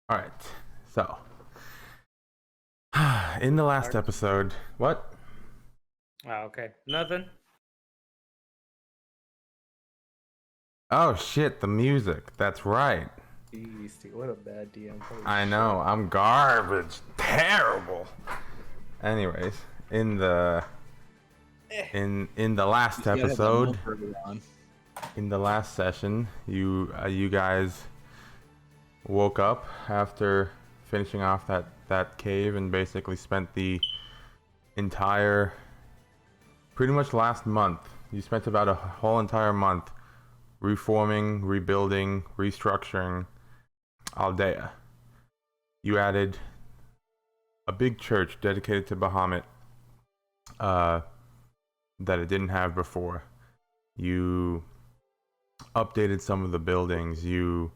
All right. So, in the last episode, what? Oh, okay. Nothing. Oh shit, the music. That's right. Jeez, dude, what a bad DM. Holy I know. I'm garbage. Terrible. Anyways, in the Eh. in the last You gotta have that episode, milk burger on. in the last session, you guys woke up after finishing off that cave and basically spent the entire pretty much last month. You spent about a whole entire month reforming, rebuilding, restructuring Aldea. You added a big church dedicated to Bahamut uh, that it didn't have before. You updated some of the buildings. You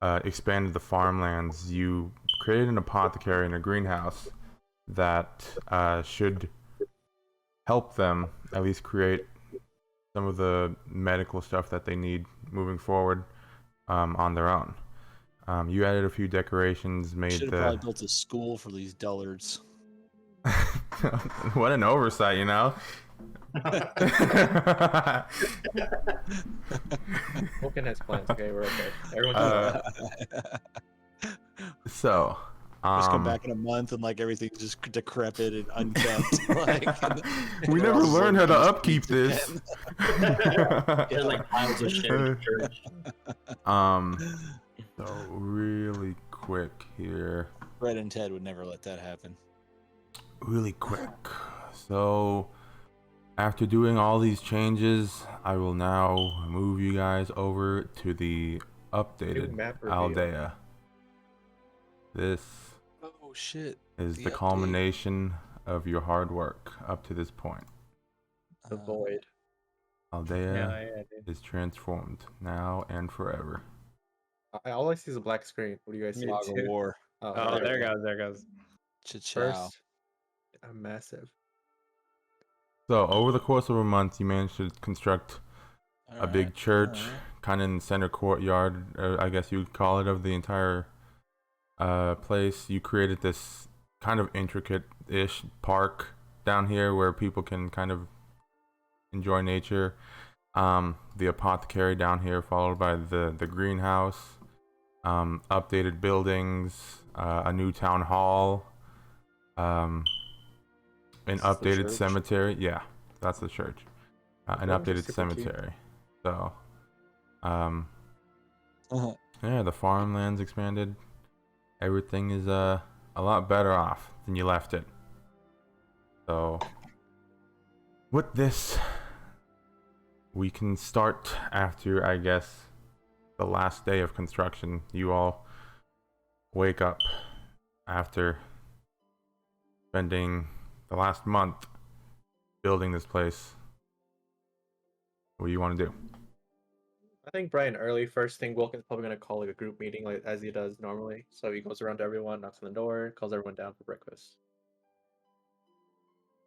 expanded the farmlands. You created an apothecary and a greenhouse that should help them at least create some of the medical stuff that they need moving forward on their own. You added a few decorations, made Should have the probably built a school for these dullards. what an oversight, you know. Vulcan has plans. Okay, we're okay. Everyone's So, Just come back in a month and like everything's just decrepit and unkept. we we're never all learned how to living upkeep this. There's like piles of shit in the church. So really quick here. Fred and Ted would never let that happen. Really quick. So, after doing all these changes, I will now move you guys over to the updated map reveal. Aldea. This Oh shit! is The the update. culmination of your hard work up to this point. the void. Aldea Yeah, dude. is transformed now and forever. All I see is a black screen. What do you guys see? Fog of War. Oh, There goes, there goes. Cha-chow. First, a massive. So, over the course of a month, you managed to construct a big church, kind of in the center courtyard, I guess you would call it, of the entire place. You created this kind of intricate-ish park down here where people can kind of enjoy nature. The apothecary down here, followed by the greenhouse, updated buildings, a new town hall, an This is the updated church? cemetery. Yeah, that's the church. An Those are updated super cute. cemetery. So, Uh-huh. yeah, the farmland's expanded. Everything is a lot better off than you left it. So, with this, we can start after, I guess, the last day of construction. You all wake up after spending the last month building this place. What do you want to do? I think Brian early first thing Wilkins probably gonna call like a group meeting like as he does normally. So he goes around to everyone, knocks on the door, calls everyone down for breakfast.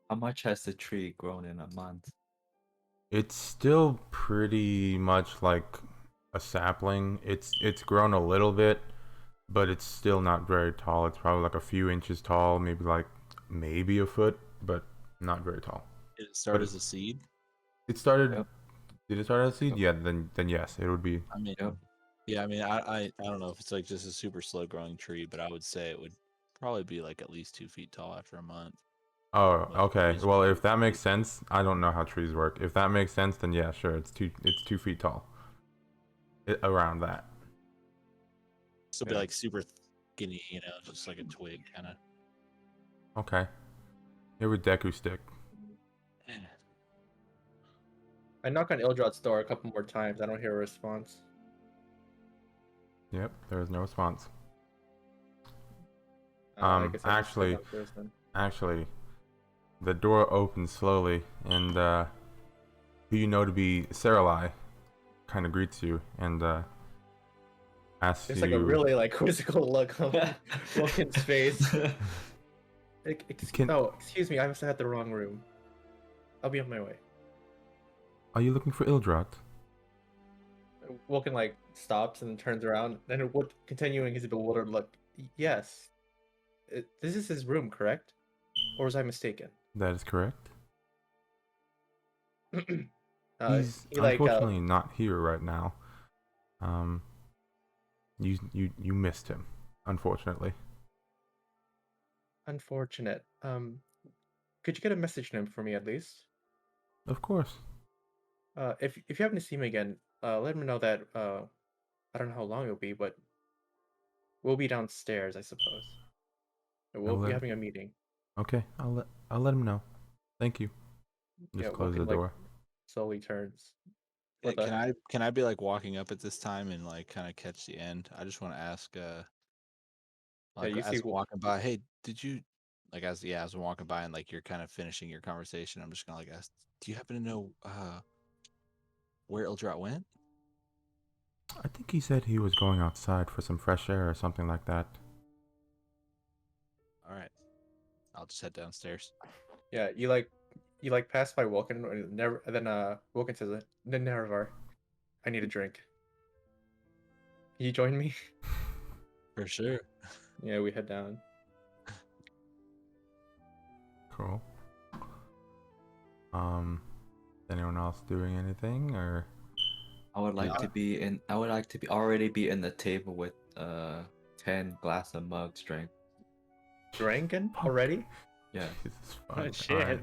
How much has the tree grown in a month? It's still pretty much like a sapling. It's grown a little bit, but it's still not very tall. It's probably like a few inches tall, maybe a foot, but not very tall. Did it start But as a seed? It started. Yep. Did it start as a seed? Yeah. Then yes, it would be. I mean, Yep. yeah. I mean, I don't know if it's like just a super slow growing tree, but I would say it would probably be like at least 2 feet tall after a month. Oh, Like, okay. trees Well, grow if that makes trees. sense, I don't know how trees work. If that makes sense, then yeah, sure. It's 2 feet tall. Around that. Still be Yeah. like super skinny, you know, just like a twig kind of. Okay. Here with Deku stick. I knock on Ildrod's door a couple more times. I don't hear a response. Yep. There is no response. I guess I just actually- step upstairs then. Actually, the door opens slowly, and who you know to be Saralai kind of greets you and asks There's you. like a really like quizzical look on Wilkins' face. Can- Excuse me, I must have had the wrong room. I'll be on my way. Are you looking for Ildrat? Wilkin like stops and turns around, then continuing his bewildered look. Yes, this is his room, correct? Or was I mistaken? That is correct. He's he like unfortunately not here right now. You missed him, unfortunately. unfortunate. Could you get a message to him for me at least? Of course. If you happen to see him again, let him know that I don't know how long it'll be, but we'll be downstairs, I suppose. We'll be let- having a meeting. Okay, I'll let him know. Thank you. Just Yeah, close the Wilkin, like, door. slowly turns. Yeah, What the- can I be like walking up at this time and like kind of catch the end? I just want to ask like you as see I'm walking by, hey, did you like as I'm walking by and like you're kind of finishing your conversation, I'm just gonna like ask, do you happen to know where Ildrat went? I think he said he was going outside for some fresh air or something like that. All right, I'll just head downstairs. Yeah, you like pass by Wilkin, and never. And then Wilkin says, "Nerevar, I need a drink. Can you join me?" For sure. Yeah, we head down. Cool. Anyone else doing anything or? I would like Yeah. to be in. I would like to be already be in the table with 10 glass of mugs drink. Drinking Fuck. already? Yeah. Jesus Oh, fuck. shit. Alright,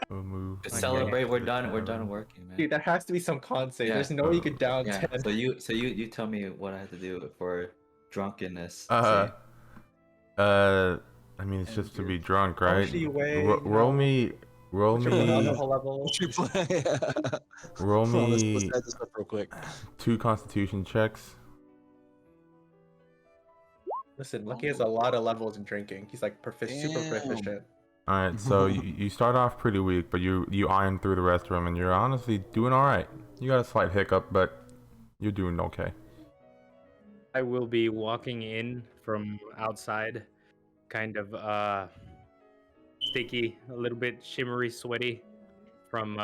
we'll move. To Okay. celebrate, we're to done. We're done tavern. working, man. Dude, there has to be some con save. Yeah. There's no way you could down Yeah. 10. So you tell me what I have to do for drunkenness. Uh, sake. I mean, it's And just to beer. be drunk, How right? much do you weigh? Roll No. me, roll What's your blood me, alcohol level? What's your plan? roll Hold on, let's me set this up real quick. 2 Constitution checks. Listen, Lucky has a lot of levels in drinking. He's like super Damn. proficient. All right, so you start off pretty weak, but you iron through the rest of them, and you're honestly doing all right. You got a slight hiccup, but you're doing okay. I will be walking in from outside, kind of sticky, a little bit shimmery, sweaty from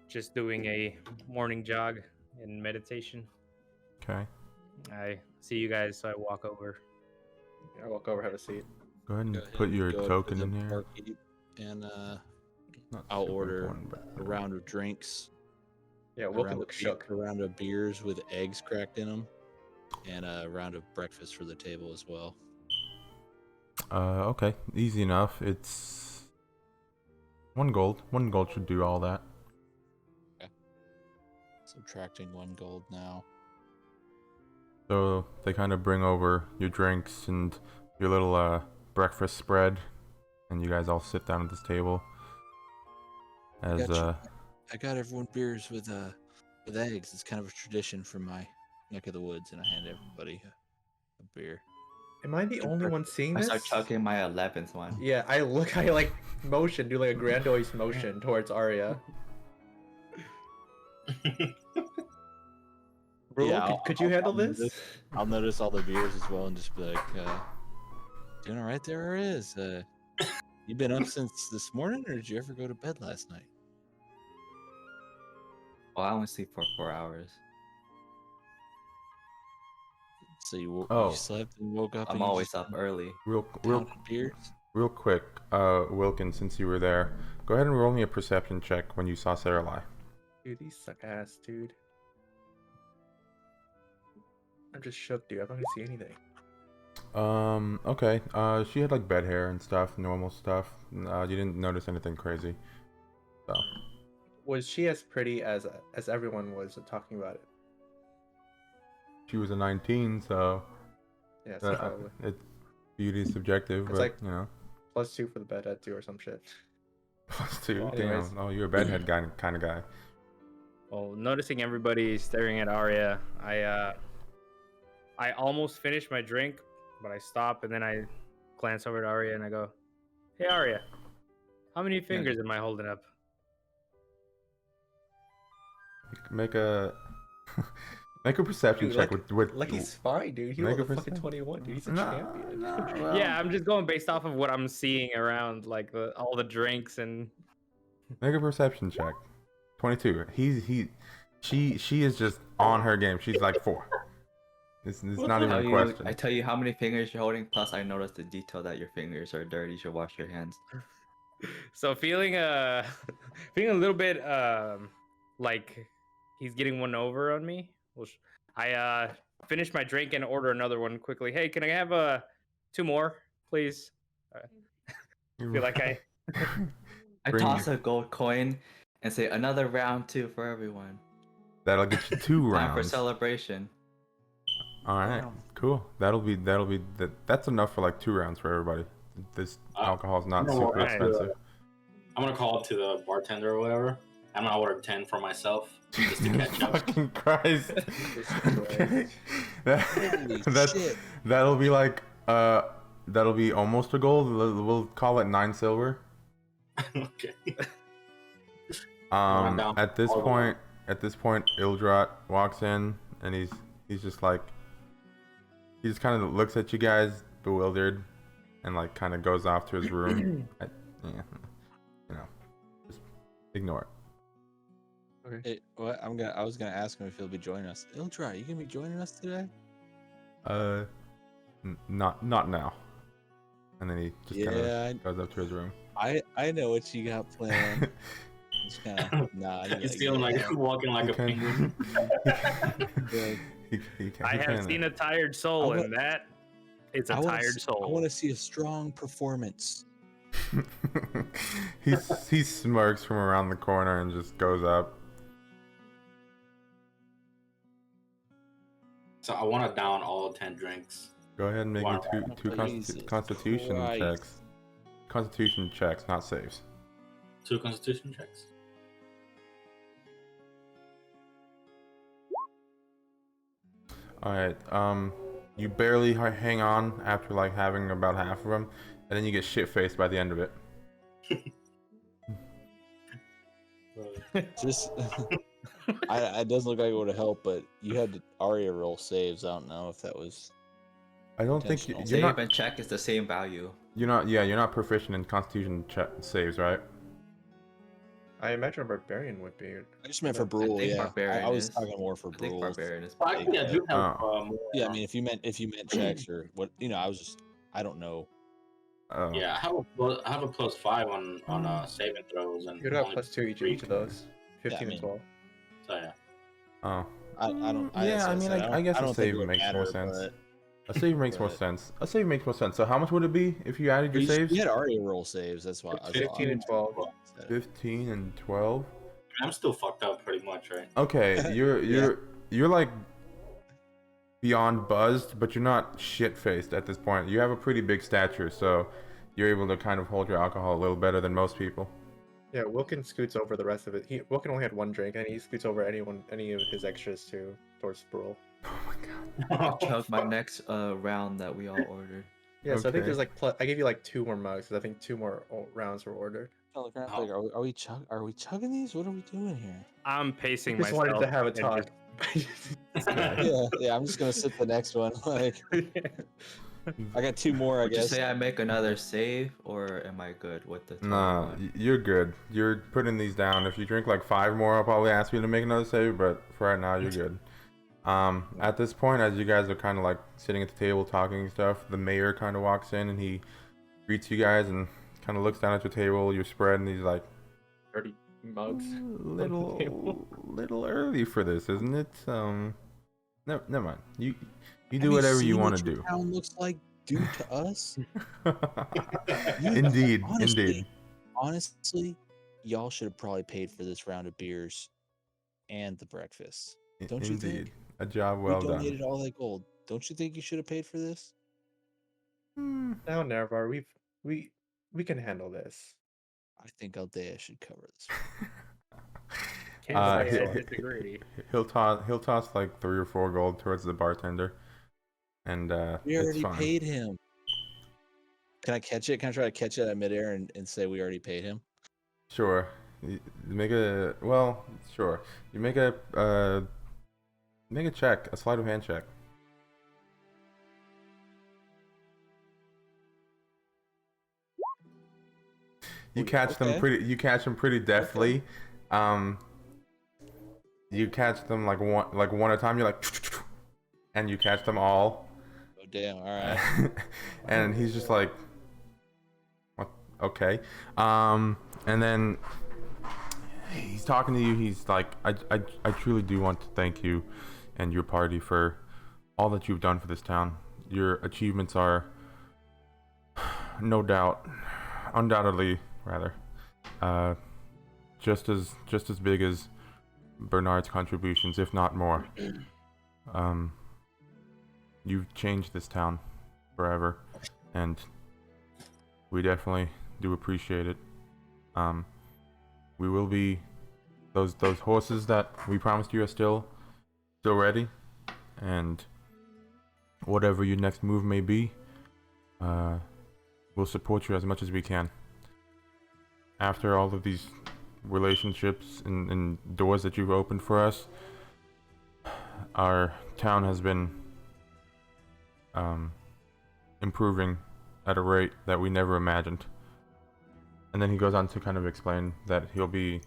just doing a morning jog and meditation. Okay, I see you guys, so I walk over. I walk over, have a seat. go ahead and Go ahead put and your go to token the in here. barkeep and Not I'll super order important, but- a round of drinks. Yeah, a Wilkin round looks of beer- shook. A round of beers with eggs cracked in them, and a round of breakfast for the table as well. Okay, easy enough. It's 1 gold. 1 gold should do all that. Subtracting 1 gold now. So they kind of bring over your drinks and your little breakfast spread, and you guys all sit down at this table. As Gotcha. I got everyone beers with eggs. It's kind of a tradition from my neck of the woods, and I hand everybody a beer. Am I the only one seeing I this? start chugging my 11th one. Yeah, I like motion, do like a grandiose motion towards Arya. Bro, Yeah, could you handle I'll this? I'll notice all the beers as well and just be like, doing all right there, or is? You been up since this morning, or did you ever go to bed last night? Well, I only sleep for 4 hours. So you, Oh. you slept and woke up. I'm and you always just up early. real pounded beers. quick, Wilkin, since you were there, go ahead and roll me a perception check when you saw Sarah. Dude, these suck ass, dude. I'm just shook, dude. I don't see anything. Okay. She had like bed hair and stuff, normal stuff. You didn't notice anything crazy. So, Was she as pretty as everyone was talking about it? she was a 19, so Yeah, so probably. beauty is subjective, It's but like- you know. +2 for the bedhead too, or some shit. +2. Well, Damn. anyways. Oh, you're a bedhead guy, kind of guy. Well, noticing everybody staring at Arya, I almost finished my drink, but I stop and then I glance over at Arya and I go, "Hey Arya, how many fingers am I holding up?" Make a make a perception Dude, check like- with Like he's fine, dude. He Make rolled a a fucking percent. 21, dude. He's a No, champion. no, well, Yeah, I'm just going based off of what I'm seeing around, like all the drinks and. Make a perception check. 22. She is just on her game. She's like 4. It's not even a question. I tell you how many fingers you're holding. Plus, I noticed the detail that your fingers are dirty. You should wash your hands. So feeling feeling a little bit like he's getting one over on me. I finish my drink and order another one quickly. Hey, can I have 2 more, please? I feel like I I Bring toss a gold coin and say another round 2 for everyone. That'll get you 2 Time for rounds. celebration. All right, cool. That's enough for like 2 rounds for everybody. This alcohol's not no, super right. expensive. I'm gonna call up to the bartender or whatever. I'm gonna order 10 for myself just to catch up. Fucking Christ. Okay. Holy That's shit. that'll be like that'll be almost a gold. We'll call it 9 silver. Okay. At this all point, Ildrat walks in and he's just like, he just kind of looks at you guys bewildered, and like kind of goes off to his room. Yeah, just ignore it. I was gonna ask him if he'll be joining us. Ildra, you gonna be joining us today? Not now. And then he just kind of goes up to his room. I know what you got planned. Just kind of nod. It's feeling like I'm walking like He a penguin. I have seen a tired soul, I and that it's a tired soul. I want to see a strong performance. he smirks from around the corner and just goes up. So I want to down all 10 drinks. Go ahead and make me Wow. two Jesus constitution Christ. checks. Constitution checks, not saves. 2 constitution checks. All right. You barely hang on after like having about half of them, and then you get shit faced by the end of it. Just, it doesn't look like it would have helped, but you had to Aria roll saves. I don't know if that was. I don't think Intentional. you're Save not. and check is the same value. You're not. Yeah, you're not proficient in Constitution saves, right? I imagine a barbarian would be. I just meant for Brule. think Yeah, Barbarian I was is. talking more for I think Brule. barbarian is. Well, actually, I do have more. Yeah, I mean, if you meant checks or what, I don't know. Oh. Yeah, I have a +5 on saving throws and You'd have only +2 each of 3 each of those. 15 mean, and 12. So yeah. Oh. I don't. Yeah, I mean, I guess I a don't think save it would makes matter, more sense. but- A save makes more but- sense. A save makes more sense. So how much would it be if you added your saves? You had Aria roll saves. That's why. 15 and 12. 15 and 12. I'm still fucked up pretty much, right? Okay, you're like beyond buzzed, but you're not shit faced at this point. You have a pretty big stature, so you're able to kind of hold your alcohol a little better than most people. Yeah, Wilkin scoots over the rest of it. Wilkin only had 1 drink, and he scoots over any of his extras too towards Brule. Oh my god. Chug my next round that we all ordered. Yeah, so I think Okay. there's like I gave you like 2 more mugs, because I think 2 more rounds were ordered. Like, are we chugging these? What are we doing here? I'm pacing Just myself. wanted to have a and talk. Yeah, I'm just gonna sip the next one. Like, I got 2 more. I Would you guess. say I make another save, or am I good with the? Nah, you're good. You're putting these down. If you drink like 5 more, I'll probably ask you to make another save, but for right now, you're good. At this point, as you guys are kind of like sitting at the table talking and stuff, the mayor kind of walks in and he greets you guys and kind of looks down at your table, your spread, and he's like, 30 mugs. little early for this, isn't it? Never mind. You Have do whatever you seen want what to your do. town looks like due to us. Indeed, Honestly, indeed. Honestly, y'all should have probably paid for this round of beers and the breakfast. Don't you Indeed. think? A job well we done. donated all that gold. Don't you think you should have paid for this? Hmm. Now, Nervar, we can handle this. I think Aldea should cover this. Can't say I he- disagree. He'll toss like 3 or 4 gold towards the bartender, and We it's already fine. paid him. Can I catch it? Can I try to catch it at midair and say we already paid him? Sure. You make a sure. You make a check, a sleight of hand check. You catch them Okay. pretty deftly. you catch them like one at a time. You're like, and you catch them all. Oh damn! All right. And he's just like, what? Okay. And then he's talking to you. He's like, I truly do want to thank you and your party for all that you've done for this town. Your achievements are, no doubt, undoubtedly rather, just as big as Bernard's contributions, if not more. You've changed this town forever, and we definitely do appreciate it. We will be those horses that we promised you are still ready, and whatever your next move may be, we'll support you as much as we can. After all of these relationships and doors that you've opened for us, our town has been improving at a rate that we never imagined. And then he goes on to kind of explain that he'll be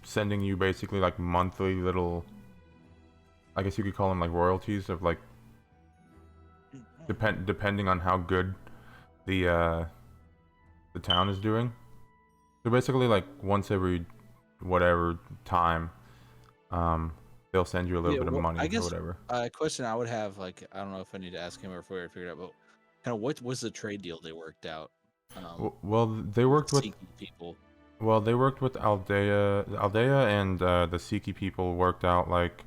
sending you basically like monthly little, I guess you could call them like royalties of like, depending on how good the town is doing. So basically like once every whatever time, they'll send you a little bit of money I guess, or whatever. A question I would have, like, I don't know if I need to ask him or if we already figured out, but kind of what was the trade deal they worked out? Well, they worked with Siki people. Well, they worked with Aldea and the Siki people worked out like,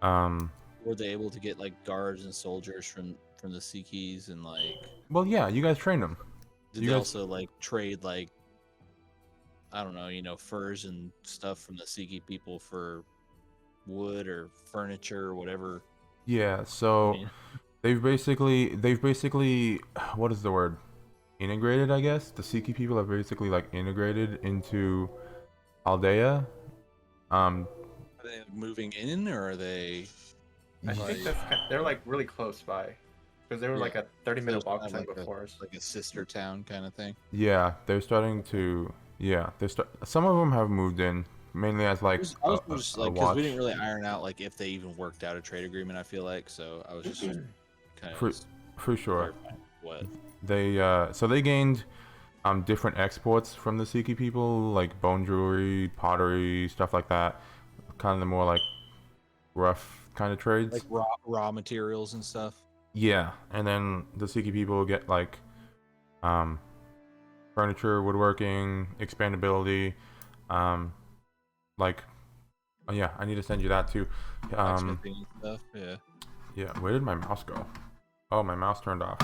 Were they able to get like guards and soldiers from the Sikis and like? well, yeah, you guys trained them. Did You they guys- also like trade like, I don't know, furs and stuff from the Siki people for wood or furniture or whatever? Yeah, so I mean, they've basically what is the word? Integrated, I guess. The Siki people have basically like integrated into Aldea. are they moving in or are they? I Like- think they're like really close by, because they were like Yeah. a 30-minute So walk it's time kind of before us. like a sister town kind of thing. Yeah, they're starting to. Yeah, some of them have moved in mainly as like I was just like, because watch. we didn't really iron out like if they even worked out a trade agreement. I feel like so. I was just kind For- of For sure. clarifying what. They so they gained different exports from the Siki people, like bone jewelry, pottery, stuff like that. Kind of the more like rough kind of trades. Like raw materials and stuff. Yeah, and then the Siki people get like furniture, woodworking, expandability, like oh yeah, I need to send you that too. Blacksmithing and stuff. Yeah. Yeah, where did my mouse go? Oh, my mouse turned off.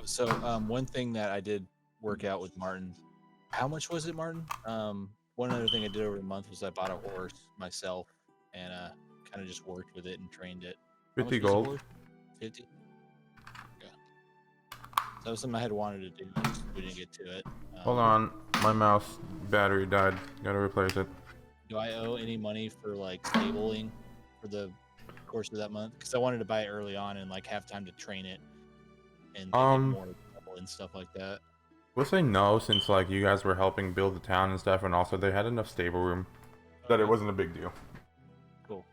So one thing that I did work out with Martin. How much was it, Martin? One other thing I did over the month was I bought a horse myself and kind of just worked with it and trained it. How 50 much was the gold. horse? 50. Okay. That was something I had wanted to do. Just we didn't get to it. Hold on, my mouse battery died. Gotta replace it. Do I owe any money for like stabling for the course of that month? Because I wanted to buy it early on and like have time to train it and get more trouble and stuff like that. We'll say no, since like you guys were helping build the town and stuff, and also they had enough stable room that it wasn't a big deal. Cool.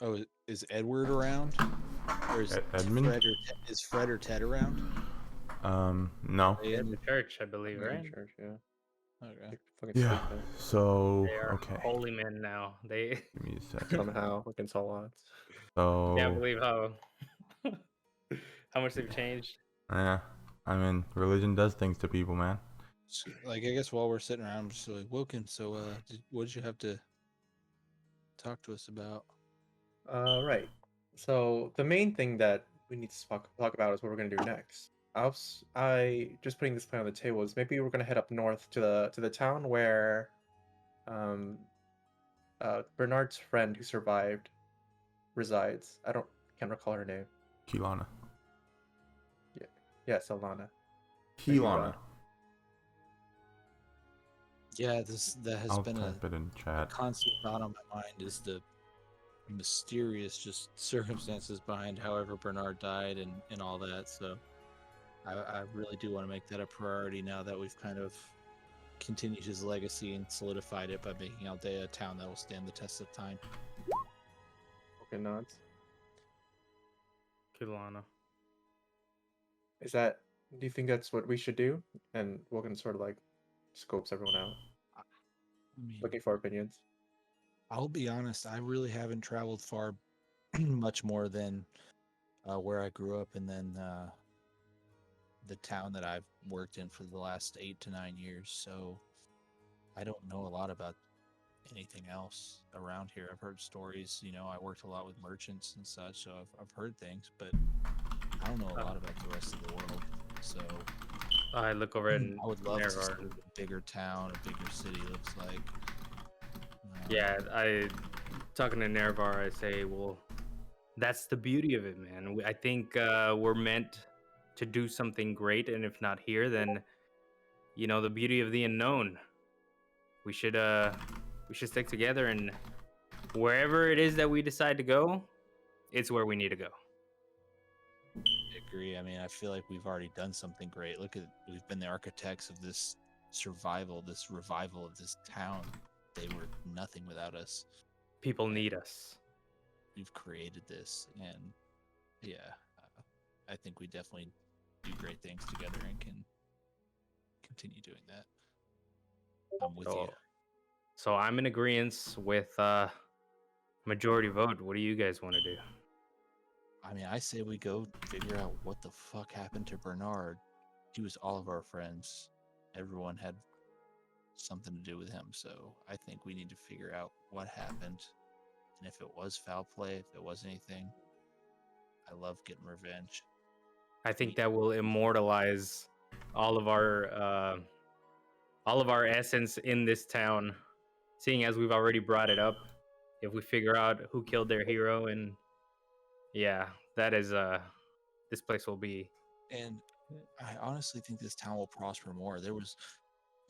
Oh, is Edward around? Or is Edmund? Is Fred or Ted around? No. They In the church, I believe, Maybe right? church, yeah. Okay. Fucking Yeah. sleep So They are okay. holy men now. They, Give me a there. second. Somehow against all odds. So yeah, I believe how how much they've changed. yeah, I mean, religion does things to people, man. So, like I guess while we're sitting around, I'm just like, Woken. So, what did you have to talk to us about? Right. So the main thing that we need to talk about is what we're gonna do next. I just putting this plan on the table is maybe we're gonna head up north to the town where Bernard's friend who survived resides. Can't recall her name. Kilana. Yes, Alana. Kilana. Yeah, that has I'll been a type it in chat. constant thought on my mind is the mysterious just circumstances behind however Bernard died and all that. So I really do want to make that a priority now that we've kind of continued his legacy and solidified it by making Aldea a town that will stand the test of time. Okay, nods. Kilana. Is that? Do you think that's what we should do? And Wogan sort of like scopes everyone out, I mean, looking for opinions. I'll be honest, I really haven't traveled far much more than where I grew up and then the town that I've worked in for the last 8 to 9 years. So I don't know a lot about anything else around here. I've heard stories, I worked a lot with merchants and such, so I've heard things, but I don't know a lot about the rest of the world. So I look over at I would love to see Nerevar. what a bigger town, a bigger city looks like. Yeah, talking to Nerevar, I say, well, that's the beauty of it, man. I think we're meant to do something great, and if not here, then the beauty of the unknown. We should stick together, and wherever it is that we decide to go, it's where we need to go. I agree. I mean, I feel like we've already done something great. We've been the architects of this survival, this revival of this town. They were nothing without us. People need us. We've created this, and yeah, I think we definitely do great things together and can continue doing that. I'm with you. So I'm in agreement with majority vote. What do you guys want to do? I mean, I say we go figure out what the fuck happened to Bernard. He was all of our friends. Everyone had something to do with him. So I think we need to figure out what happened. And if it was foul play, if it was anything, I love getting revenge. I think that will immortalize all of our essence in this town, seeing as we've already brought it up. If we figure out who killed their hero, and yeah, that is this place will be. And I honestly think this town will prosper more. There was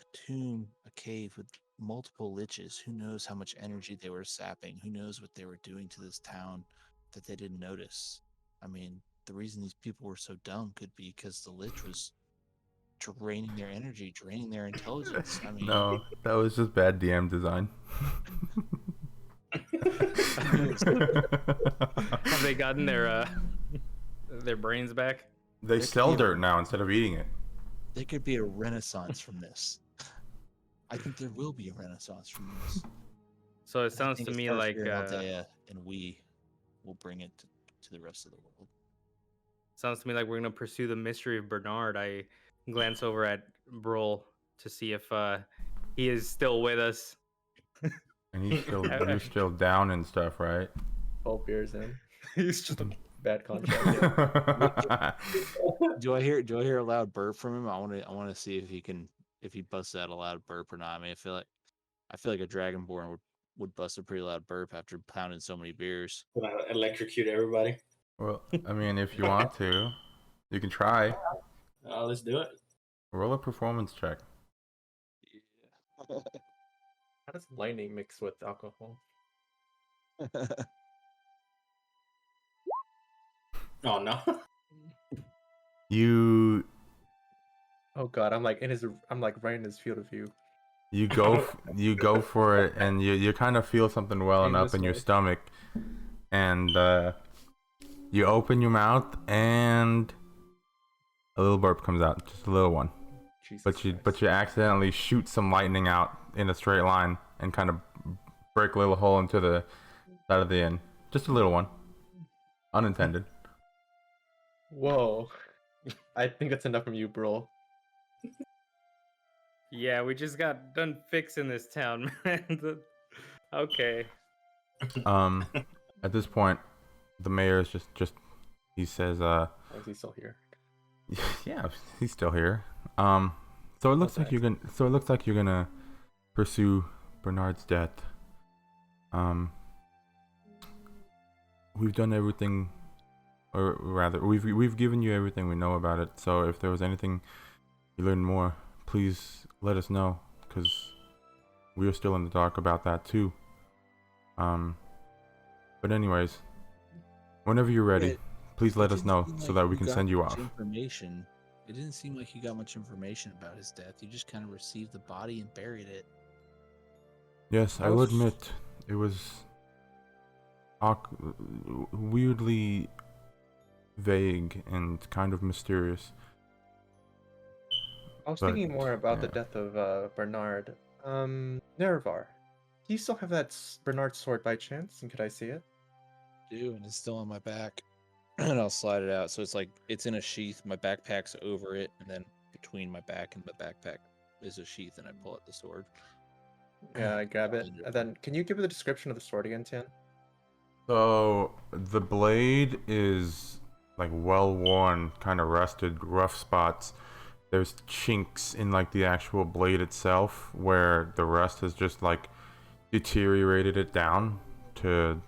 a tomb, a cave with multiple liches. Who knows how much energy they were sapping? Who knows what they were doing to this town that they didn't notice? I mean, the reason these people were so dumb could be because the lich was draining their energy, draining their intelligence. I mean, No, that was just bad DM design. Have they gotten their brains back? They There sell could be a- dirt now instead of eating it. there could be a renaissance from this. I think there will be a renaissance from this. So it I sounds think to it me starts like here in Aldea, and we will bring it to the rest of the world. we're gonna pursue the mystery of Bernard. I glance over at Brol to see if he is still with us. And you're still down and stuff, right? 12 beers in. He's just a bad contract. Do I hear a loud burp from him? I want to see if he busts out a loud burp or not. I mean, I feel like a dragonborn would bust a pretty loud burp after pounding so many beers. Gonna electrocute everybody. Well, I mean, if you want to, you can try. Let's do it. Roll a performance check. How does lightning mix with alcohol? Oh no. You Oh god, I'm like right in his field of view. you go for it, and you kind of feel something welling Aim up this in your way. stomach, and you open your mouth, and a little burp comes out, just a little one. Jesus But you accidentally shoot some lightning out in a straight line and kind of break a little hole into the side of the inn. Just a little one, unintended. Whoa. I think that's enough from you, bro. Yeah, we just got done fixing this town, man. Okay. At this point, the mayor is just he says, Is he still here? yeah, he's still here. So it looks like you're gonna pursue Bernard's death. We've done everything, or rather, we've given you everything we know about it. So if there was anything you learned more, please let us know, because we are still in the dark about that too. But anyways, whenever you're ready, It- please let It us didn't know seem so like that we you can got send you much off. Information. It didn't seem like you got much information about his death. You just kind of received the body and buried it. Yes, I will admit it was weirdly vague and kind of mysterious. I was But, thinking more about the yeah. death of Bernard. Nerevar, do you still have that Bernard sword by chance? And could I see it? Do, and it's still on my back. And I'll slide it out. So it's like it's in a sheath. My backpack's over it, and then between my back and the backpack is a sheath, and I pull out the sword. Yeah, I grab it. Wonderful. And then, can you give the description of the sword again, Tian? So the blade is like well worn, kind of rusted, rough spots. There's chinks in like the actual blade itself where the rust has just like deteriorated it down to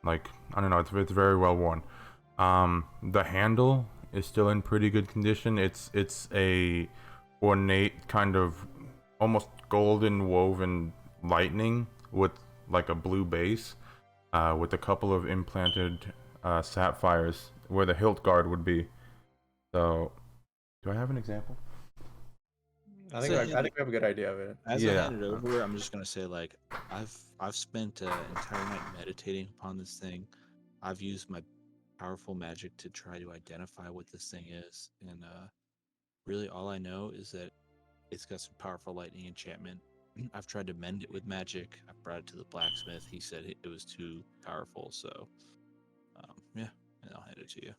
like, I don't know, it's very well worn. The handle is still in pretty good condition. It's a ornate kind of almost golden woven lightning with like a blue base, with a couple of implanted sapphires where the hilt guard would be. So, do I have an example? I think I think we have a good idea of it. As I Yeah. hand it over, I'm just gonna say like I've spent an entire night meditating upon this thing. I've used my powerful magic to try to identify what this thing is, and really all I know is that it's got some powerful lightning enchantment. I've tried to mend it with magic. I brought it to the blacksmith. He said it was too powerful, so yeah, and I'll hand it to you.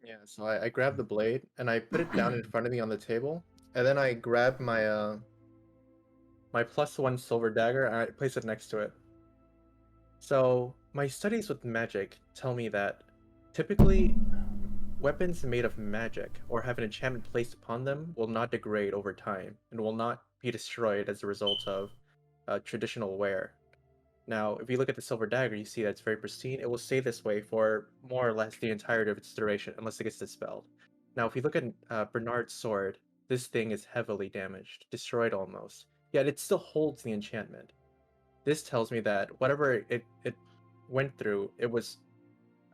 Yeah, so I grab the blade and I put it down in front of me on the table, and then I grab my my +1 silver dagger and I place it next to it. So my studies with magic tell me that typically weapons made of magic or have an enchantment placed upon them will not degrade over time and will not be destroyed as a result of traditional wear. Now, if you look at the silver dagger, you see that it's very pristine. It will stay this way for more or less the entirety of its duration, unless it gets dispelled. Now, if you look at Bernard's sword, this thing is heavily damaged, destroyed almost. Yet it still holds the enchantment. This tells me that whatever it went through, it was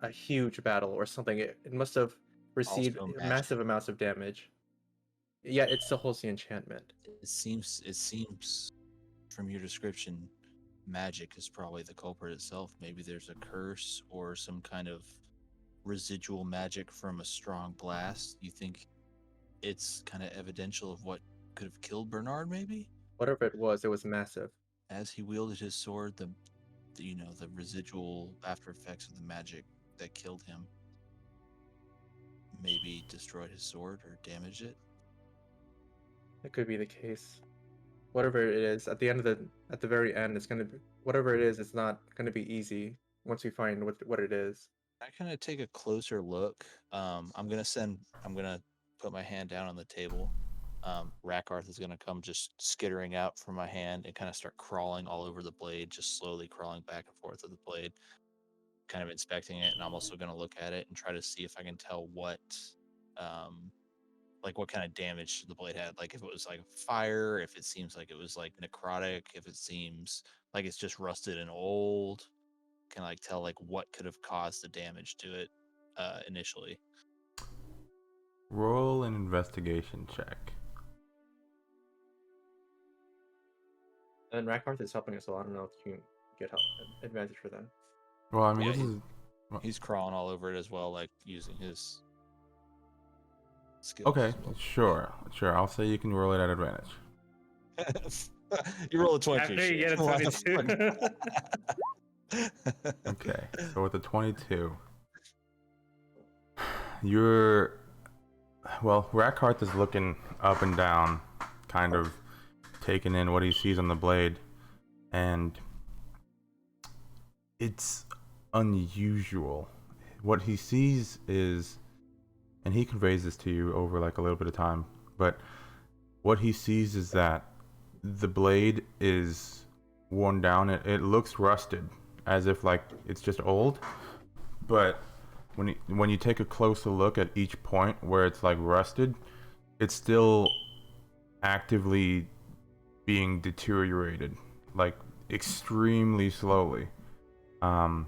a huge battle or something. It must have received Also magic. massive amounts of damage. Yet it still holds the enchantment. It seems from your description, magic is probably the culprit itself. Maybe there's a curse or some kind of residual magic from a strong blast. You think it's kind of evidential of what could have killed Bernard, maybe? Whatever it was massive. As he wielded his sword, the residual after effects of the magic that killed him maybe destroyed his sword or damaged it. It could be the case. Whatever it is, at the very end, it's gonna be whatever it is. It's not gonna be easy once we find what it is. I kind of take a closer look. I'm gonna put my hand down on the table. Rackarth is gonna come just skittering out from my hand and kind of start crawling all over the blade, just slowly crawling back and forth with the blade, kind of inspecting it. And I'm also gonna look at it and try to see if I can tell what kind of damage the blade had. Like if it was like fire, if it seems like it was like necrotic, if it seems like it's just rusted and old. Can like tell like what could have caused the damage to it initially. Roll an investigation check. And Rackarth is helping us, so I don't know if you can get help advantage for that. Well, I mean, Yeah, this is He's crawling all over it as well, like using his skills. okay. Sure. I'll say you can roll it at advantage. You roll a 20. After you get a What the 22. fuck? Okay, so with the 22, Rackarth is looking up and down, kind of taking in what he sees on the blade, and it's unusual. What he sees is, and he conveys this to you over like a little bit of time, but what he sees is that the blade is worn down. It looks rusted, as if like it's just old, but when you take a closer look at each point where it's like rusted, it's still actively being deteriorated. like extremely slowly, to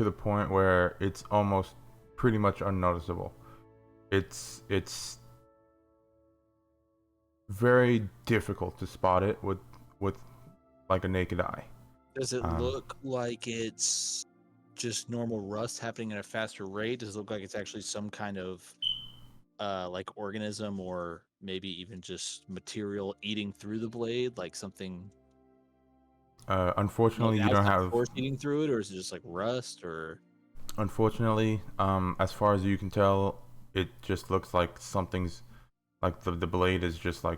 the point where it's almost pretty much unnoticeable. It's very difficult to spot it with like a naked eye. Does it Um, look like it's just normal rust happening at a faster rate? Does it look like it's actually some kind of like organism or maybe even just material eating through the blade, like something Unfortunately, you don't outside have. force eating through it, or is it just like rust or Unfortunately, as far as you can tell, it just looks like something's like the blade is just like,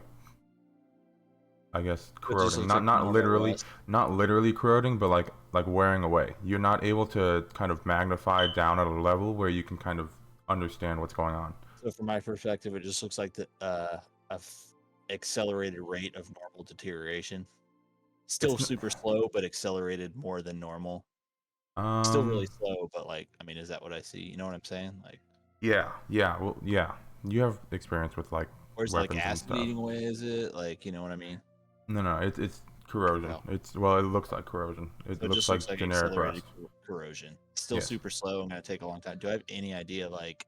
I guess, it just corroding. looks Not like normal literally, rust? not literally corroding, but like wearing away. You're not able to kind of magnify down at a level where you can kind of understand what's going on. So from my perspective, it just looks like the accelerated rate of normal deterioration. Still It's super slow, but accelerated more than normal. n- Still really slow, but like, I mean, is that what I see? You know what I'm saying? Like, yeah, well, yeah. You have experience with like where's like weapons and acid stuff. eating away? Is it like, you know what I mean? No, it's corrosion. Well. It's well, it looks like corrosion. It So it looks just like looks like generic accelerated rust. corrosion. Still Yes. super slow and gonna take a long time. Do I have any idea? Like,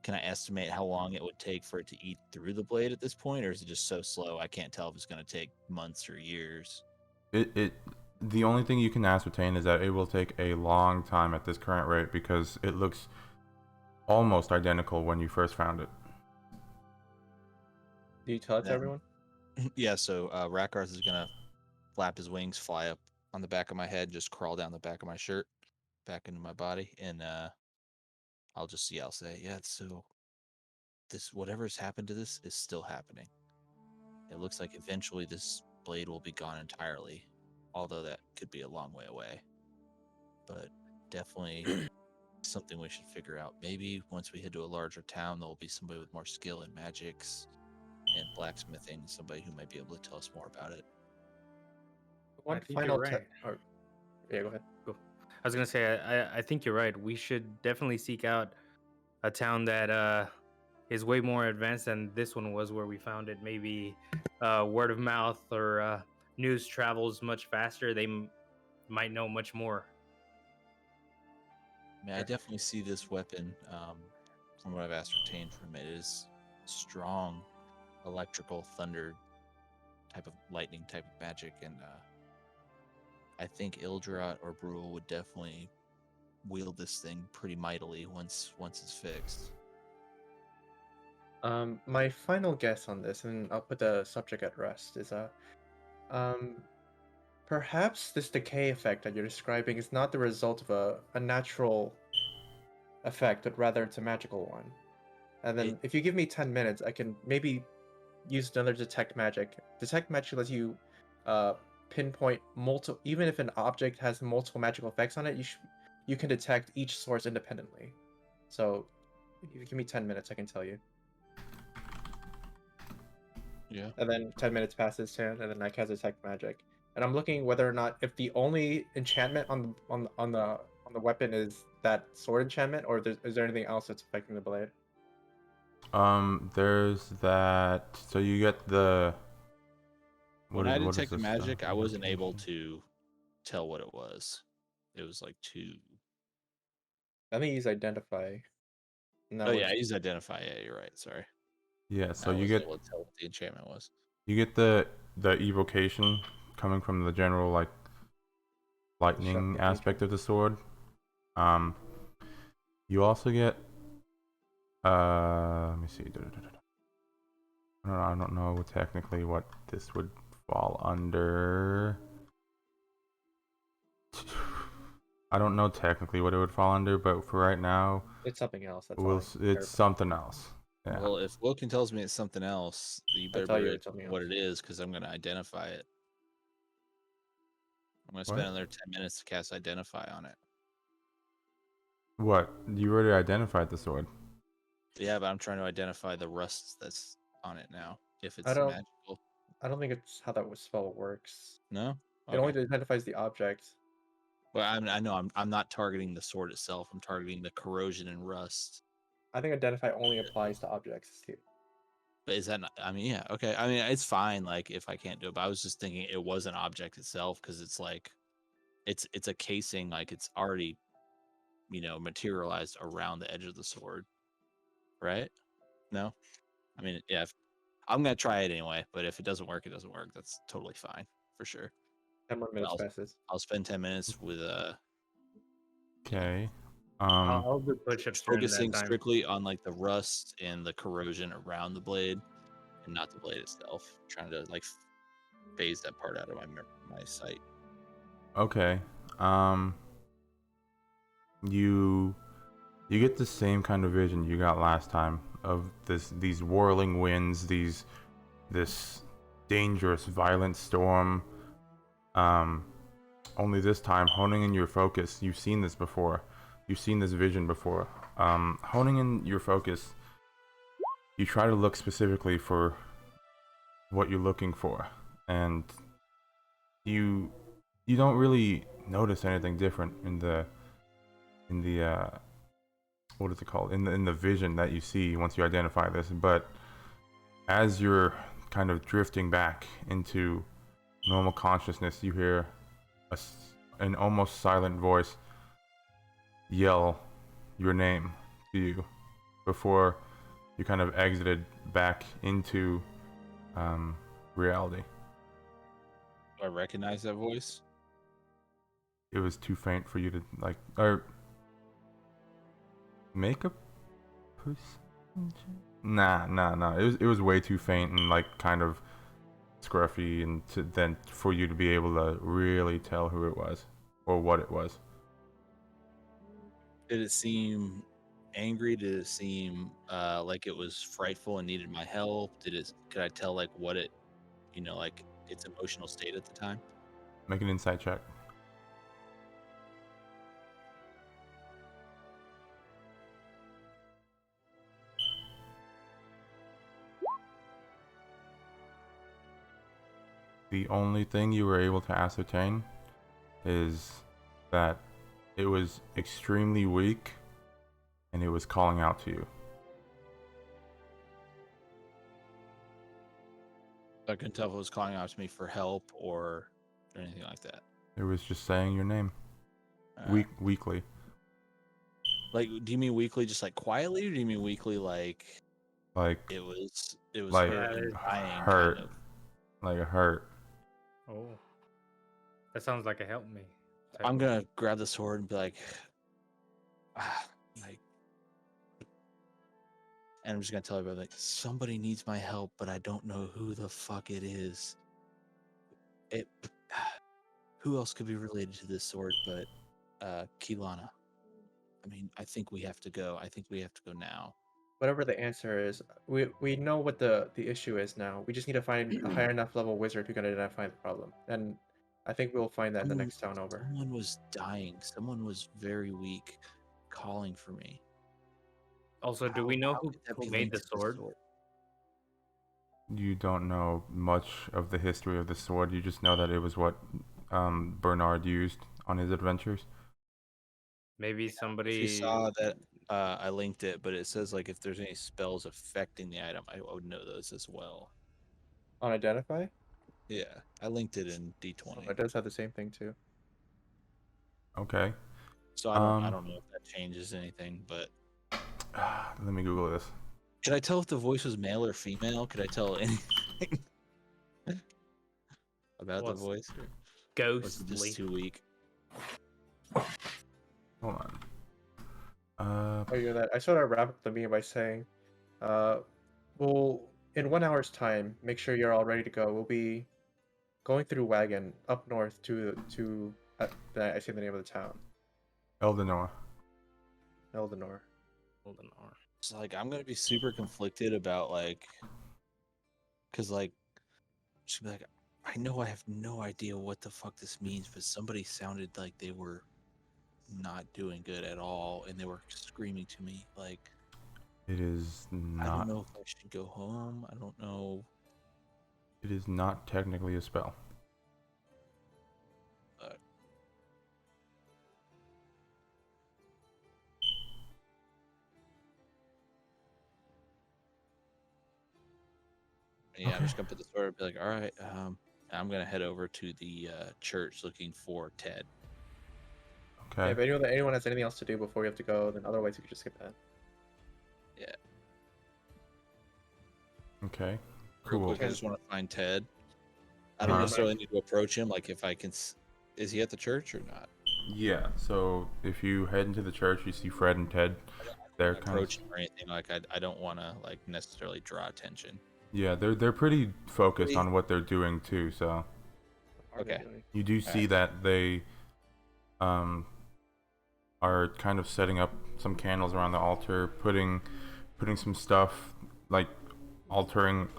can I estimate how long it would take for it to eat through the blade at this point, or is it just so slow I can't tell if it's gonna take months or years? The only thing you can ascertain is that it will take a long time at this current rate because it looks almost identical when you first found it. Do you tell it to Yeah. everyone? Yeah. So Rakarth is gonna flap his wings, fly up on the back of my head, just crawl down the back of my shirt, back into my body, and I'll say, yeah. So this whatever's happened to this is still happening. It looks like eventually this blade will be gone entirely, although that could be a long way away. But definitely something we should figure out. Maybe once we head to a larger town, there will be somebody with more skill in magics and blacksmithing, somebody who might be able to tell us more about it. One think you're final right. yeah, go ahead. I was gonna say, I think you're right. We should definitely seek out a town that is way more advanced than this one was, where we found it. Maybe word of mouth or news travels much faster. They might know much more. I mean, I definitely see this weapon, from what I've ascertained from it, is strong electrical thunder type of lightning type of magic, and I think Ildrat or Brule would definitely wield this thing pretty mightily once it's fixed. My final guess on this, and I'll put the subject at rest, is perhaps this decay effect that you're describing is not the result of a natural effect, but rather it's a magical one. And then if you give me 10 minutes, I can maybe use another detect magic. Detect magic lets you pinpoint multiple, even if an object has multiple magical effects on it, you can detect each source independently. So if you give me 10 minutes, I can tell you. Yeah. And then 10 minutes passes, turn, and then I cast detect magic. And I'm looking whether or not, if the only enchantment on the weapon is that sword enchantment, or is there anything else that's affecting the blade? There's that. So you get the. When I what is detected this magic, stuff? I wasn't able Invocation. to tell what it was. It was like too. I think he's identify. And that Oh yeah, I works. used identify. Yeah, you're right. Sorry. Yeah. So I you wasn't get able to tell what the enchantment was. the evocation coming from the general like lightning Destructive aspect nature. of the sword. You also get let me see. I don't know technically what this would fall under. I don't know technically what it would fall under, but for right now, It's something else. That's all. it's something else. Yeah. Well, if Wilkin tells me it's something else, you I'll better tell be you ready it's something what else. it is, because I'm going to identify it. I'm going to spend What? another 10 minutes to cast identify on it. What? You already identified the sword. Yeah, but I'm trying to identify the rust that's on it now. If I it's don't. magical. I don't think it's how that spell works. No? It only identifies the object. Well, I know I'm not targeting the sword itself. I'm targeting the corrosion and rust. I think identify only applies to objects. But is that not, I mean, yeah, okay. I mean, it's fine. Like if I can't do it, but I was just thinking it was an object itself because it's like, it's a casing. Like it's already, materialized around the edge of the sword, right? No, I mean, yeah. I'm gonna try it anyway, but if it doesn't work, it doesn't work. That's totally fine for sure. 10 more But minutes passes. I'll spend 10 minutes with Okay. I'll do push-ups during that focusing time. strictly on like the rust and the corrosion around the blade, and not the blade itself. Trying to like phase that part out of my sight. Okay. You get the same kind of vision you got last time of these whirling winds, this dangerous, violent storm. Only this time, honing in your focus. You've seen this before. You've seen this vision before. Honing in your focus, you try to look specifically for what you're looking for, and you don't really notice anything different in the what is it called, in the vision that you see once you identify this. But as you're kind of drifting back into normal consciousness, you hear an almost silent voice yell your name to you before you kind of exited back into reality. Do I recognize that voice? It was too faint for you to like, or make a perception. Nah. It was way too faint and like kind of scruffy, and then for you to be able to really tell who it was or what it was. Did it seem angry? Did it seem like it was frightful and needed my help? Could I tell like what it, like its emotional state at the time? Make an insight check. The only thing you were able to ascertain is that it was extremely weak and it was calling out to you. I couldn't tell if it was calling out to me for help or anything like that. It was just saying your name. Weakly. Like, do you mean weakly just like quietly, or do you mean weakly like it was like hurt and dying? hurt. Kind of? Like it hurt. Oh, that sounds like a help me. type I'm of- gonna grab the sword and be like, like, and I'm just gonna tell everybody like, somebody needs my help, but I don't know who the fuck it is. Who else could be related to this sword but Kilana? I mean, I think we have to go. I think we have to go now. Whatever the answer is, we know what the issue is now. We just need to find a higher enough level wizard who can identify the problem, and I think we'll find that in the next town over. Someone was dying. Someone was very weak, calling for me. Also, do we know How who could that be made linked the to the sword? You don't know much of the history of the sword. You just know that it was what Bernard used on his adventures. Maybe somebody. If you saw that, I linked it, but it says like if there's any spells affecting the item, I would know those as well. On identify, Yeah, I linked it in oh, D20. it does have the same thing too. Okay. So I don't know if that changes anything, but Let me Google this. could I tell if the voice was male or female? Could I tell anything about What's the voice? Or was it ghostly. just too weak? Hold on. Oh, you know that I sort of wrap up the meeting by saying, we'll in 1 hour's time make sure you're all ready to go. We'll be going through Wagon up north to I say the name of the town, Eldenor. Eldenor. Hold on. So like I'm gonna be super conflicted about like, cause like she'd be like, I know I have no idea what the fuck this means, but somebody sounded like they were not doing good at all, and they were screaming to me like, It is I don't not. know if I should go home. I don't know. It is not technically a spell. Yeah, I'm just gonna put the sword. And be like, all right. I'm gonna head over to the church looking for Ted. Yeah, Okay. if anyone has anything else to do before we have to go, then otherwise you could just skip that. Okay. Real Cool. quick, I just want to find Ted. I don't Uh-huh. necessarily need to approach him. Like, if I can, is he at the church or not? Yeah. So if you head into the church, you see Fred and Ted. They're kind of Approach him or anything. Like, I don't want to like necessarily draw attention. yeah. They're pretty focused on what they're doing too. So What are they Okay. doing? you do see that they are kind of setting up some candles around the altar, putting some stuff like altering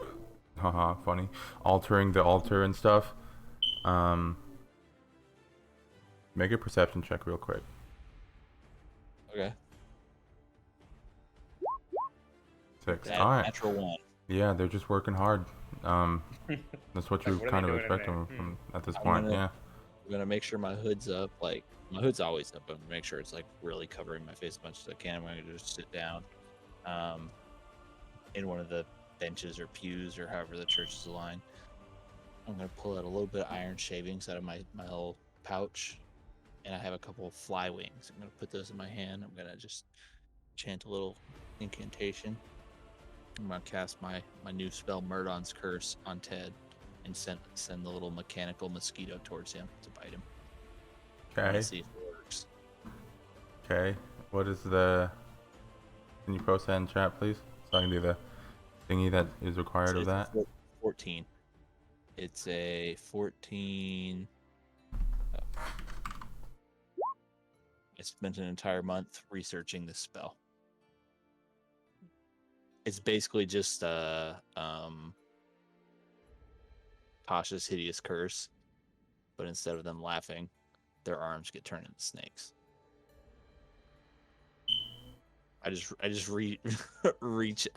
funny, altering the altar and stuff. Make a perception check real quick. Okay. 6. All right. Natural 1. Yeah, they're just working hard. That's what Like, you're what are kind they of doing in expecting there? from at this I'm point. gonna- Yeah. I'm gonna make sure my hood's up. Like, my hood's always up. I'm gonna make sure it's like really covering my face as much as I can. I'm gonna just sit down, in one of the benches or pews or however the church is aligned. I'm gonna pull out a little bit of iron shavings out of my little pouch, and I have a couple of fly wings. I'm gonna put those in my hand. I'm gonna just chant a little incantation. I'm gonna cast my new spell, Murdon's Curse, on Ted, and send the little mechanical mosquito towards him to bite him. Okay. Let's see if it works. Okay. What is the? Can you post that in chat, please, so I can do the thingy that is required of It's a that? 14. It's a 14. Oh. I spent an entire month researching this spell. It's basically just Tasha's hideous curse, but instead of them laughing, their arms get turned into snakes. I just I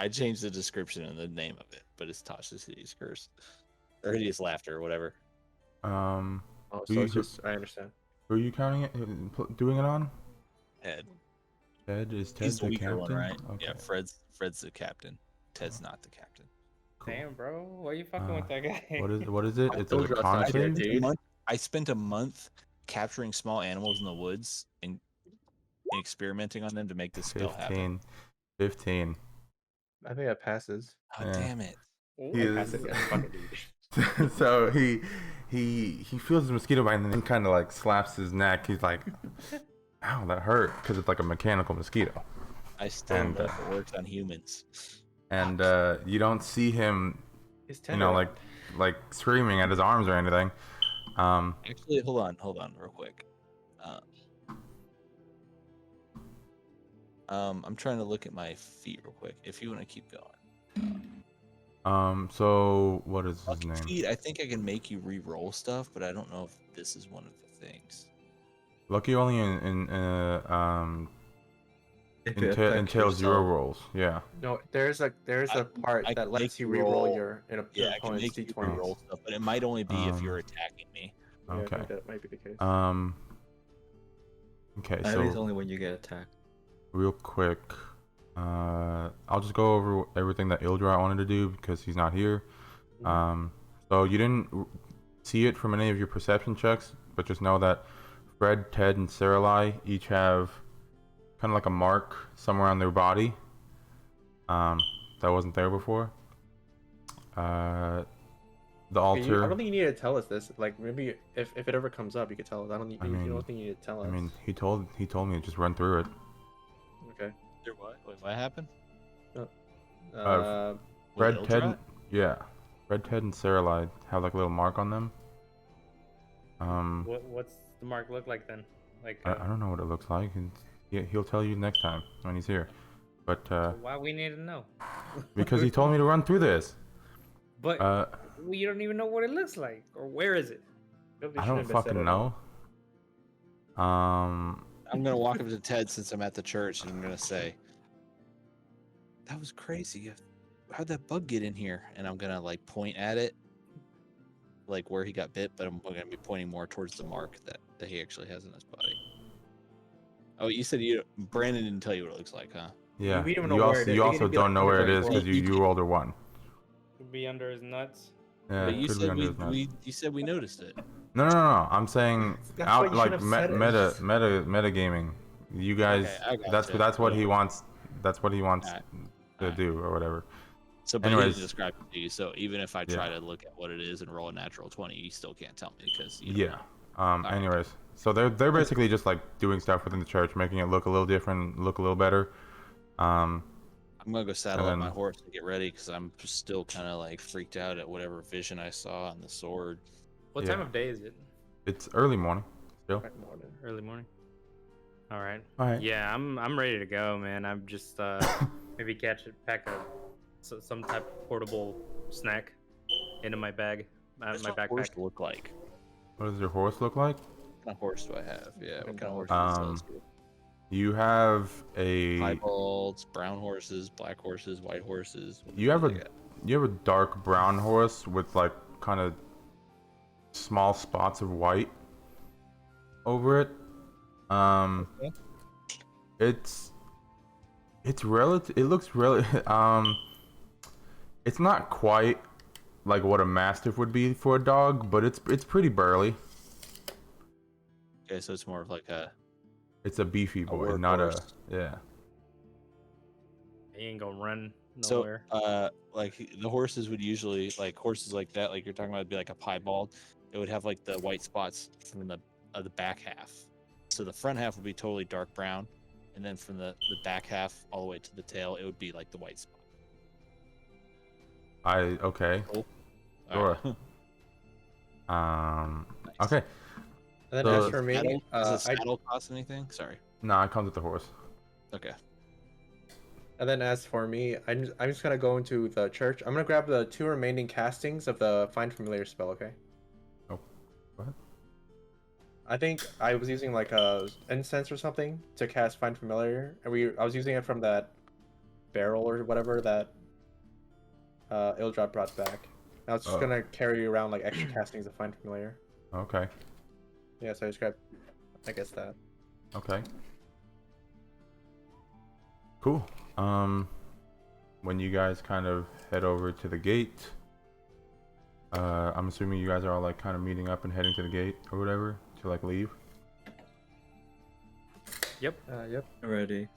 changed the description and the name of it, but it's Tasha's hideous curse or hideous laughter or whatever. Um, Oh, Do so you- it's just I understand. who are you counting it? Doing it on? Ted. Ted is Ted He's the the weaker captain? one, right? Okay. Yeah, Fred's the captain. Ted's not the captain. Cool. Damn, bro, why you fucking with that guy? What is it? I It's told a you that's con not good, save? dude. I spent a month capturing small animals in the woods and experimenting on them to make this spell happen. 15. I think that passes. Oh, Yeah. damn it. He I passed is- it. Yeah, fuck it, dude. So he feels the mosquito bite and then kind of like slaps his neck. He's like, "Ow, that hurt," because it's like a mechanical mosquito. I still And, don't know if it works on humans. And you don't see him, He's you know, like screaming at his arms or anything. Actually, hold on, real quick. I'm trying to look at my feet real quick. If you want to keep going. So what is his Lucky name? feet, I think I can make you re-roll stuff, but I don't know if this is one of the things. Lucky only If it affects entails your yourself. rolls. Yeah. No, there's a part I that can lets make you you re-roll roll- your Yeah, I can opponent's make you d20s. re-roll stuff, but it might only be if you're Um, attacking me. Yeah, I Okay. think that might be the case. Okay. At least So only when you get attacked. real quick, I'll just go over everything that Ildra wanted to do because he's not here. So you didn't see it from any of your perception checks, but just know that Fred, Ted, and Saralai each have kind of like a mark somewhere on their body that wasn't there before. The Okay, I altar. don't think you need to tell us this. Like maybe if it ever comes up, you could tell us. I don't think I you mean- don't think you need to tell us. I mean, he told me to just run through it. Okay. There what? Wait, what happened? Uh, Fred, With Ted, Ildra? yeah. Fred, Ted, and Saralai have like a little mark on them. What's the mark look like then? Like, I don't know what it looks like. He'll tell you next time when he's here. But why we need to know? because he told me to run through this. But we don't even know what it looks like or where is it. nobody I should don't have said fucking it. know. I'm gonna walk up to Ted since I'm at the church, and I'm gonna say, "That was crazy. How'd that bug get in here?" And I'm gonna like point at it, like where he got bit, but I'm gonna be pointing more towards the mark that he actually has in his body. Oh, you said Brandon didn't tell you what it looks like, huh? yeah. We don't know You where also it is. you It also could be don't like know where it 100 is because right you rolled a 1. Could be under his nuts. Yeah, But it you could be said under his nuts. you said we noticed it. No. I'm saying That's out what you like should have said, it's meta gaming. You guys, Okay, I gotcha. that's what he Whatever. wants. That's what he wants Alright, to alright. do or whatever. So, but he Anyways. didn't describe it to you. So even if I Yeah. try to look at what it is and roll a natural 20, you still can't tell me because Yeah. Alright. Anyways, so they're basically just like doing stuff within the church, making it look a little different, look a little better. I'm gonna go saddle up then- my horse to get ready because I'm still kind of like freaked out at whatever vision I saw on the sword. What time Yeah. of day is it? It's early morning still. Right morning. Early morning. All right. All right. Yeah, I'm ready to go, man. I'm just maybe pack some type of portable snack into my bag, What's my my horse backpack. look like? What does your horse look like? What kind of horse do I have? Yeah, what kind of horse Um, is this? You have a Piebalds, brown horses, black horses, white horses. What you have do they a got? you have a dark brown horse with like kind of small spots of white over it. Okay. It's relative. It looks really it's not quite like what a mastiff would be for a dog, but it's pretty burly. Okay, so it's more of like a It's a beefy boy, not workhorse. a yeah. He ain't gonna run so nowhere. like the horses would usually like horses like that, like you're talking about, would be like a piebald. It would have like the white spots from the back half. So the front half would be totally dark brown, and then from the back half all the way to the tail, it would be like the white spot. Okay. Cool. Sure. Nice. Okay. And then So- as for me, Saddle? Does the I saddle cost anything? Sorry. Nah, it comes with the horse. Okay. And then as for me, I'm just gonna go into the church. I'm gonna grab the 2 remaining castings of the Find Familiar spell, okay? Oh, go ahead. I think I was using like a incense or something to cast Find Familiar, and I was using it from that barrel or whatever that Ildrop brought back. I was just Oh. gonna carry around like extra castings of Find Familiar. Okay. Yeah, so I just grabbed, I guess that. Okay. Cool. When you guys kind of head over to the gate, I'm assuming you guys are all like kind of meeting up and heading to the gate or whatever to like leave. Yep. Already.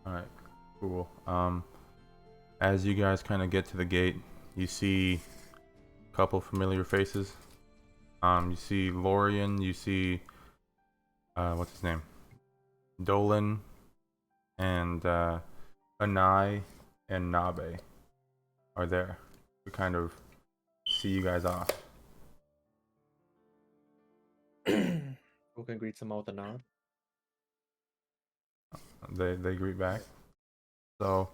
All right. Cool. As you guys kind of get to the gate, you see a couple familiar faces. You see Lorian. You see what's his name? Dolan, and Anai and Nabe are there to kind of see you guys off. Who can greet someone with a nod? They greet back. So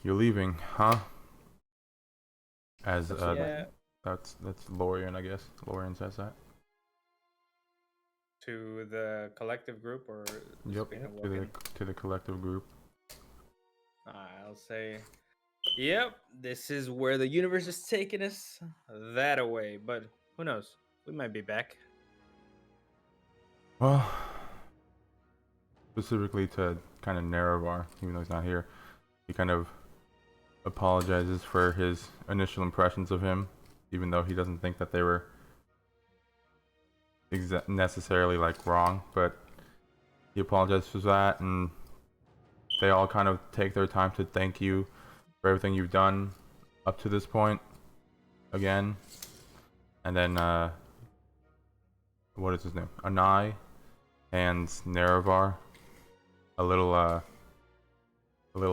you're leaving, huh? As Yeah. that's Lorian, I guess. Lorian says that. To the collective group, or Yep. we can walk To the in? to the collective group. I'll say, yep, this is where the universe is taking us that away. But who knows? We might be back. Well, specifically to kind of Nerevar, even though he's not here, he kind of apologizes for his initial impressions of him, even though he doesn't think that they were necessarily like wrong, but he apologizes for that, and they all kind of take their time to thank you for everything you've done up to this point again. And then what is his name? Anai hands Nerevar a little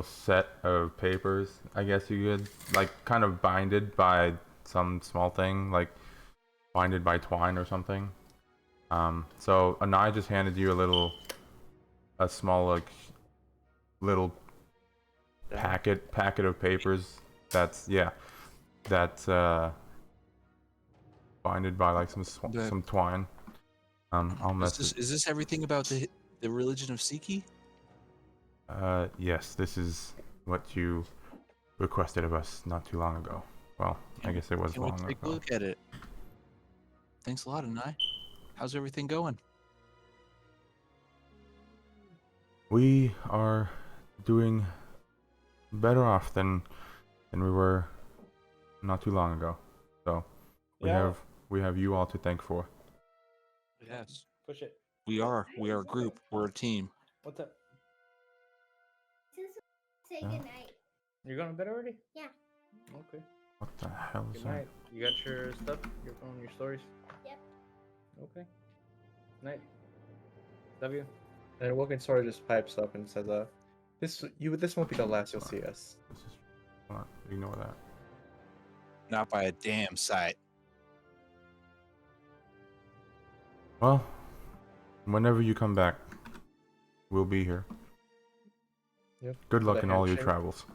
set of papers, I guess you could, like kind of binded by some small thing, like binded by twine or something. So Anai just handed you a small like little packet of papers that's binded by like Yeah. some twine. I'll mess Is this everything about the religion of Siki? yes, this is what you requested of us not too long ago. Well, I guess it was Can we long take a ago. look at it? Thanks a lot, Anai. How's everything going? We are doing better off than we were not too long ago. So Yeah. we have you all to thank for. Yes. Push it. We are a group. We're a team. What's up? Say Yeah. goodnight. You're going to bed already? Yeah. Okay. What the hell is Good that? night. You got your stuff? Your phone, your stories? Yep. Okay. Night. Love you. And Wilkin sort of just pipes up and says, this won't be the last you'll see us." This is, hold on, ignore that. Not by a damn sight. Well, whenever you come back, we'll be here. Yep. Good So luck the in all your handshake. travels.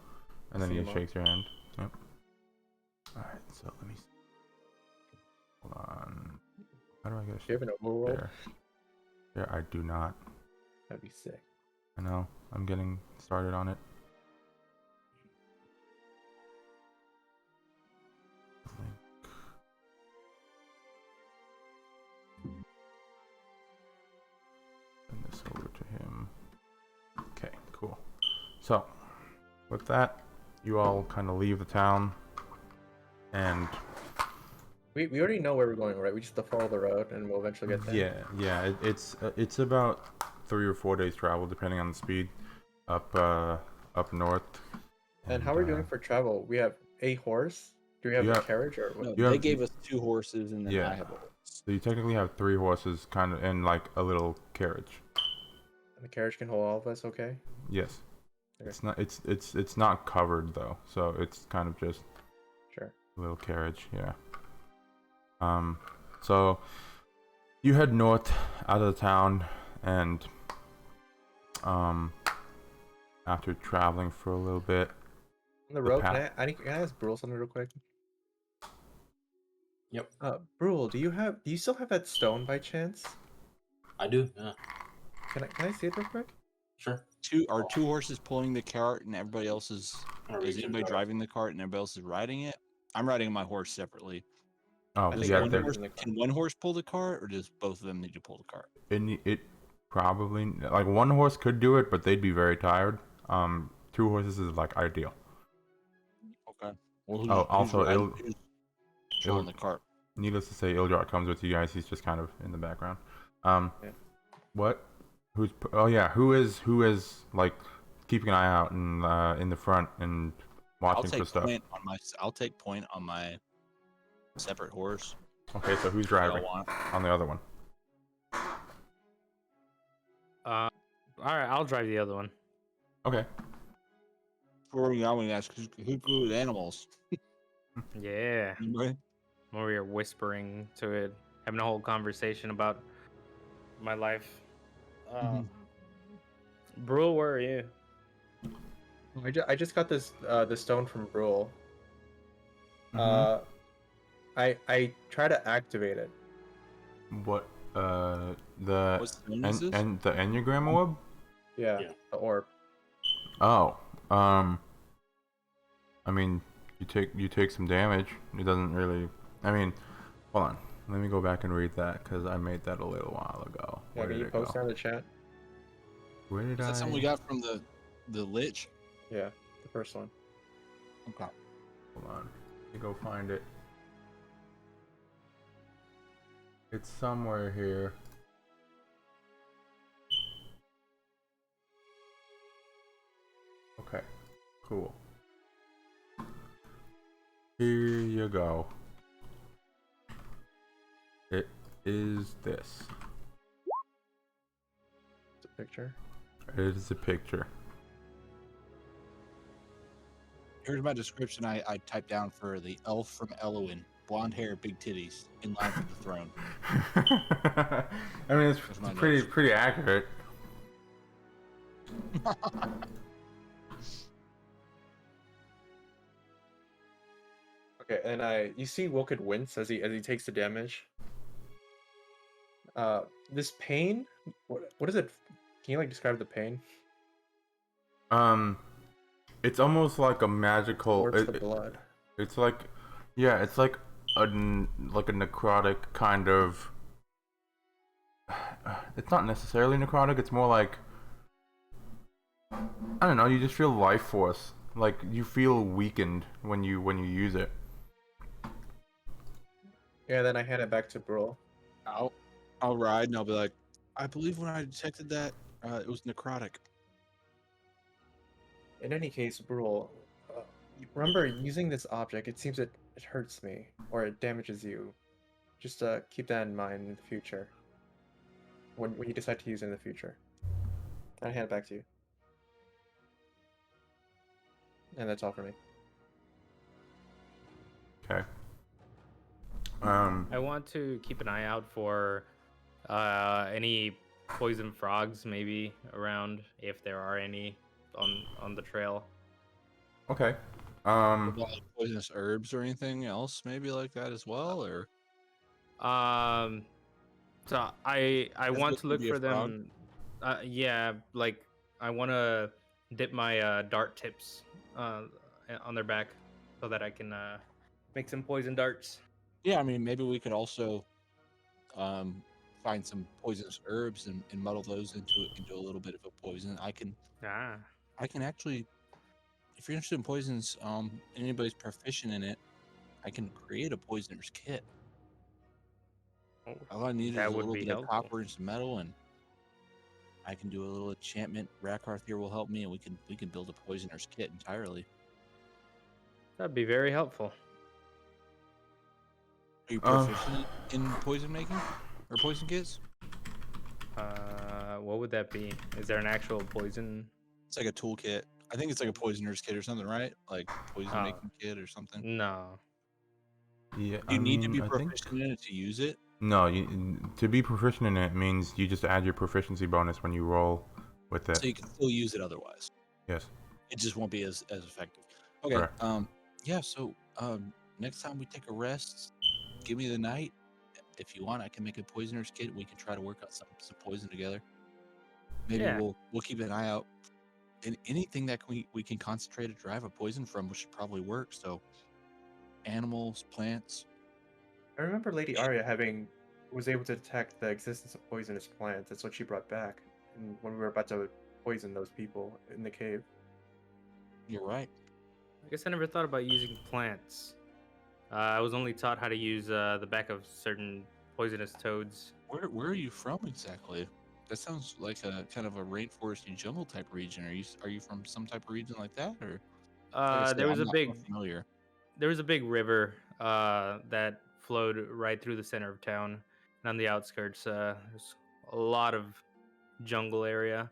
And then See he you, Mom. shakes your hand. Yep. Alright, so let me see. Hold on. How do I get Do you have an overworld? there? There, I do not. That'd be sick. I know. I'm getting started on it. Link. Send this over to him. Okay, cool. So, with that, you all kind of leave the town, and We already know where we're going, right? We just have to follow the road, and we'll eventually get there. yeah, it's about 3 or 4 days travel, depending on the speed, up north. And how are we doing for travel? We have a horse. Do we have You a have- carriage or what? No, You they have- gave us 2 horses, and then Yeah. I have a horse. So you technically have 3 horses, kind of, and like a little carriage. And the carriage can hold all of us, okay? Yes. Okay. It's not covered though, so it's kind of just Sure. a little carriage, yeah. So you head north out of the town, and after traveling for a little bit, On the The road, path- can I ask Brule something real quick? Yep. Brule, do you still have that stone by chance? I do. Yeah. Can I see it real quick? Sure. Are 2 horses pulling the cart, and everybody else is Or we is can anybody drive. driving the cart, and everybody else is riding it? I'm riding my horse separately. oh I think yeah, one there- horse- in the car. Can one horse pull the cart, or does both of them need to pull the cart? it probably, like, one horse could do it, but they'd be very tired. 2 horses is like ideal. Okay. Well, Oh, also, riding- it'll- who's controlling the cart? Needless to say, Ildrar comes with you guys. He's just kind of in the background. Yeah. What? Oh yeah, who is like keeping an eye out and in the front and I'll watching for take stuff? point on my. I'll take point on my separate horse. Okay, so who's if y'all driving want. on the other one? All right, I'll drive the other one. Okay. Before we go, I'm gonna ask who's good with animals. Yeah. Anybody? When we were whispering to it, having a whole conversation about my life. Brule, where are you? I just got this the stone from Brule. Mhm. I try to activate it. What? The What stone is this? and the enneagram orb? Yeah, Yeah. the orb. Oh. I mean, you take some damage. It doesn't really. I mean, hold on. Let me go back and read that because I made that a little while ago. Yeah, Where can did you it post go? that in the chat? Where did Is I? that something we got from the lich? Yeah, the first one. Okay. Hold on. Let me go find it. It's somewhere here. Okay. Cool. Here you go. It is this. It's a picture. It is a picture. Here's my description I typed down for the elf from Elowin. Blonde hair, big titties, in line for the throne. I mean, it's There's my pretty notes. pretty accurate. Okay, and you see Wilkid wince as he takes the damage. This pain, what is it? Can you like describe the pain? It's almost like a magical. Or it's the blood. It's like, yeah, it's like like a necrotic kind of. It's not necessarily necrotic. It's more like, I don't know. You just feel life force. Like you feel weakened when you use it. Yeah, then I hand it back to Brule. I'll ride and I'll be like, I believe when I detected that, it was necrotic. In any case, Brule, remember using this object, it seems it hurts me, or it damages you. Just keep that in mind in the future. When you decide to use it in the future. I hand it back to you. And that's all for me. Okay. I want to keep an eye out for any poison frogs maybe around, if there are any on the trail. Okay. What about like poisonous herbs or anything else, maybe like that as well, or So I Does want it to look be a for frog? them. Yeah, like I want to dip my dart tips on their back so that I can make some poison darts. Yeah, I mean, maybe we could also find some poisonous herbs and muddle those into a little bit of a poison. I can actually, if you're interested in poisons, and anybody's proficient in it, I can create a poisoner's kit. Oh, All I need is that a would little be bit of helpful. copper and some metal, and I can do a little enchantment. Rakarth here will help me, and we can build a poisoner's kit entirely. That'd be very helpful. Are you proficient in poison making or poison kits? What would that be? Is there an actual poison? It's like a toolkit. I think it's like a poisoner's kit or something, right? Like poison Oh. making kit or something. No. Yeah. You need to be I think proficient in it to use it. no. To be proficient in it means you just add your proficiency bonus when you roll with it. So you can still use it otherwise. Yes. It just won't be as effective. Okay. Correct. Yeah, so next time we take a rest, give me the night. If you want, I can make a poisoner's kit. We can try to work out some poison together. Maybe Yeah. we'll keep an eye out. And anything that we can concentrate a drive a poison from, which should probably work. So animals, plants. I remember Lady Arya was able to detect the existence of poisonous plants. That's what she brought back when we were about to poison those people in the cave. You're right. I guess I never thought about using plants. I was only taught how to use the back of certain poisonous toads. Where are you from exactly? That sounds like a kind of a rainforesty jungle type region. Are you from some type of region like that, or? Like I said, There was I'm a not big real familiar. there was a big river that flowed right through the center of town, and on the outskirts, there's a lot of jungle area.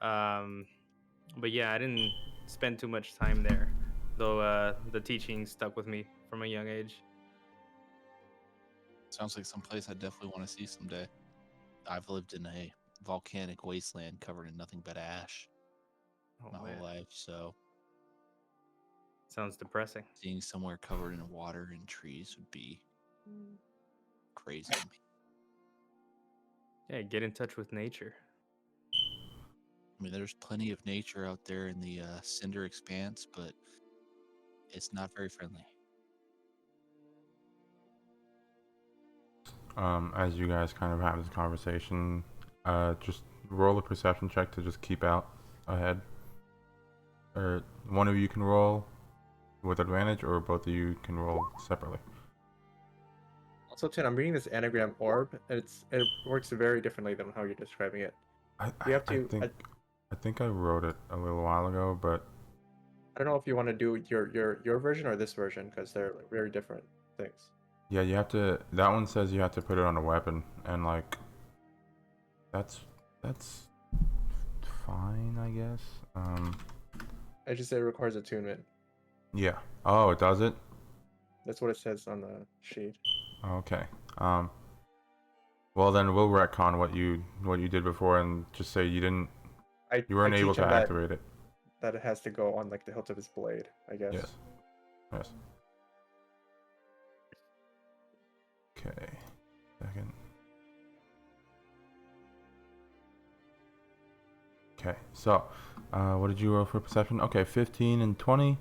But yeah, I didn't spend too much time there, though the teaching stuck with me from a young age. Sounds like some place I definitely want to see someday. I've lived in a volcanic wasteland covered in nothing but ash Oh, my man. whole life, so Sounds depressing. seeing somewhere covered in water and trees would be crazy to me. Yeah, get in touch with nature. I mean, there's plenty of nature out there in the Cinder Expanse, but it's not very friendly. As you guys kind of have this conversation, just roll a perception check to just keep out ahead. Or one of you can roll with advantage, or both of you can roll separately. Also, Tin, I'm reading this anagram orb, and it works very differently than how you're describing it. You have to. I think I wrote it a little while ago, but I don't know if you want to do your version or this version because they're very different things. yeah, you have to. That one says you have to put it on a weapon, and like, that's fine, I guess. I just say it requires attunement. Yeah. Oh, it does it. That's what it says on the sheet. Okay. Well, then we'll retcon what you did before, and just say you weren't I able teach to him that- activate it. That it has to go on like the hilt of his blade, I guess. Yes. Yes. Okay. Second. Okay. So, what did you roll for perception? Okay, 15 and 20.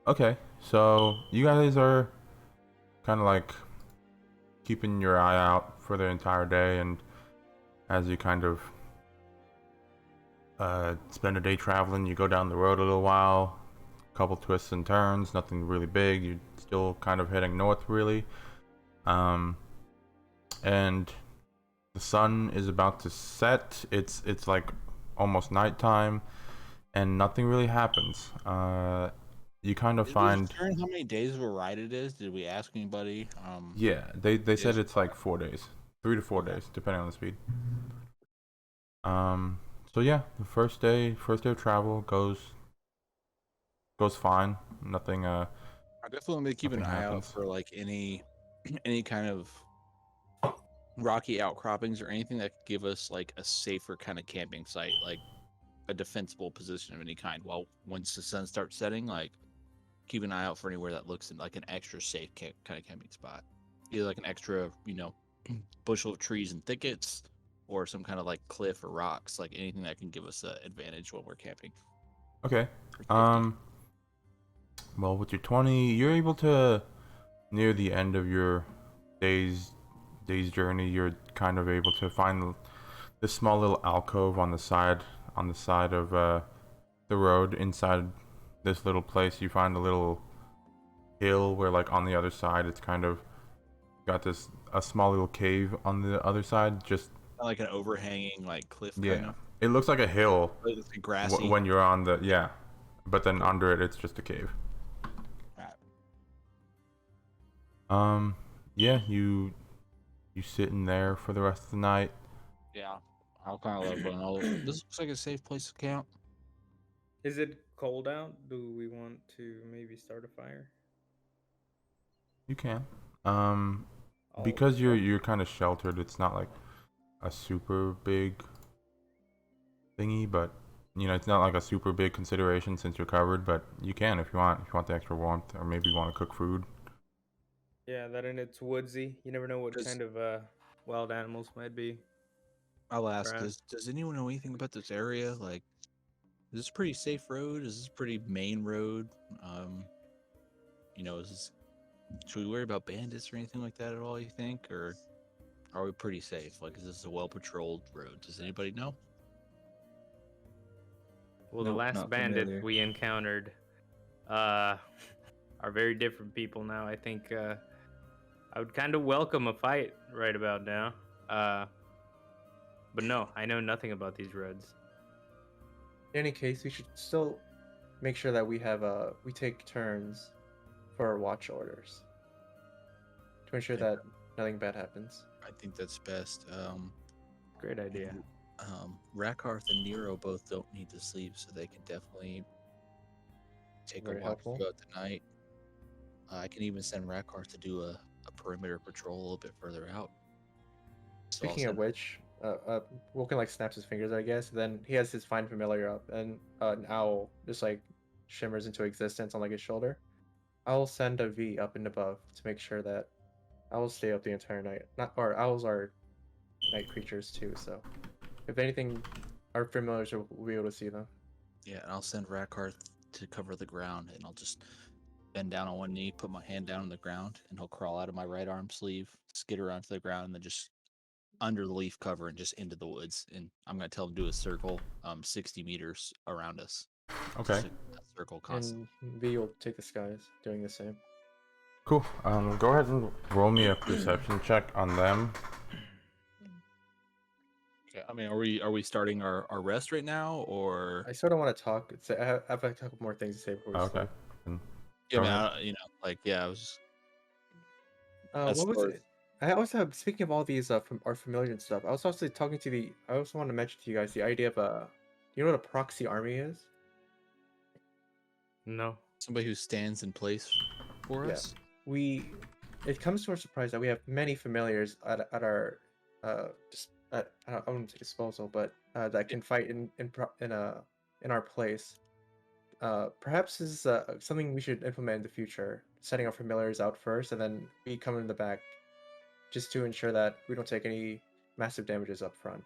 Okay. So you guys are kind of like keeping your eye out for the entire day, and as you kind of spend a day traveling, you go down the road a little while, a couple twists and turns, nothing really big. You're still kind of heading north, really. And the sun is about to set. It's like almost nighttime, and nothing really happens. You kind of Did we find determine how many days of a ride it is? Did we ask anybody? yeah. They said Yes. it's like 4 days, 3 to 4 Okay. days, depending on the speed. So yeah, the first day of travel goes fine. Nothing. I definitely want to keep an Nothing eye out happens. for like any kind of rocky outcroppings or anything that could give us like a safer kind of camping site, like a defensible position of any kind. Well, once the sun starts setting, like keep an eye out for anywhere that looks like an extra safe kind of camping spot, either like an extra, bushel of trees and thickets, or some kind of like cliff or rocks, like anything that can give us an advantage when we're camping. Okay. For safety. Well, with your 20, you're able to, near the end of your day's journey, you're kind of able to find this small little alcove on the side of the road. Inside this little place, you find a little hill where, like, on the other side, it's kind of got a small little cave on the other side. Just Like an overhanging like cliff kind yeah, of. it looks like a hill Like it's like grassy. when you're on the but then under it, it's just a cave. Right. Yeah, you sit in there for the rest of the night. Yeah, I'll kind of let everyone know. This looks like a safe place to camp. Is it cold out? Do we want to maybe start a fire? You can. I'll- Because you're kind of sheltered, it's not like a super big thingy, but it's not like a super big consideration since you're covered, but you can if you want the extra warmth, or maybe you want to cook food. Yeah, that and it's woodsy. You never know what Does- kind of wild animals might be. I'll ask. Right. Does anyone know anything about this area? Like, is this a pretty safe road? Is this a pretty main road? Should we worry about bandits or anything like that at all? You think, or are we pretty safe? Like, is this a well patrolled road? Does anybody know? Well, the Nope, last not bandit familiar. we encountered are very different people now. I think I would kind of welcome a fight right about now. But no, I know nothing about these roads. In any case, we should still make sure that we take turns for our watch orders to ensure Yeah. that nothing bad happens. I think that's best. Great idea. Rakarth and Nero both don't need to sleep, so they can definitely take Very a watch helpful. throughout the night. I can even send Rakarth to do a perimeter patrol a little bit further out. So I'll Speaking of send- which, Vulcan like snaps his fingers, I guess. Then he has his find familiar up, and an owl just like shimmers into existence on like his shoulder. I'll send a V up and above to make sure that owls stay up the entire night. Not or owls are night creatures too, so if anything, our familiars will be able to see them. Yeah, and I'll send Rakarth to cover the ground, and I'll just bend down on one knee, put my hand down on the ground, and he'll crawl out of my right arm sleeve, skitter onto the ground, and then just under the leaf cover and just into the woods. And I'm gonna tell him to do a circle, 60 meters around us. Okay. Just a circle constant. And V will take the skies, doing the same. Cool. Go ahead and roll me a perception check on them. Okay, I mean, are we starting our rest right now, or I sort of want to talk. I have a couple more things to say before we Okay. start. yeah, go man, ahead. I was just What was far it? I also have, speaking of all these from our familiar and stuff. I was also talking to the. I also want to mention to you guys the idea of you know what a proxy army is? No. somebody who stands in place for Yeah. us. It comes to our surprise that we have many familiars at our I wouldn't say disposal, but that can fight in our place. Perhaps this is something we should implement in the future, setting our familiars out first and then we come in the back, just to ensure that we don't take any massive damages up front.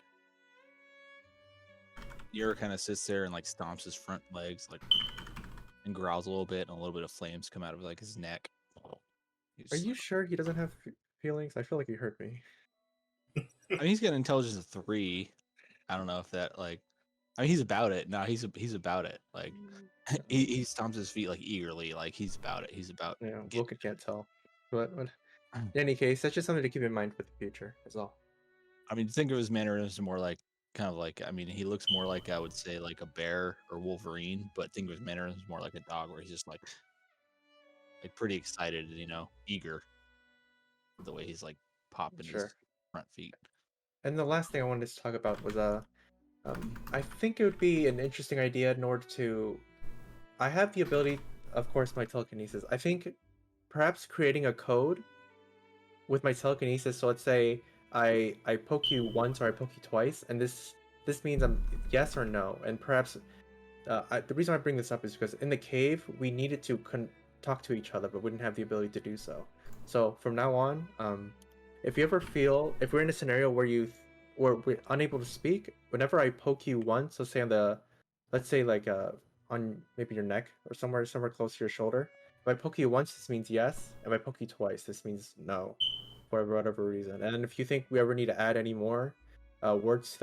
Yura kind of sits there and like stomps his front legs, like, and growls a little bit, and a little bit of flames come out of like his neck. He's Are just you like- sure he doesn't have feelings? I feel like he hurt me. I mean, he's got an intelligence of 3. I don't know if that like. I mean, he's about it. No, he's about it. Like, he stomps his feet like eagerly, like he's about it. He's about. Yeah, getting- Vulcan can't tell. What? In any case, that's just something to keep in mind for the future. Is all. I mean, think of his mannerisms more like kind of like, I mean, he looks more like, I would say, like a bear or Wolverine, but think of his mannerisms more like a dog, where he's just like pretty excited, eager. The way he's like popping Sure. his front feet. And the last thing I wanted to talk about was I think it would be an interesting idea in order to. I have the ability, of course, my telekinesis. I think perhaps creating a code with my telekinesis. So let's say I poke you once or I poke you twice, and this means I'm yes or no. And perhaps the reason I bring this up is because in the cave we needed to talk to each other, but wouldn't have the ability to do so. So from now on, if you ever feel if we're in a scenario where we're unable to speak, whenever I poke you once, so say on the, let's say like on maybe your neck or somewhere close to your shoulder. If I poke you once, this means yes. If I poke you twice, this means no, for whatever reason. And if you think we ever need to add any more words to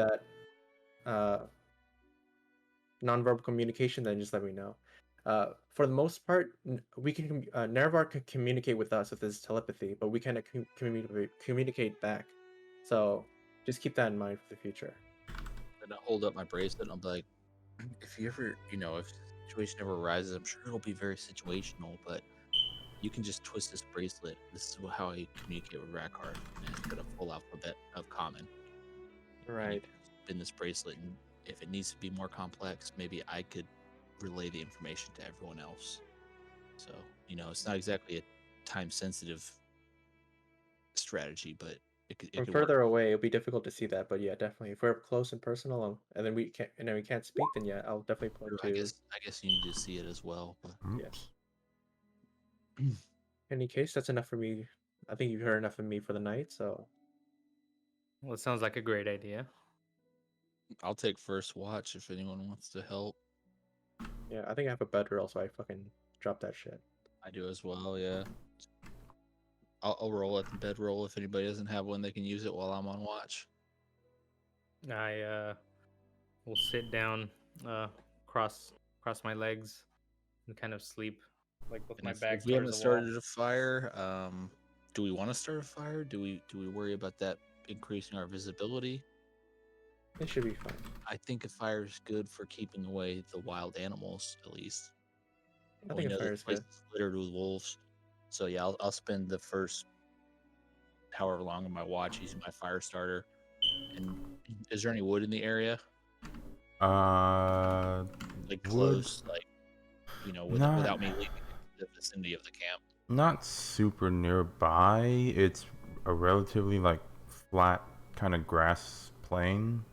that nonverbal communication, then just let me know. For the most part, we can Nerevar can communicate with us with his telepathy, but we cannot communicate back. So just keep that in mind for the future. And I hold up my bracelet and I'll be like, if you ever, if the situation ever arises, I'm sure it'll be very situational, but you can just twist this bracelet. This is how I communicate with Rackard, and it's got a full alphabet of common. And you Right. can spin this bracelet, and if it needs to be more complex, maybe I could relay the information to everyone else. So, it's not exactly a time-sensitive strategy, but it From could work. further away, it'll be difficult to see that, but yeah, definitely. If we're up close and personal, and then we can't speak, then yeah, I'll definitely point I to. guess you need to see it as well. But Yes. In any case, that's enough for me. I think you've heard enough of me for the night, so Well, it sounds like a great idea. I'll take first watch if anyone wants to help. yeah, I think I have a bedroll, so I fucking drop that shit. I do as well, yeah. I'll roll at the bedroll. If anybody doesn't have one, they can use it while I'm on watch. I will sit down, cross my legs, and kind of sleep, like with And my if back we haven't towards the wall. started a fire, do we want to start a fire? Do we worry about that increasing our visibility? It should be fine. I think a fire is good for keeping away the wild animals, at least. I We think a know fire this is place good. is littered with wolves. So yeah, I'll spend the first however long on my watch using my fire starter. And is there any wood in the area? Like Wood? close, like Not- without me leaving the vicinity of the camp. Not super nearby. It's a relatively like flat kind of grass plain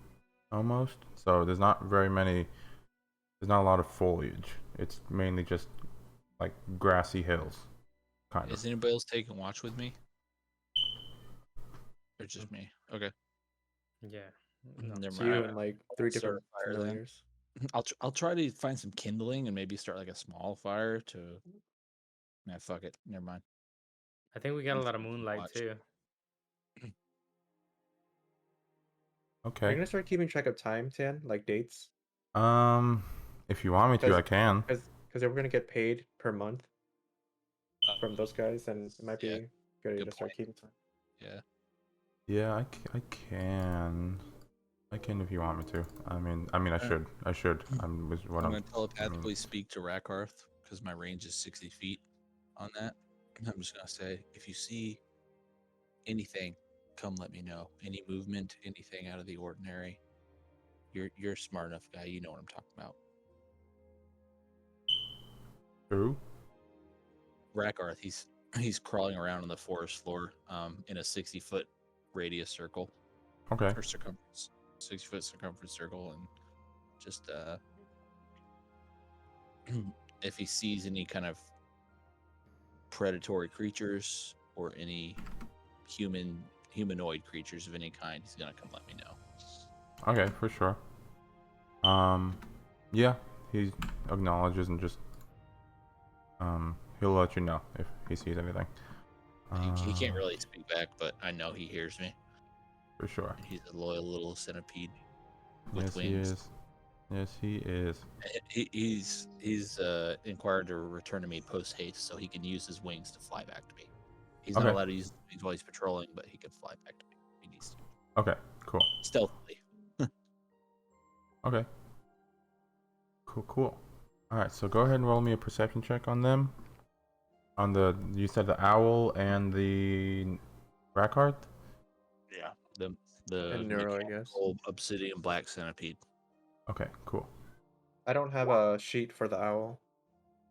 almost. So there's not a lot of foliage. It's mainly just like grassy hills. Kind of. Is anybody else taking watch with me? Or just me? Okay. Yeah. No. Never So mind. you and like three start different a fire then. familiars. I'll try to find some kindling and maybe start like a small fire to. Nah, fuck it. Never mind. I think we got a I'm lot of taking moonlight watch. too. Are you Okay. gonna start keeping track of time, Tan? Like dates? If you want me to, I can. Because if we're gonna get paid per month from those guys, then it might be Yeah, good idea good to start point. keeping time. Yeah. Yeah, I can. I can if you want me to. I mean, I should. I should. Was what I'm I'm. gonna telepathically speak to Rakarth because my range is 60 feet on that. And I'm just gonna say, if you see anything, come let me know. Any movement, anything out of the ordinary. You're a smart enough guy. You know what I'm talking about. True. Rakarth, he's crawling around on the forest floor, in a 60-foot radius circle Okay. or circumference, 60-foot circumference circle, and just if he sees any kind of predatory creatures or any humanoid creatures of any kind, he's gonna come let me know. Okay, for sure. Yeah, he acknowledges and just he'll let you know if he sees anything. He can't really speak back, but I know he hears me. For sure. He's a loyal little centipede with Yes, wings. he is. Yes, he is. He's inquired to return to me post haste, so he can use his wings to fly back to me. He's not Okay. allowed to use things while he's patrolling, but he can fly back to me if he needs to. Okay, cool. Stealthily. Okay. Cool. All right, so go ahead and roll me a perception check on them. On you said the owl and the Rackheart? Yeah. The And Neuro, I guess. mechanical obsidian black centipede. Okay, cool. I don't have a sheet for the owl.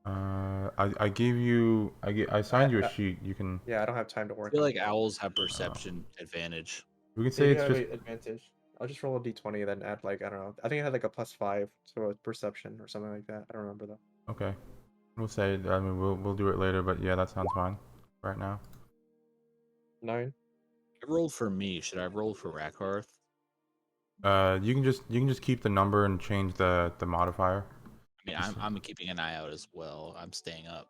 I gave you, I signed you a sheet. You can, Yeah, I don't have time to I work. feel on like it. owls have perception advantage. we can So say you it's have just, an advantage. I'll just roll a d20 and then add like I don't know. I think I had like a +5 to a perception or something like that. I don't remember though. okay. We'll say, I mean, we'll do it later, but yeah, that sounds fine right now. 9. I rolled for me. Should I have rolled for Rackhearth? You can just keep the number and change the modifier. I mean, I'm keeping an eye out as well. I'm staying up.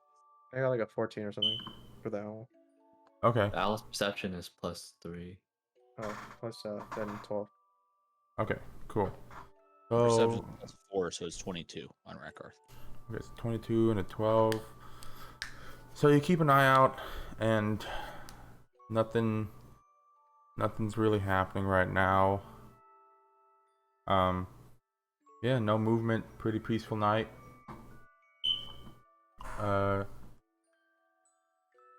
I got like a 14 or something for the owl. Okay. The owl's perception is +3. Oh, plus then 12. Okay, cool. Perception So, plus 4, so it's 22 on Rackhearth. okay, it's 22 and a 12. So you keep an eye out, and nothing's really happening right now. Yeah, no movement. Pretty peaceful night. I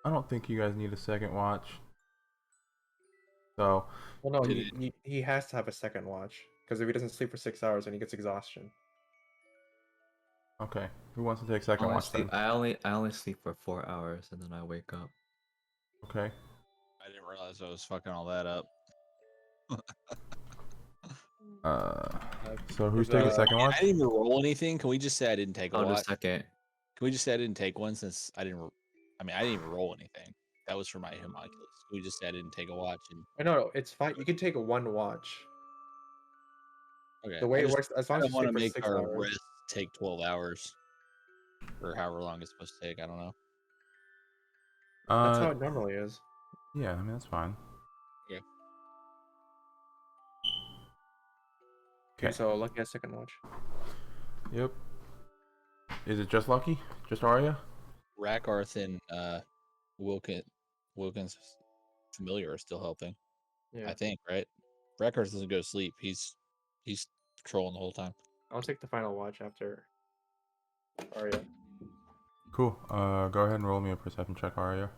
don't think you guys need a second watch. So, Well, no, Did he has to have a second watch because if he doesn't sleep for 6 hours, then he gets exhaustion. okay, who wants to take second watch then? I only sleep for 4 hours and then I wake up. Okay. I didn't realize I was fucking all that up. So who's there's taking second watch? I didn't even roll anything. Can we just say I didn't take a On the watch? second. Can we just say I didn't take one since I didn't? I mean, I didn't even roll anything. That was for my homunculus. Can we just say I didn't take a watch? And No, it's fine. You can take one watch. okay, The way I it just works, as long as you want sleep to for make 6 our hours. rest take 12 hours or however long it's supposed to take. I don't know. That's how it normally is. Yeah, I mean that's fine. Okay, Okay. so Lucky has second watch. Yep. Is it just Lucky? Just Arya? Rackarth and Wilkins familiar are still helping. Yeah, I think, right? Rackarth doesn't go to sleep. He's patrolling the whole time. I'll take the final watch after Arya. Cool. Go ahead and roll me a perception check, Arya.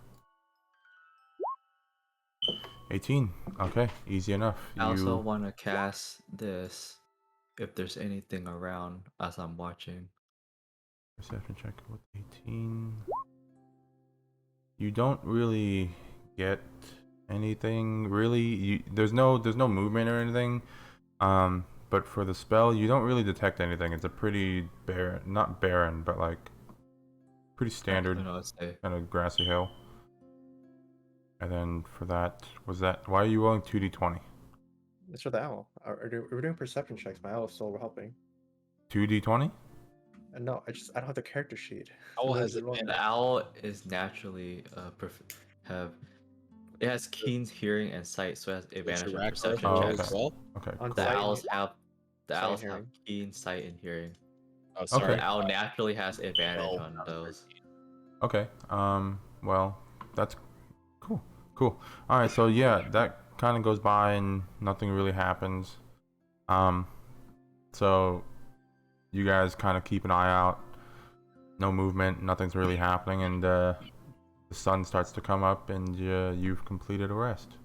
18. Okay, easy enough. I also want to cast this if there's anything around as I'm watching. Perception check with 18. You don't really get anything really. There's no movement or anything. But for the spell, you don't really detect anything. It's a pretty barren, not barren, but like pretty standard I don't know what to say. kind of grassy hill. And then for that, why are you rolling 2d20? It's for the owl. We're doing perception checks. My owl is still helping. 2d20? No, I don't have the character sheet. Owl So has there's one- The owl is naturally it has keen hearing and sight, so it has advantage on Rackarth perception Oh, roll checks. as well? Okay. On Cool. The sight and owls he- have sight and have hearing. keen sight and hearing. Oh, So sorry. the owl naturally has advantage 12 on out of those. 13. Okay. Well, that's cool. Cool. All right. So yeah, that kind of goes by and nothing really happens. So you guys kind of keep an eye out. No movement. Nothing's really happening, and the sun starts to come up, and you've completed a rest.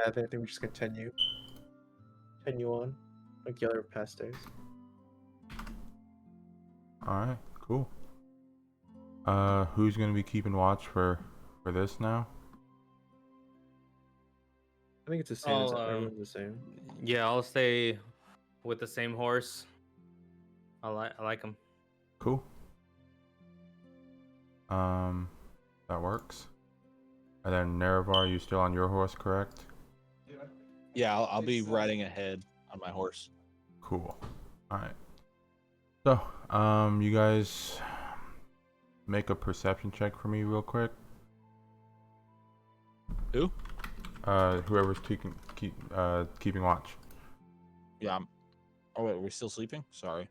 I think we just continue on like the other past days. All right. Cool. Who's gonna be keeping watch for this now? I think it's the same. I'll, Everyone's the same. Yeah, I'll stay with the same horse. I like him. Cool. That works. And then Nerevar, you still on your horse, correct? Yeah, I'll be riding ahead on my horse. Cool. All right. So, you guys make a perception check for me real quick. Who? Whoever's keeping watch. Yeah. Oh wait, we're still sleeping? Sorry.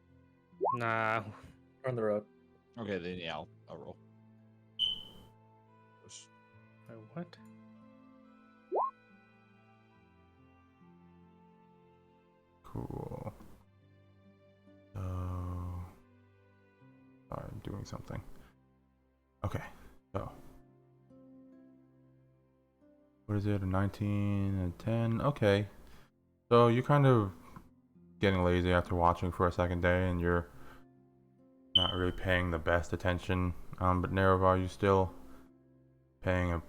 Nah, We're on the road. Okay, then yeah, I'll roll. What? Cool. So, sorry, I'm doing something. Okay, so what is it? A 19 and 10. Okay, so you're kind of getting lazy after watching for a second day, and you're not really paying the best attention. But Nerevar, you still paying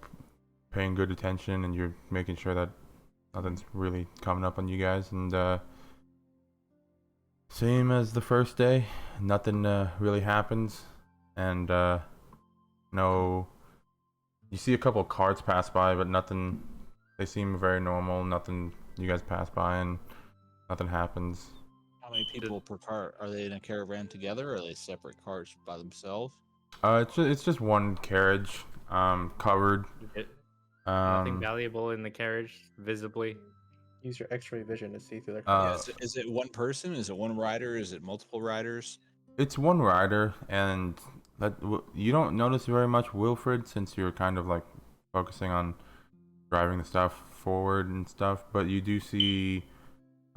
good attention, and you're making sure that nothing's really coming up on you guys. And same as the first day, nothing really happens, and no. You see a couple of carts pass by, but nothing. They seem very normal. Nothing. You guys pass by, and nothing happens. How many people per cart? Are they in a caravan together, or are they separate carts by themselves? It's just one carriage, covered. Nothing valuable in the carriage, visibly. Use your X-ray vision to see through their. Yeah, is it one person? Is it one rider? Is it multiple riders? It's one rider, and you don't notice very much Wilfred, since you're kind of like focusing on driving the stuff forward and stuff. But you do see,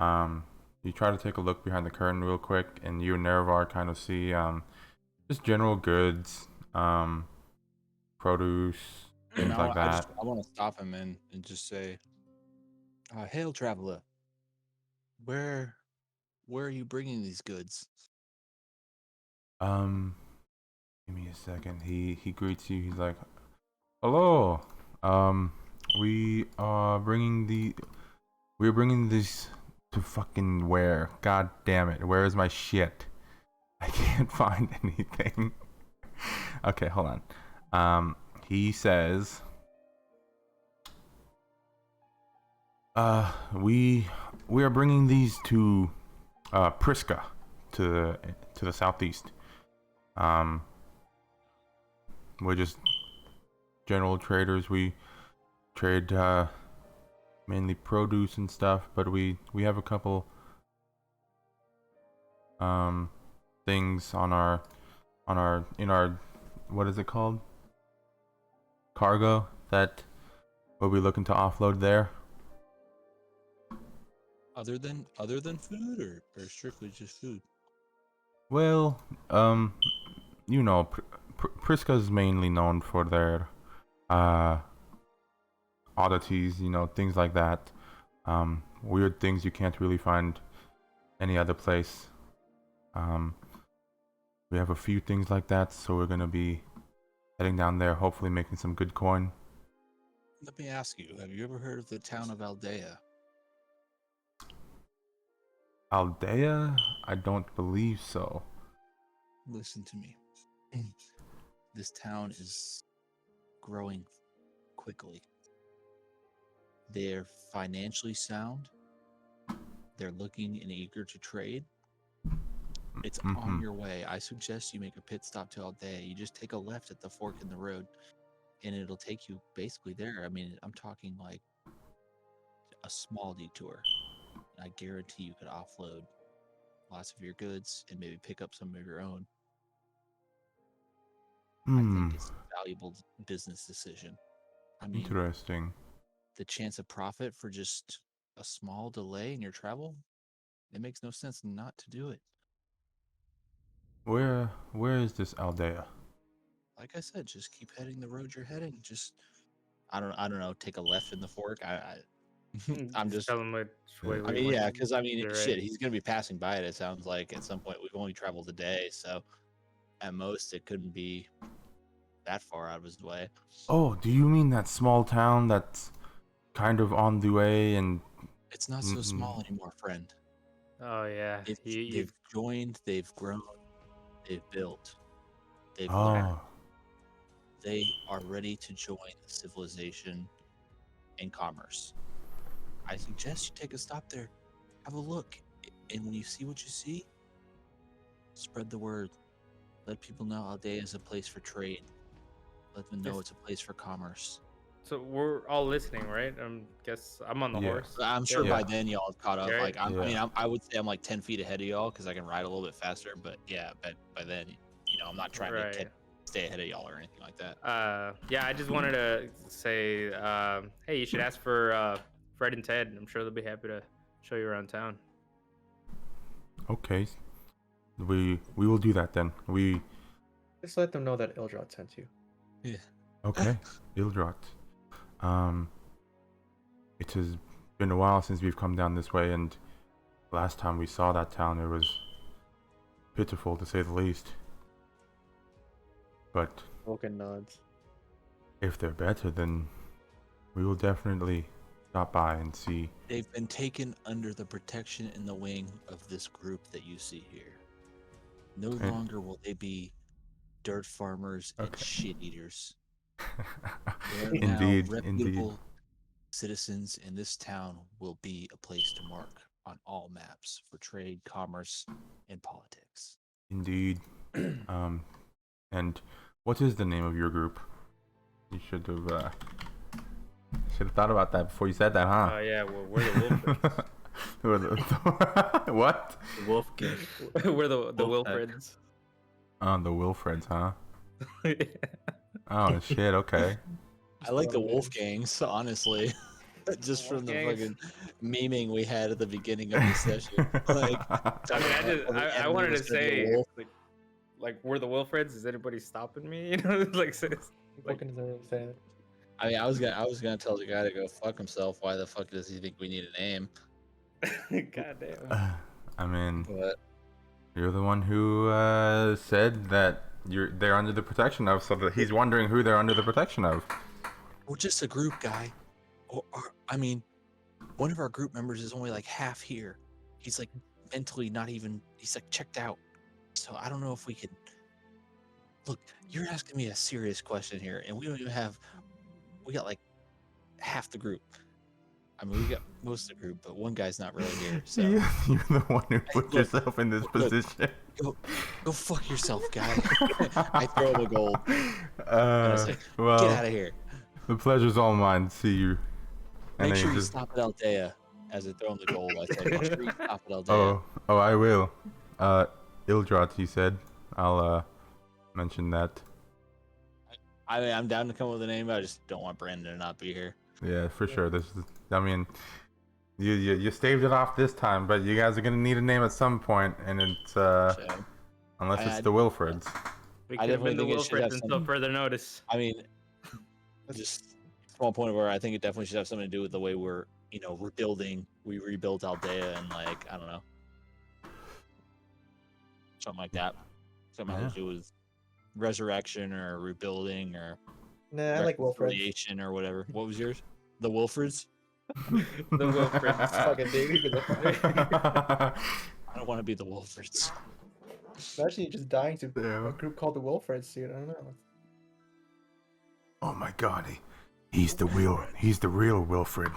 you try to take a look behind the curtain real quick, and you and Nerevar kind of see just general goods, produce, things like that. I want to stop him and just say, "Hail, traveler. Where are you bringing these goods?" Give me a second. He greets you. He's like, "Hello. We are bringing we're bringing this to fucking where? God damn it. Where is my shit? I can't find anything." Okay, hold on. He says, we are bringing these to Priska, to the southeast. We're just general traders. We trade mainly produce and stuff, but we have a couple things in our what is it called? Cargo that we'll be looking to offload there. Other than food, or strictly just food? Well, you know, Priska is mainly known for their oddities, you know, things like that. Weird things you can't really find any other place. We have a few things like that, so we're gonna be heading down there, hopefully making some good coin. Let me ask you: have you ever heard of the town of Aldea? Aldea? I don't believe so. Listen to me. This town is growing quickly. They're financially sound. They're looking and eager to trade. It's on your way. I suggest you make a pit stop to Aldea. You just take a left at the fork in the road, and it'll take you basically there. I mean, I'm talking like a small detour. I guarantee you could offload lots of your goods and maybe pick up some of your own. I think it's a valuable business decision. I mean, Interesting. the chance of profit for just a small delay in your travel, it makes no sense not to do it. Where is this Aldea? Like I said, just keep heading the road you're heading. Just I don't know, take a left in the fork. I'm just tell him which way. I mean, want yeah, because I mean, You're shit, right. he's gonna be passing by it. It sounds like at some point. We've only traveled a day, so at most it couldn't be that far out of his way. Oh, do you mean that small town that's kind of on the way and It's not so small anymore, friend. Oh yeah, They've joined, they've grown, they've built, they've oh, learned. They are ready to join the civilization and commerce. I suggest you take a stop there, have a look, and when you see what you see, spread the word. Let people know Aldea is a place for trade. Let them know it's a place for commerce. So we're all listening, right? Guess I'm on the Yeah. horse. I'm sure by then y'all have caught up. Right. Like I mean, I would say I'm like 10 feet ahead of y'all because I can ride a little bit faster. But yeah, by then I'm not trying to Right. stay ahead of y'all or anything like that. Yeah, I just wanted to say, hey, you should ask for Fred and Ted. I'm sure they'll be happy to show you around town. Okay. We will do that then. We Just let them know that Ildrod sent you. okay. Ildrot. It has been a while since we've come down this way, and last time we saw that town, it was pitiful to say the least. But Vulcan nods. if they're better, then we will definitely stop by and see. They've been taken under the protection and the wing of this group that you see here. No Okay. longer will they be dirt farmers and Okay. shit eaters. They are Indeed, now indeed. reputable citizens, and this town will be a place to mark on all maps for trade, commerce, and politics. Indeed. And what is the name of your group? You should have thought about that before you said that, huh? Yeah, well, we're the Wilfreds. What? The Wolf Gang. We're the Wolf pack. Wilfreds. The Wilfreds, huh? Oh shit. Okay. I like the Wolfgangs, honestly. Just from the Wolfgangs? fucking memeing we had at the beginning of the session. Like, I mean, I enemy wanted to was gonna be a say, wolf. like, we're the Wilfreds. Is anybody stopping me? You know, like, Vulcan doesn't really say it. I mean, I was gonna tell the guy to go fuck himself. Why the fuck does he think we need a name? goddamn. I mean, But you're the one who said that they're under the protection of, so that he's wondering who they're under the protection of. we're just a group, guy. I mean, one of our group members is only like half here. He's like mentally not even. He's like checked out. So I don't know if we could. Look, you're asking me a serious question here, and we don't even have. We got like half the group. I mean, we got most of the group, but one guy's not really here. So You're the one who put look, yourself in this look. position. go fuck yourself, guy. I throw him a gold. And I say, Well, get out of here. the pleasure's all mine to see you. And Make then sure you just, stop at Aldea. As I throw him the gold, I say, make sure you stop at Aldea. oh, I will. Ildrot, he said. I'll mention that. I mean, I'm down to come up with a name, but I just don't want Brandon to not be here. Yeah, for sure. This is. I mean, you staved it off this time, but you guys are gonna need a name at some point, and it's So, unless it's I- the Wilfreds. We I could have been the definitely think it should Wilfreds have until some- further notice. I mean, just small point of where I think it definitely should have something to do with the way we're, rebuilding. We rebuilt Aldea and like I don't know, something like that. Something Yeah. to do with resurrection or rebuilding or Nah, I like Wilfred. reconciliation or whatever. What was yours? The Wilfreds? The Wilfreds. Fucking Davey with the I don't want to be the Wilfreds. Imagine you just dying to Yeah. a group called the Wilfreds, dude. I don't know. Oh my God, he's the real Wilfred.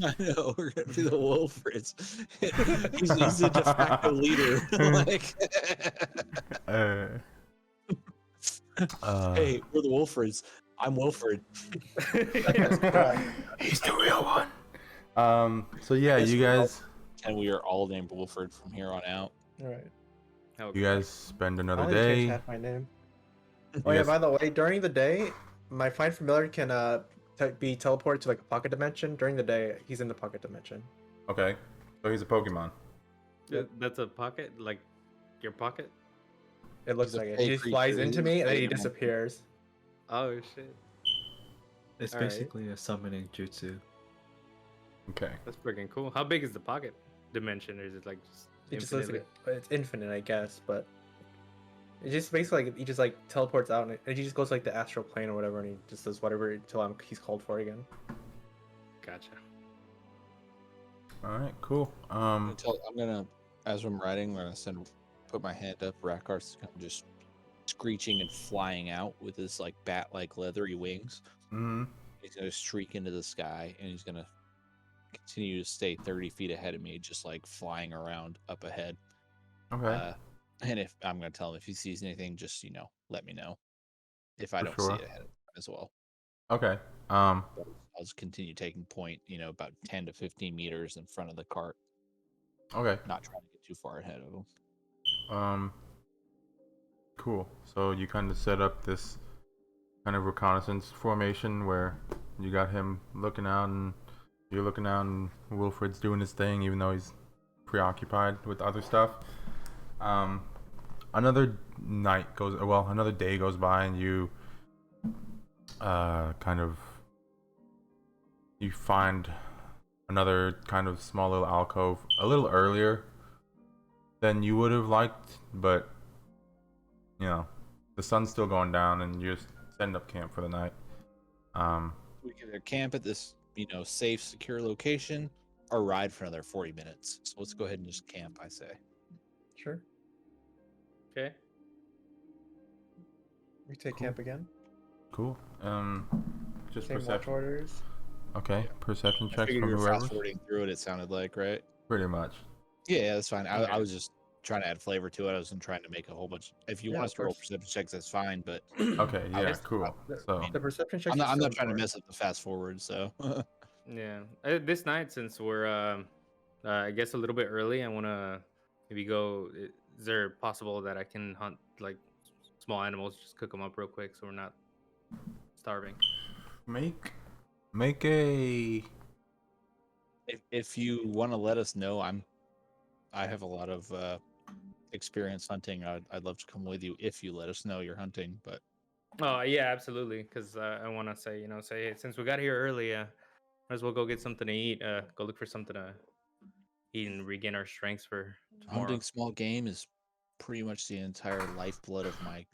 I know we're gonna be the Wilfreds. he's the de facto leader. Like, hey, we're the Wilfreds. I'm Wilfred. He's the real one. So yeah, Yes, you we're all- guys, And we are all named Wilfred from here on out. All right. you guys spend I another only changed day. half my name. You Oh yeah, guys- by the way, during the day, my Find Familiar can be teleported to like a pocket dimension. During the day, he's in the pocket dimension. Okay, so he's a Pokemon. That's a pocket, like your pocket. It looks He's a like it. fake He just flies creature, into he's me and then he fake. disappears. Oh shit, It's Alright. basically a summoning jutsu. Okay. that's freaking cool. How big is the pocket dimension? Or is it like just It just looks infinitely? like it's infinite, I guess, but it just basically like he just like teleports out and he just goes like the astral plane or whatever, and he just does whatever until he's called for again. Gotcha. All right. Cool. I'm gonna, as I'm riding, I'm gonna put my hand up. Rakar's kind of just screeching and flying out with his like bat-like leathery wings. mhm. He's gonna streak into the sky, and he's gonna continue to stay 30 feet ahead of me, just like flying around up ahead. Okay. And if I'm gonna tell him if he sees anything, just let me know. If I For don't sure. see it ahead of him as well, Okay. I'll just continue taking point, about 10 to 15 meters in front of the cart, Okay. not trying to get too far ahead of him. Cool. So you kind of set up this kind of reconnaissance formation where you got him looking out and you're looking out and Wilfred's doing his thing even though he's preoccupied with other stuff. Another another day goes by and you you find another kind of small little alcove a little earlier than you would have liked, but you know, the sun's still going down and you're just setting up camp for the night. We can either camp at this, safe, secure location or ride for another 40 minutes. So let's go ahead and just camp, I say. Sure. Okay. We take Cool. camp again. Cool. Just Same watch perception. orders. Okay, perception I checks figured from you were whoever. fast forwarding through it, it sounded like, right? Pretty much. Yeah, that's fine. I Okay. was just trying to add flavor to it. I wasn't trying to make a whole bunch. If you Yeah, want of us to roll course. perception checks, that's fine. But Okay, I yeah, was- cool. So The perception check. I'm not trying to mess up the fast forward. So Yeah. This night, since we're, I guess a little bit early, I want to maybe go. Is there possible that I can hunt like small animals, just cook them up real quick, so we're not starving? make a if you want to let us know, I have a lot of experience hunting. I'd love to come with you if you let us know you're hunting. But Oh yeah, absolutely. Because I want to say, hey, since we got here early, might as well go get something to eat. Go look for something to eat and regain our strengths for tomorrow. hunting small game is pretty much the entire lifeblood of my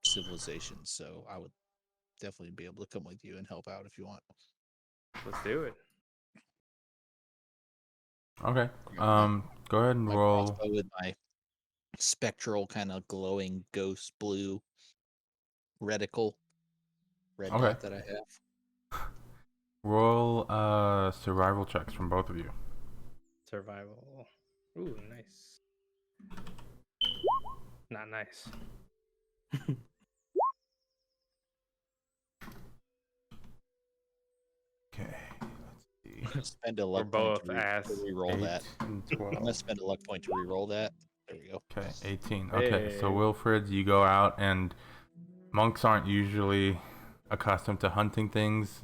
civilization. So I would definitely be able to come with you and help out if you want. Let's do it. okay. Go ahead and My roll. crossbow with my spectral kind of glowing ghost blue reticle red Okay. dot that I have. Roll survival checks from both of you. Survival. Ooh, nice. Not nice. Okay. Let's see. Spend a We're luck point both to, ass. to re-roll 8 that. and I'm 12. gonna spend a luck point to re-roll that. There we go. Okay, 18. Okay, so Hey. Wilfred, you go out, and monks aren't usually accustomed to hunting things.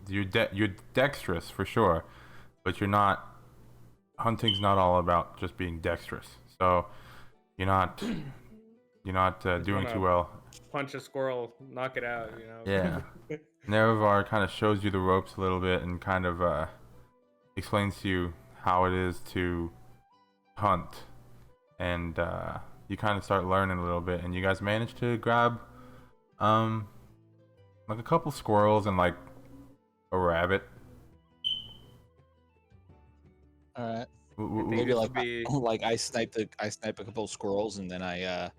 You're dexterous for sure, but you're not. Hunting's not all about just being dexterous. So you're not doing wanna- too well. Punch a squirrel, knock it out. Yeah. Nerevar kind of shows you the ropes a little bit and kind of explains to you how it is to hunt, and you kind of start learning a little bit, and you guys manage to grab like a couple squirrels and like a rabbit. All right. W- think Maybe this like would be- like I snipe a couple of squirrels and then I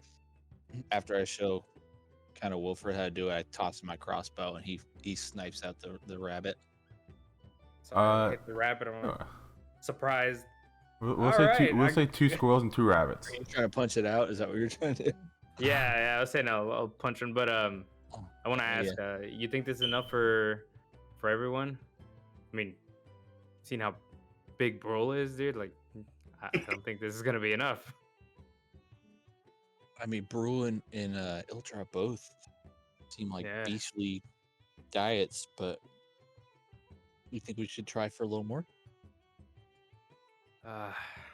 after I show kind of Wilfred how to do it, I toss him my crossbow and he snipes out the rabbit. So I hit the rabbit. I'm uh, surprised. we'll say Alright, we'll I- say 2 squirrels and 2 rabbits. Are you trying to punch it out? Is that what you're trying to do? Yeah, I was saying I'll punch him, but I want to ask, you think this is enough for everyone? I mean, seeing how big Brol is, dude, like I don't think this is gonna be enough. I mean, Brew and Iltra both seem like Yeah. beastly diets, but you think we should try for a little more?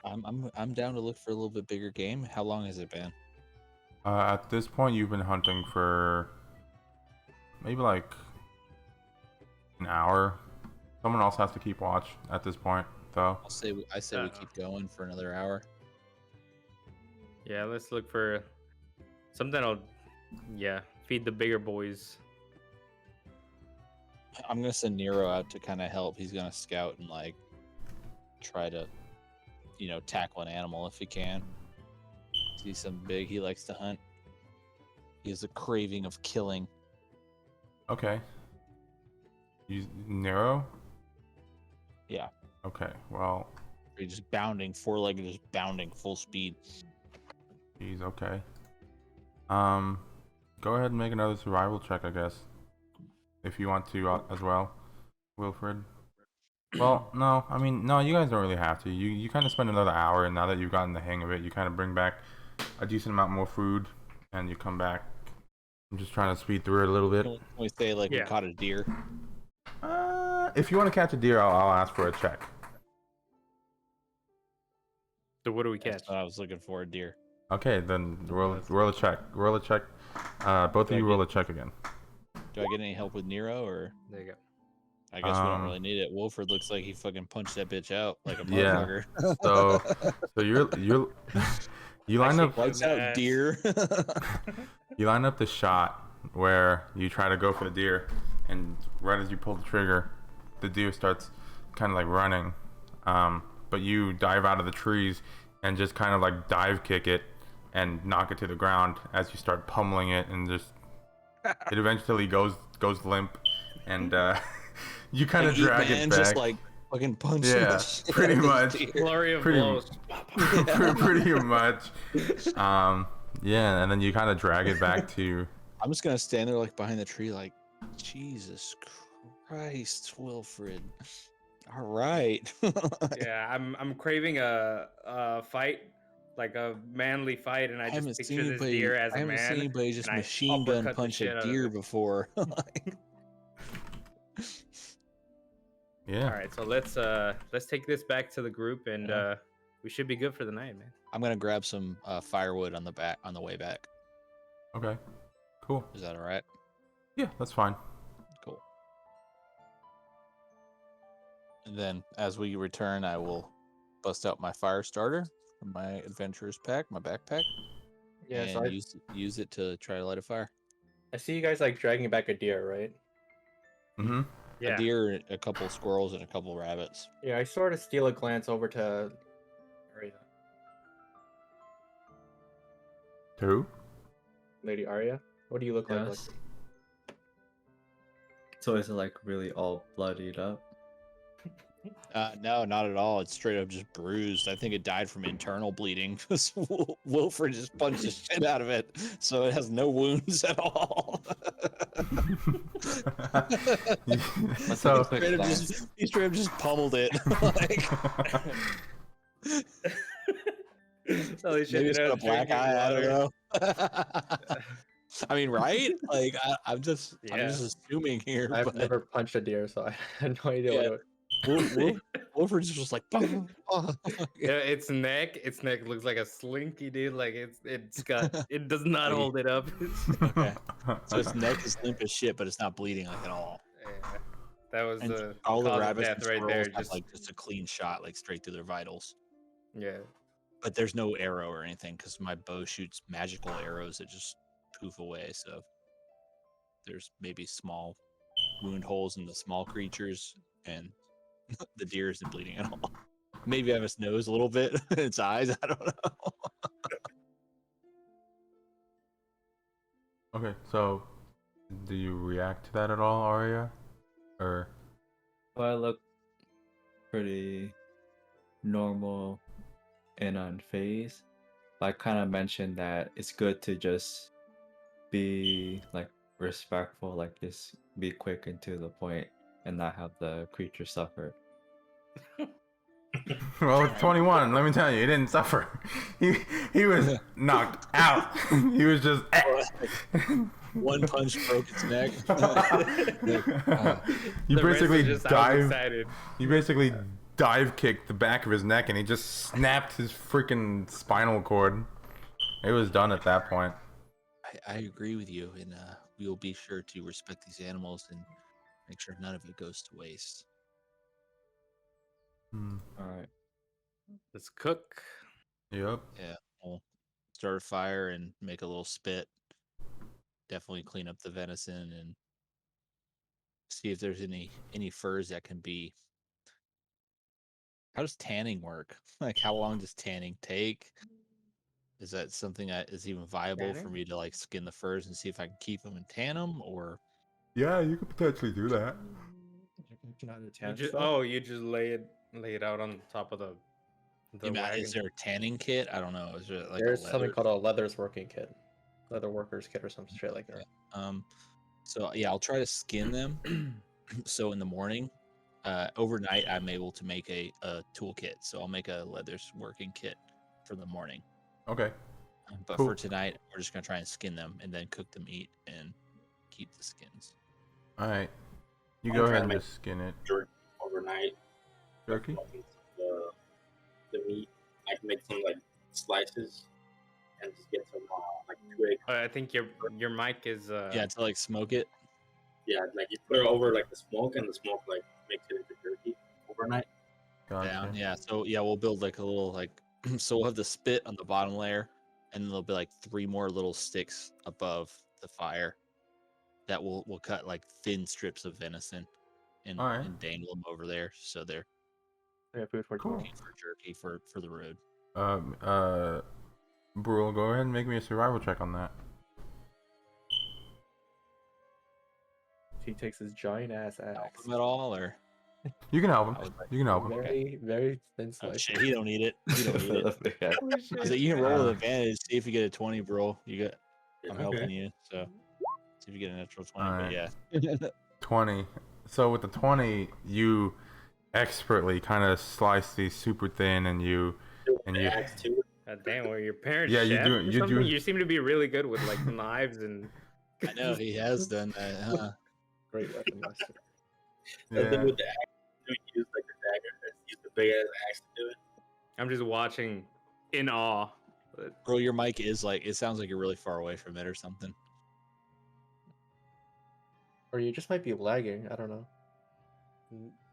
I'm down to look for a little bit bigger game. How long has it been? At this point, you've been hunting for maybe like an hour. Someone else has to keep watch at this point, though. I say we Uh, keep going for another hour. Yeah, let's look for something that'll, feed the bigger boys. I'm gonna send Nero out to kind of help. He's gonna scout and like try to, tackle an animal if he can. See something big. He likes to hunt. He has a craving of killing. Okay. Nero? Yeah. Okay, well, He's just bounding, four-legged, just bounding full speed. he's okay. Go ahead and make another survival check, I guess. If you want to as well, Wilfred. Well, no, I mean, no, you guys don't really have to. You kind of spend another hour, and now that you've gotten the hang of it, you kind of bring back a decent amount more food, and you come back. I'm just trying to speed through it a little bit. Can we say like Yeah. we caught a deer? If you want to catch a deer, I'll ask for a check. So what do we catch? That's what I was looking for, a deer. Okay, then roll a check. Roll a check. Both of you roll a check again. Do I get any help with Nero, or There you go. I guess we don't really need it? Wolford looks like he fucking punched that bitch out like a Yeah. motherfucker. So you line up Lights out, Nice. deer. you line up the shot where you try to go for the deer, and right as you pull the trigger, the deer starts kind of like running, but you dive out of the trees and just kind of like dive kick it and knock it to the ground as you start pummeling it, and just it eventually goes limp, and you kind of drag it back. Just like fucking punch. Yeah, the shit pretty out of much. this deer. Flurry of Pretty- blows. Pretty much. Yeah, and then you kind of drag it back to. I'm just gonna stand there like behind the tree, like Jesus Christ, Wilfred. All right. Yeah, I'm craving a fight, like a manly fight, and I haven't just seen picture this anybody. deer as I a haven't seen man. anybody just and I machine gun uppercut the punch shit a out of deer it. before. Yeah. All right, so let's take this back to the group, and we should be good for the night, man. I'm gonna grab some firewood on the way back. Okay. Cool. Is that all right? Yeah, that's fine. Cool. And then as we return, I will bust out my fire starter from my adventurer's pack, my backpack, Yeah, and so use it to try to light a fire. I see you guys like dragging back a deer, right? Mm-hmm. Yeah. A deer, a couple squirrels, and a couple rabbits. Yeah, I sort of steal a glance over to Arya. Who? Lady Arya. What do you look like? Yes. So is it like really all bloodied up? No, not at all. It's straight up just bruised. I think it died from internal bleeding because Wilfred just punched the shit out of it, so it has no wounds at all. So Quick Straight up glance. he straight up just pummeled it. Like, Holy shit! maybe it's got a it has black drinking eye. I don't water. know. I mean, right? Like, I'm just Yeah. assuming here. I've but never punched a deer, so I had no idea Yeah. what it Wilfred's just like, Yeah, its neck looks like a slinky, dude. Like it does not Like- hold it up. okay. So its neck is limp as shit, but it's not bleeding like at all. Yeah. That was And the all the cause of rabbits and death right there. squirrels have Just like just a clean shot, like straight through their vitals. yeah. But there's no arrow or anything because my bow shoots magical arrows that just poof away. So there's maybe small wound holes in the small creatures, and the deer isn't bleeding at all. Maybe I have its nose a little bit, its eyes. I don't know. Okay, so do you react to that at all, Arya? Or Well, I look pretty normal and unfazed. I kind of mentioned that it's good to just be like respectful, like just be quick and to the point, and not have the creature suffer. well, it's 21. Let me tell you, he didn't suffer. He was knocked out. He was just. One punch broke its neck. You The rest basically is just, I was dive. excited. You basically dive kicked the back of his neck, and he just snapped his freaking spinal cord. It was done at that point. I agree with you, and we will be sure to respect these animals and make sure none of it goes to waste. Hmm. All right. Let's cook. Yep. Yeah, we'll start a fire and make a little spit. Definitely clean up the venison and see if there's any furs that can be. How does tanning work? Like, how long does tanning take? Is that something that is even viable for Tanning? me to like skin the furs and see if I can keep them and tan them, or Yeah, you could potentially do that. You just lay it out on top of the wagon. is there a tanning kit? I don't know. Is there like There's a something leather? called a leather's working kit, leather workers kit, or some shit like that. So yeah, I'll try to skin them. So in the morning, overnight, I'm able to make a toolkit. So I'll make a leather's working kit for the morning. Okay. But Cool. for tonight, we're just gonna try and skin them and then cook them, eat, and keep the skins. All right. You I'm go trying ahead to and make- just skin it. Jerky overnight. Jerky? The meat. I can make some like slices and just get some like 2 egg. I think your mic is Yeah, to like smoke it. Yeah, like you put it over like the smoke, and the smoke like makes it into jerky overnight. Gotcha. Down. Yeah. So yeah, we'll build like a little like so we'll have the spit on the bottom layer, and then there'll be like 3 more little sticks above the fire that we'll cut like thin strips of venison and, Alright. and dangle them over there so they're Yeah, food for Cool. tomorrow. for jerky for the road. Brule, go ahead and make me a survival check on that. He takes his giant ass Help axe. them at all or You can help him. I would like- You can help him. Very, very thin oh, slice. shit, he don't need it. He don't need it. Yeah. So you can roll with Uh, advantage. See if you get a 20, bro. You got. I'm Okay. helping you. So see if you get a natural 20. Alright. But yeah. 20. So with the 20, you expertly kind of slice these super thin, and you The axe too. God damn, were your parents Yeah, you chefs do- or you something? do- You seem to be really good with like knives and. I know he has done that. Huh? Great weapon master. The thing yeah. with the axe, you use like the dagger. Use the big ass axe to do it. I'm just watching in awe. Bro, your mic is like it sounds like you're really far away from it or something. Or you just might be lagging. I don't know.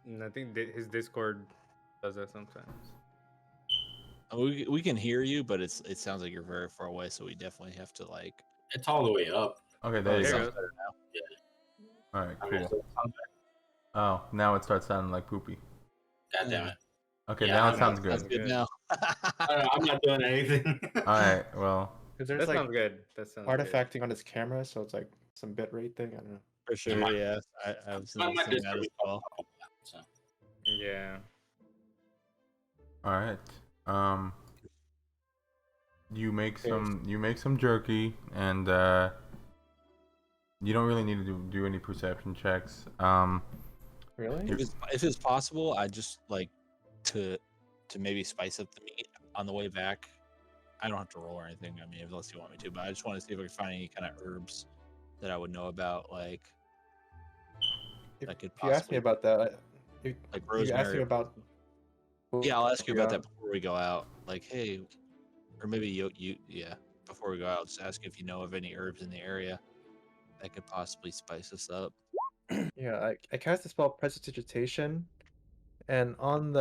And I think his Discord does that sometimes. We can hear you, but it sounds like you're very far away, so we definitely have to like. It's all the way up. Okay, Oh, there it you There go. you sounds go. better now. Alright, I mean, cool. so it sounds like, Oh, now it starts sounding like poopy. God damn it. Okay, Yeah, now I it know, sounds That's good. good now. I don't know, I'm not doing anything. Alright, well, Because That there's like sounds good. That sounds good. artifacting on his camera, so it's like some bit rate thing. I don't know. For sure, my- yeah. I was My noticing that Discord as is well. so. Yeah. alright. You make some jerky, and you don't really need to do any perception checks. Really? If it's possible, I just like to maybe spice up the meat on the way back. I don't have to roll or anything. I mean, unless you want me to, but I just want to see if I can find any kind of herbs that I would know about, like If, that could if you ask me possibly about that, like you ask rosemary. me about. Yeah, I'll ask you about Yeah. that before we go out. Like, hey, or maybe you yeah, before we go out, just ask if you know of any herbs in the area that could possibly spice us up. Yeah, I cast the spell Prestidigitation, and on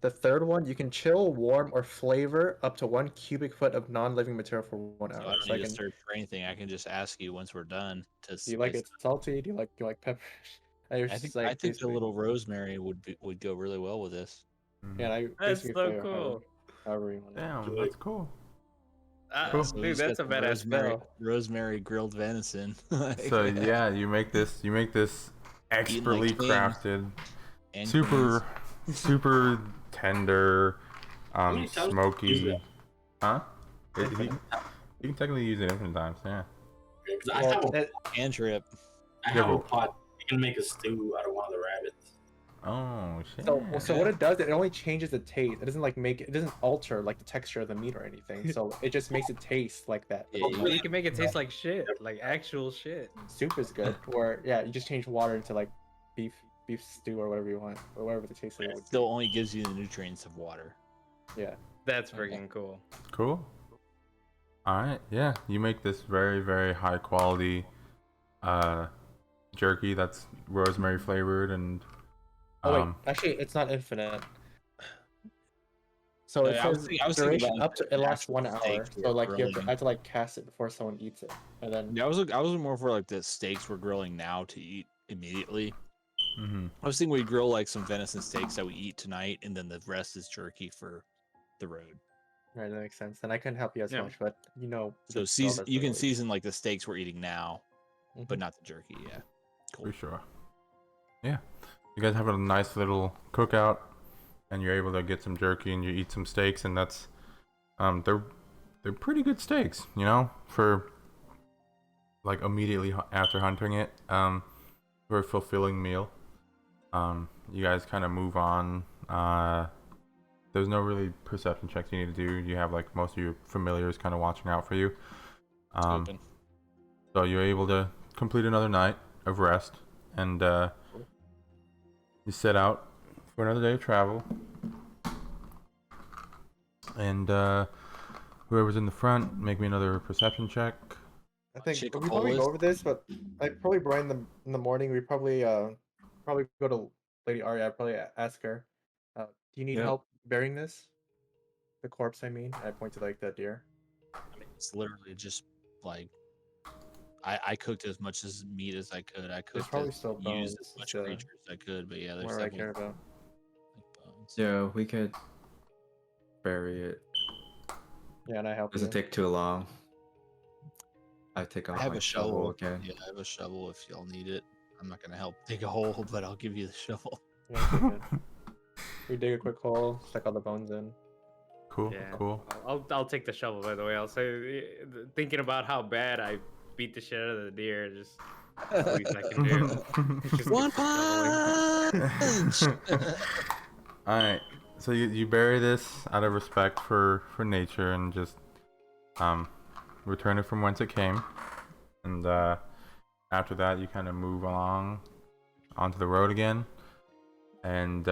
the third one, you can chill, warm, or flavor up to 1 cubic foot of non-living material for 1 So hour. I don't So I need to can. search for anything. I can just ask you once we're done to. Do you like spice it salty? Do you like pepper? I think I think the little rosemary would go really well with this. mhm. Yeah, and I That's basically so flavor cool. however you want it. Damn, Do that's cool. Cool. So we Dude, just that's a got the badass rosemary, spell. rosemary grilled venison. So yeah, you make this expertly king. crafted, And super tender, many times do you use smoky. it? Huh? You can technically use it infinite times. Yeah. Because I Well, have, it- cantrip. I have a pot. You can make a stew out of one of the rabbits. Oh shit. so what it does, it only changes the taste. It doesn't like it doesn't alter like the texture of the meat or anything. So it just makes it taste like that. Yeah, Oh, you can make it taste like shit, like actual shit. Soup is good. Or yeah, you just change water into like beef stew or whatever you want, or whatever the taste of it would be. Still only gives you the nutrients of water. Yeah. That's Okay. freaking cool. Cool. All right. Yeah, you make this very high quality jerky that's rosemary flavored and Oh wait, actually, it's not infinite. So it Yeah, I was says thinking- I was thinking duration about up to the it lasts actual 1 hour. steaks So like you have to, grilling. I have to like cast it before someone eats it, and then Yeah, I was more for like the steaks we're grilling now to eat immediately. hmm I was thinking we grill like some venison steaks that we eat tonight, and then the rest is jerky for the road. right, that makes sense. Then I couldn't help you as Yeah. much, but you know. So the season, other you can flavors. season like the steaks we're eating now, Mhm. but not the jerky. Yeah, cool. For sure. Yeah. You guys have a nice little cookout, and you're able to get some jerky and you eat some steaks, and that's they're pretty good steaks, you know, for like immediately after hunting it. Very fulfilling meal. You guys kind of move on there's no really perception checks you need to do. You have like most of your familiars kind of watching out for you. Open. So you're able to complete another night of rest, and you set out for another day of travel. And whoever's in the front, make me another perception check. I think Shake a we probably polis. go over this, but like probably Brian in the morning. We probably go to Lady Arya. I'd probably ask her, do you need Yep. help burying this? The corpse, I mean. I point to like the deer. I mean, it's literally just like I cooked as much as meat as I could. I cooked probably as still used bones, as much it's, creature as I could. But yeah, there's More I definitely care about. like bones. Yeah, we could bury it. Yeah, and I help Doesn't you. take too long. I take off I have my a shovel. again. Yeah, I have a shovel if y'all need it. I'm not gonna help dig a hole, but I'll give you the shovel. Yeah, it's okay. We dig a quick hole, stuck all the bones in. Cool, Yeah. cool. I'll take the shovel. By the way, I'll say thinking about how bad I beat the shit out of the deer. Just the least I can do. It's just One keep shoveling. punch. Alright, so you bury this out of respect for nature and just return it from whence it came. And after that you kind of move along onto the road again. And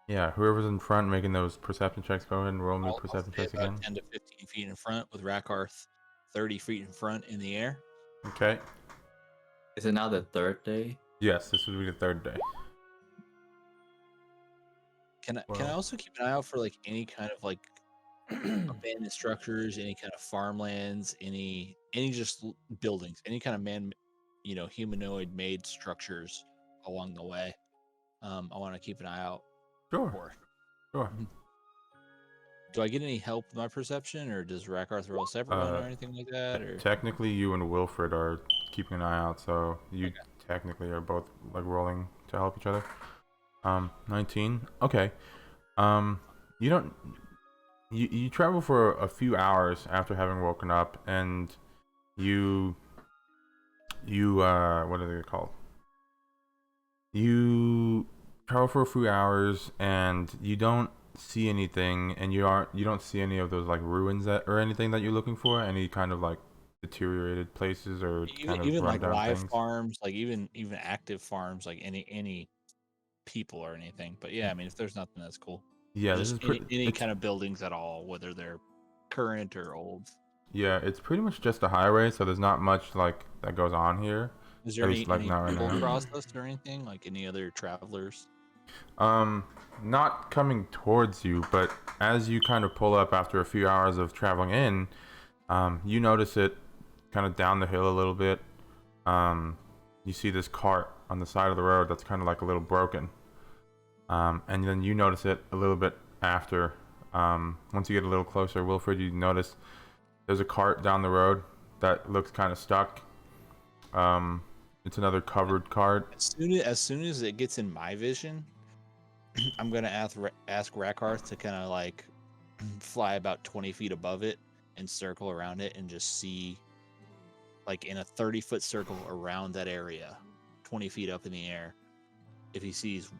yeah, whoever's in front making those perception checks, go ahead and roll me I'll perception stay checks about again. 10 to 15 feet in front with Rakarth 30 feet in front in the air. Okay. Is it now the third day? Yes, this would be the third day. Can I Well- also keep an eye out for like any kind of like abandoned structures, any kind of farmlands, any just buildings, any kind of humanoid made structures along the way. I want to keep an eye out Sure, for. sure. Do I get any help with my perception, or does Rakarth roll separate one or anything like that? Or Technically, you and Wilfred are keeping an eye out, so you technically are both like rolling to help each other. 19. Okay. You don't. You travel for a few hours after having woken up, and you what are they called? You travel for a few hours, and you don't see anything, and you don't see any of those like ruins or anything that you're looking for, any kind of like deteriorated places or kind of even like rundown live things. farms, like even active farms, like any people or anything. But yeah, I mean, if there's nothing, that's cool. Yeah, this Just is pretty. any kind of buildings at all, whether they're current or old. Yeah, it's pretty much just a highway, so there's not much like that goes on here. Is there At any, least, like, any not right people now. process or anything, like any other travelers? Not coming towards you, but as you kind of pull up after a few hours of traveling in, you notice it kind of down the hill a little bit. You see this cart on the side of the road that's kind of like a little broken. And then you notice it a little bit after. Once you get a little closer, Wilfred, you notice there's a cart down the road that looks kind of stuck. It's another covered cart. As soon as it gets in my vision, I'm gonna ask Rakarth to kind of like fly about 20 feet above it and circle around it and just see, like in a 30-foot circle around that area, 20 feet up in the air, if he sees,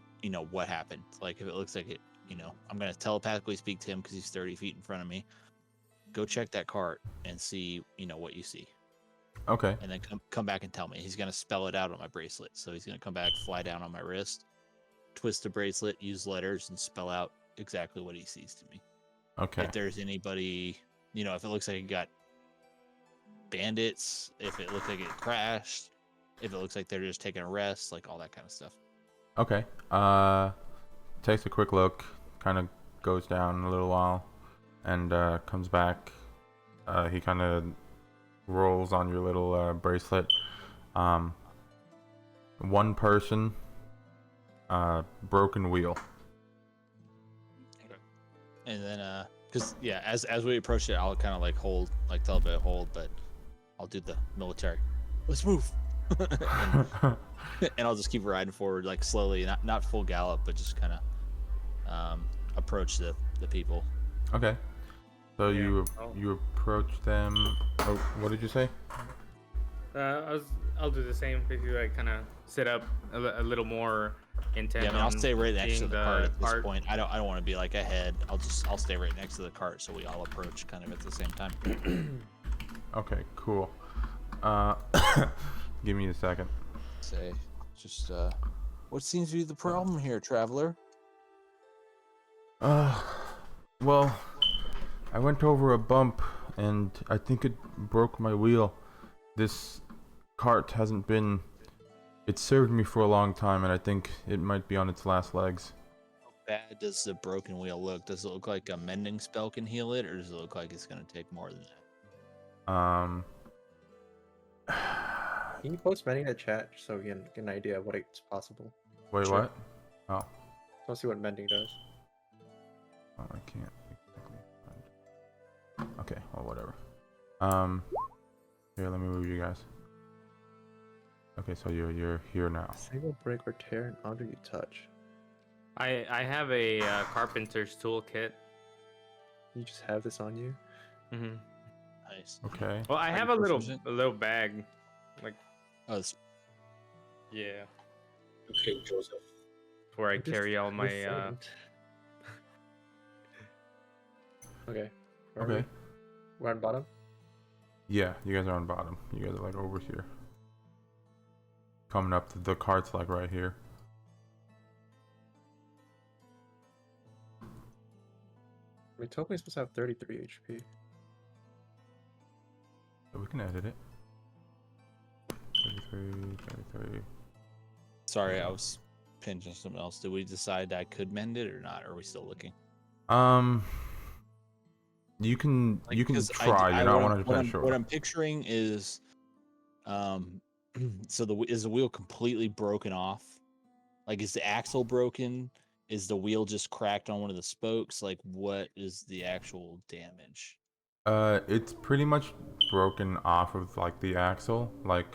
what happened. Like if it looks like it, I'm gonna telepathically speak to him because he's 30 feet in front of me. Go check that cart and see, what you see. Okay. And then come back and tell me. He's gonna spell it out on my bracelet. So he's gonna come back, fly down on my wrist, twist the bracelet, use letters, and spell out exactly what he sees to me. Okay. If there's anybody, if it looks like it got bandits, if it looks like it crashed, if it looks like they're just taking a rest, like all that kind of stuff. Okay. Takes a quick look, kind of goes down a little while, and comes back. He kind of rolls on your little bracelet. One person, broken wheel. And then, because as we approach it, I'll kind of like hold, like telepathic hold, but I'll do the military. Let's move. and I'll just keep riding forward, like slowly, not full gallop, but just kind of approach the people. Okay. So Yeah. you Oh. you approach them. Oh, what did you say? I'll do the same. If you like, kind of sit up a little more intent. Yeah, I mean, I'll on stay right next to seeing the cart at this cart. point. I don't want to be like ahead. I'll stay right next to the cart so we all approach kind of at the same time. Okay, cool. Give me a second. Say, just what seems to be the problem here, traveler? Well, I went over a bump and I think it broke my wheel. This cart hasn't been. It served me for a long time and I think it might be on its last legs. How bad does the broken wheel look? Does it look like a mending spell can heal it, or does it look like it's gonna take more than that? Can you post mending in the chat just so we can get an idea of what it's possible? Wait, Sure. what? Oh, Let's see what mending does. I can't. Okay, well, whatever. Here, let me move you guys. Okay, so you're here now. Single break or tear an object you touch. I have a carpenter's toolkit. You just have this on you. Hmm Nice. Okay. Well, I Are have you a little proficient? bag, like Oh, it's yeah, Okay, Joseph. where I What is carry all my different? Okay. Where are Okay. we? We're on bottom. Yeah, you guys are on bottom. You guys are like over here. Coming up, the cart's like right here. I mean, Toku's supposed to have 33 HP. So we can edit it. 33, 33. sorry, I was pinching something else. Did we decide I could mend it or not? Or are we still looking? You can Like, you can 'cause try. You're not 100% sure. What I'm picturing is, so is the wheel completely broken off? Like, is the axle broken? Is the wheel just cracked on one of the spokes? Like, what is the actual damage? It's pretty much broken off of like the axle. Like,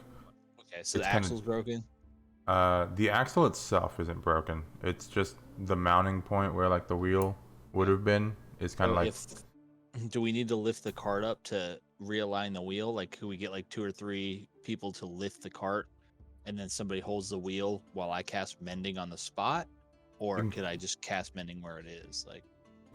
Okay, so It's the kinda- axle's broken. the axle itself isn't broken. It's just the mounting point where like the wheel would have been is kind of So like. do we need to lift the cart up to realign the wheel? Like, could we get like 2 or 3 people to lift the cart, and then somebody holds the wheel while I cast mending on the spot, or can- could I just cast mending where it is? Like,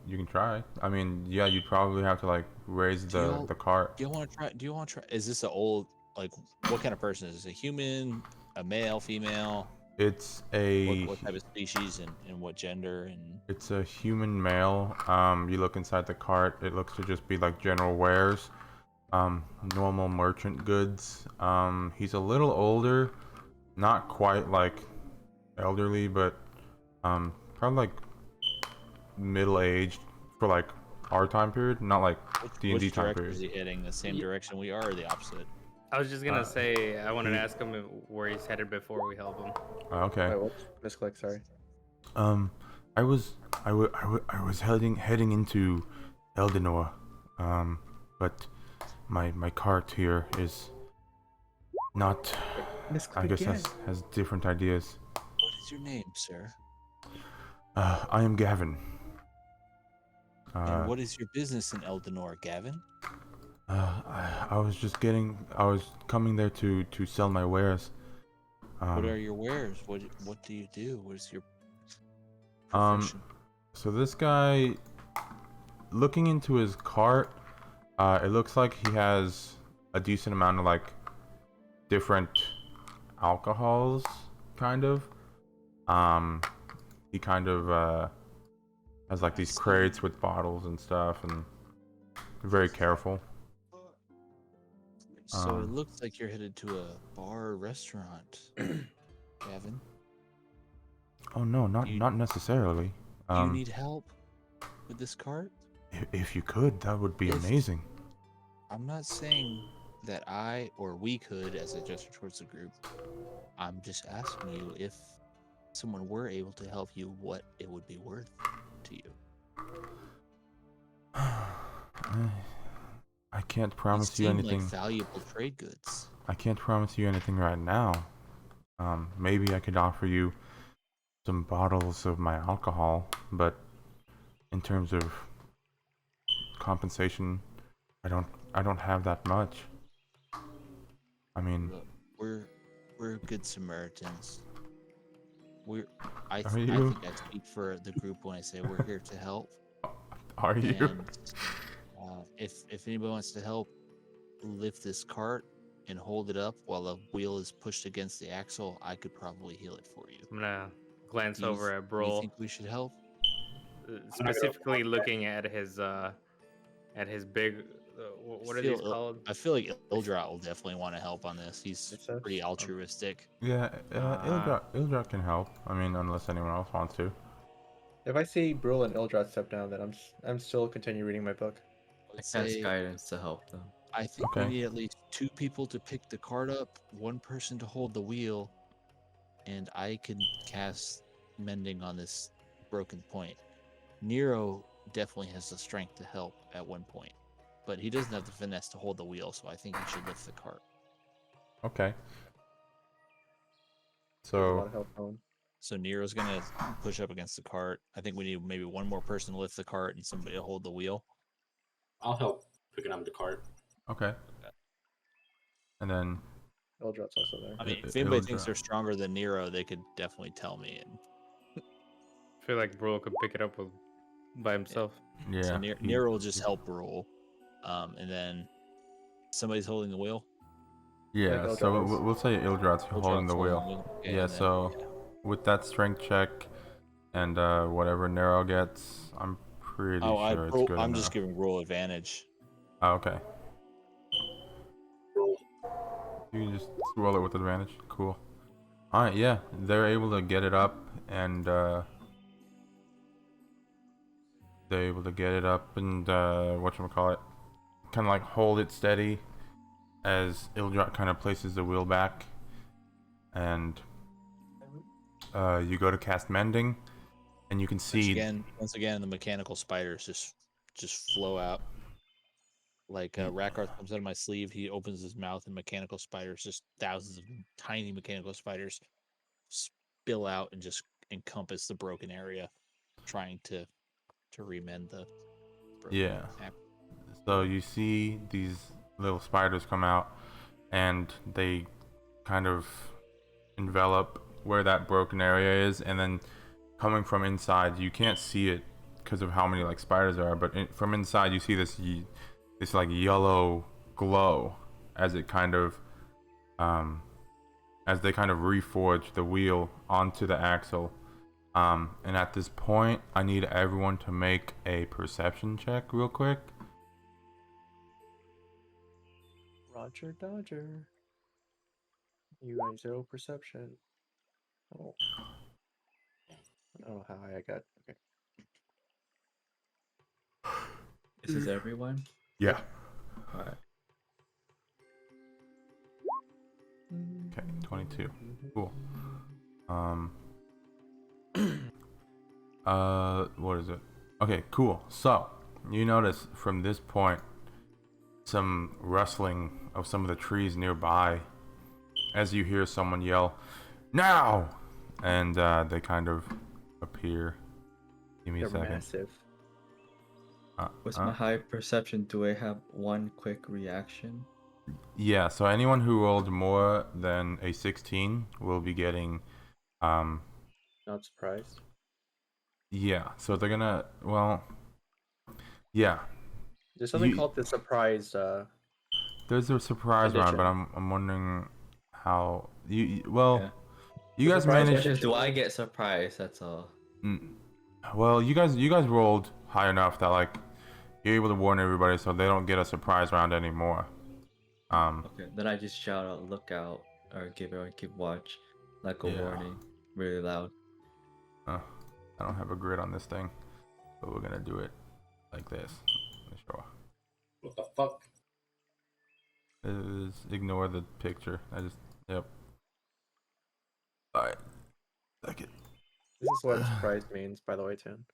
You can try. I mean, yeah, you'd probably have to like raise Do y'all- the cart. do you want to try? Do you want to try? Is this an old, like, what kind of person is this? A human, a male, female? It's a What type of species and what gender? And it's a human male. You look inside the cart. It looks to just be like general wares, normal merchant goods. He's a little older, not quite like elderly, but probably like middle-aged for like our time period, not like D&D which time direction is period. he heading? The same direction we are, or the opposite? I was just gonna Uh, say I wanted to ask him where he's headed before we help him. Okay. Wait, whoops. Misclick, sorry. I was heading into Eldenor, but my cart here is not. Misclick I guess again. has different ideas. What is your name, sir? I am Gavin. And what is your business in Eldenor, Gavin? I was coming there to sell my wares. What are your wares? What do you do? What is your Um, profession? So this guy, looking into his cart, it looks like he has a decent amount of like different alcohols, kind of. He kind of has like these crates with bottles and stuff, and very careful. So it looks like you're headed to a bar or restaurant, Gavin. Oh no, not You- necessarily. Do you need help with this cart? If you could, that would be If- amazing. I'm not saying that I or we could, as a gesture towards the group. I'm just asking you if someone were able to help you, what it would be worth to you. I can't These promise you seem anything. like valuable trade goods. I can't promise you anything right now. Maybe I could offer you some bottles of my alcohol, but in terms of compensation, I don't have that much. I mean, Look, we're good Samaritans. I are you? think I speak for the group when I say we're here to help. Are you? And if anybody wants to help lift this cart and hold it up while the wheel is pushed against the axle, I could probably heal it for you. I'm gonna glance Do you, over at do you Brul, think we should help? specifically looking at his big what are these called? I feel like Ildrat will definitely want to help on this. He's Biceps? pretty altruistic. Yeah, Uh, Ildra can help. I mean, unless anyone else wants to. If I see Brule and Ildrat step down, then I'm still continue reading my book. I Let's cast say guidance to help them. I think Okay. we need at least 2 people to pick the cart up, 1 person to hold the wheel, and I can cast mending on this broken point. Nero definitely has the strength to help at one point, but he doesn't have the finesse to hold the wheel, so I think he should lift the cart. Okay. There's a lot So of help going. So Nero's gonna push up against the cart. I think we need maybe 1 more person to lift the cart and somebody to hold the wheel. I'll help picking up the cart. okay. And then Ildrat's also there. I mean, I- if anybody Ildra. thinks they're stronger than Nero, they could definitely tell me. And I feel like Brul could pick it up by himself. yeah, so he- Nero will just help roll, and then somebody's holding the wheel. Yeah, Like so Ildrat's. we'll say Ildrat's holding Ildrat's the wheel. Okay, Yeah, and then- so with that strength check and whatever Nero gets, I'm pretty sure it's good I'm enough. just giving roll advantage. Oh, okay. Roll. You can just roll it with advantage. Cool. Alright, yeah. They're able to get it up and whatchamacallit, kinda like hold it steady as Ildrat kind of places the wheel back. And you go to cast mending and you can see Once again, the mechanical spiders just flow out. Like Rakarth comes out of my sleeve, he opens his mouth, and mechanical spiders, just thousands of tiny mechanical spiders, spill out and just encompass the broken area, trying to remend the. Broken Yeah. app. So you see these little spiders come out and they kind of envelop where that broken area is, and then coming from inside, you can't see it because of how many like spiders there are, but from inside you see this like yellow glow as it kind of as they kind of reforge the wheel onto the axle. And at this point, I need everyone to make a perception check real quick. Roger Dodger. You have 0 perception. Oh. I don't know how high I got. Okay. Is this everyone? Yeah. Alright. Okay, 22. Cool. What is it? Okay, cool. So, you notice from this point some rustling of some of the trees nearby as you hear someone yell, "Now!" And they kind of appear. Give me They're a second. massive. With my high perception, do I have 1 quick reaction? Yeah, so anyone who rolled more than a 16 will be getting, Not surprised. yeah, so they're gonna, well, yeah, There's something You- called the surprise. there's a surprise round, but Condition. I'm wondering how, well, Yeah. you The guys surprise managed, condition- Do I get surprised? That's all. well, you guys rolled high enough that, like, you're able to warn everybody so they don't get a surprise round anymore. Okay, then I just shout out, "Look out," or give everyone keep watch, like a Yeah. warning, really loud. I don't have a grid on this thing, but we're gonna do it like this. Sure. What the fuck? Is ignore the picture. Yep. Alright. Second. This is what surprise means, by the way, Tin.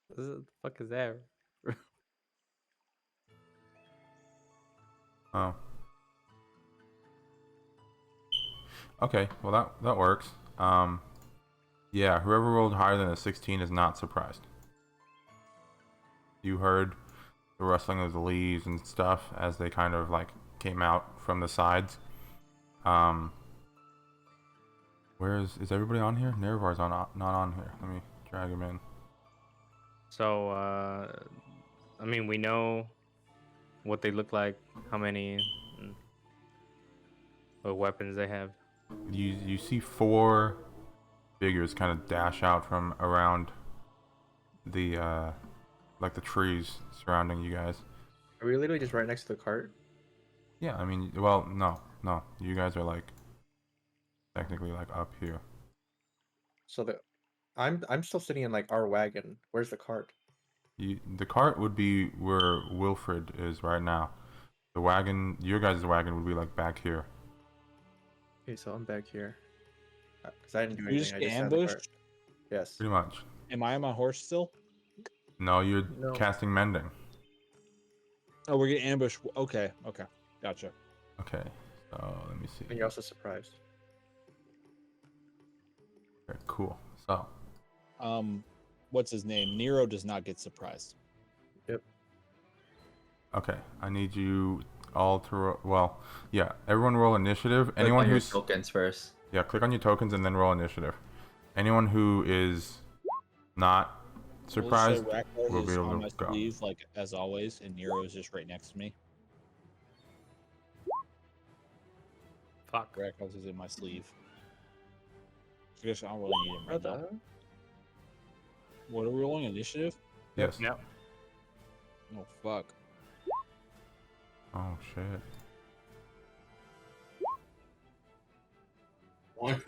What the fuck is that? Oh. Okay, well that works. Yeah, whoever rolled higher than a 16 is not surprised. You heard the rustling of the leaves and stuff as they kind of like came out from the sides. Where is everybody on here? Nerevar's not on here. Let me drag him in. So, I mean, we know what they look like, how many, what weapons they have. You see 4 figures kind of dash out from around the like the trees surrounding you guys. Are we literally just right next to the cart? Yeah, I mean, well, no, you guys are like technically like up here. So I'm still sitting in like our wagon. Where's the cart? The cart would be where Wilfred is right now. The wagon, your guys' wagon would be like back here. Okay, so I'm back here. Because I didn't do You anything. just I get just had the cart. ambushed? Yes. Pretty much. Am I on my horse still? No, you're No. casting mending. Oh, we're getting ambushed. Okay, gotcha. Okay, so let me see. And you're also surprised. Okay, cool. So What's his name? Nero does not get surprised. okay, I need you all to well, yeah, everyone roll initiative. Click Anyone on your who's tokens first. yeah, click on your tokens and then roll initiative. Anyone who is not surprised Rakdos will be is able on my to go. sleeve, like as always, and Nero is just right next to me. Fuck. Rakdos is in my sleeve. I guess I don't really need him right What the now. hell? What are we rolling? Initiative? Yes. Yep. Oh fuck. Oh shit. One.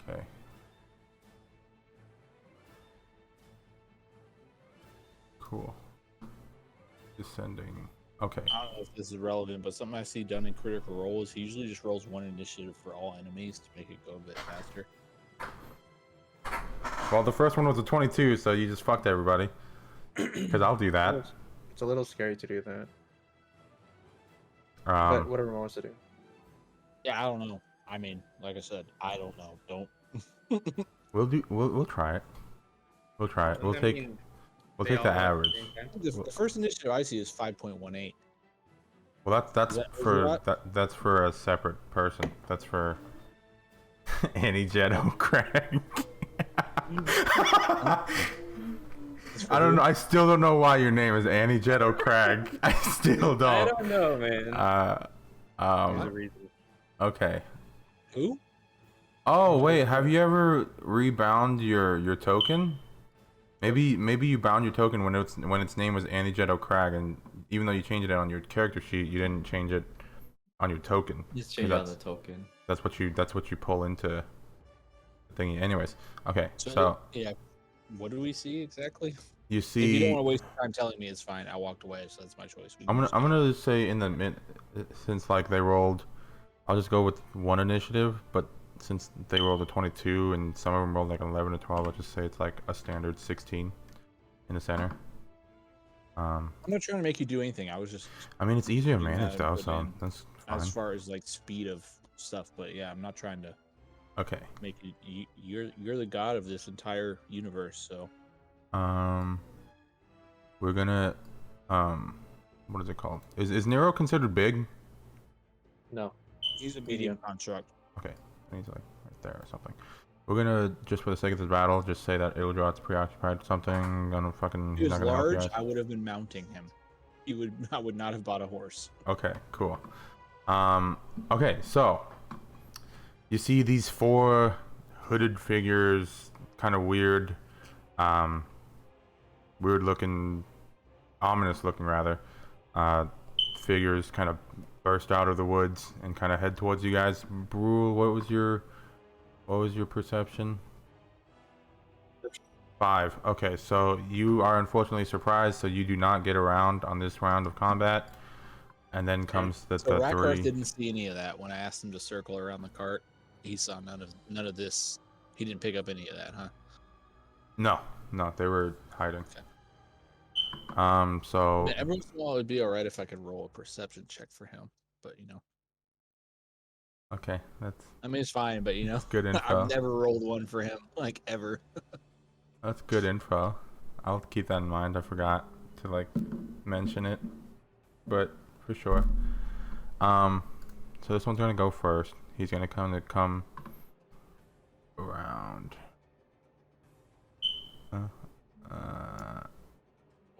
Okay. Cool. Descending. Okay. I don't know if this is relevant, but something I see done in Critical Role is he usually just rolls 1 initiative for all enemies to make it go a bit faster. Well, the first one was a 22, so you just fucked everybody. Because I'll do that. It's a little scary to do that. But Um, whatever wants to do. Yeah, I don't know. I mean, like I said, I don't know. Don't. we'll try it. We'll try it. We'll I take mean, we'll they take the all have average. same time. The first initiative I see is 5.18. Well, that's Is that for right? that's for a separate person. That's for Annie Jetto Craig. I don't know. I still don't know why your name is Annie Jetto Craig. I still I don't. don't know, man. There's a Um. reason. Okay. Who? Oh wait, have you ever rebound your token? Maybe you bound your token when its name was Annie Jetto Crag, and even though you changed it on your character sheet, you didn't change it on your token. Just change out the token. That's what you pull into the thingy. Anyways, okay. So, So yeah. What do we see exactly? you If you don't see, want to waste time telling me, it's fine. I walked away, so that's my choice. We I'm can just- gonna say in the mid, since like they rolled, I'll just go with 1 initiative, but since they rolled a 22 and some of them rolled like an 11 or 12, I'll just say it's like a standard 16 in the center. I'm not trying to make you do anything. I was just I mean, it's easier to Putting manage that though, input so in that's fine. as far as like speed of stuff, but yeah, I'm not trying to Okay. make you. You're the god of this entire universe, so We're gonna what is it called? Is Nero considered big? No. he's a medium Medium. construct. Okay, he's like right there or something. We're gonna just for the sake of this battle, just say that Ildrod's preoccupied with something. Gonna fucking. If he He's was not gonna help you large, guys. I would have been mounting him. I would not have bought a horse. Okay, cool. Okay, so you see these 4 hooded figures, kind of weird, weird looking, ominous looking rather, figures kind of burst out of the woods and kind of head towards you guys. Brule, what was your perception? 5. Okay, so you are unfortunately surprised, so you do not get around on this round of combat. And then comes the So Rakarth 3. didn't see any of that when I asked him to circle around the cart. He saw none of this. He didn't pick up any of that, huh? No, they were hiding. Okay. So Yeah, every once in a while, it'd be all right if I could roll a perception check for him, but you know. Okay, that's I mean, it's fine, but you know, good info. I've never rolled one for him, like ever. That's good info. I'll keep that in mind. I forgot to like mention it, but for sure. So this one's gonna go first. He's gonna come around. Oh,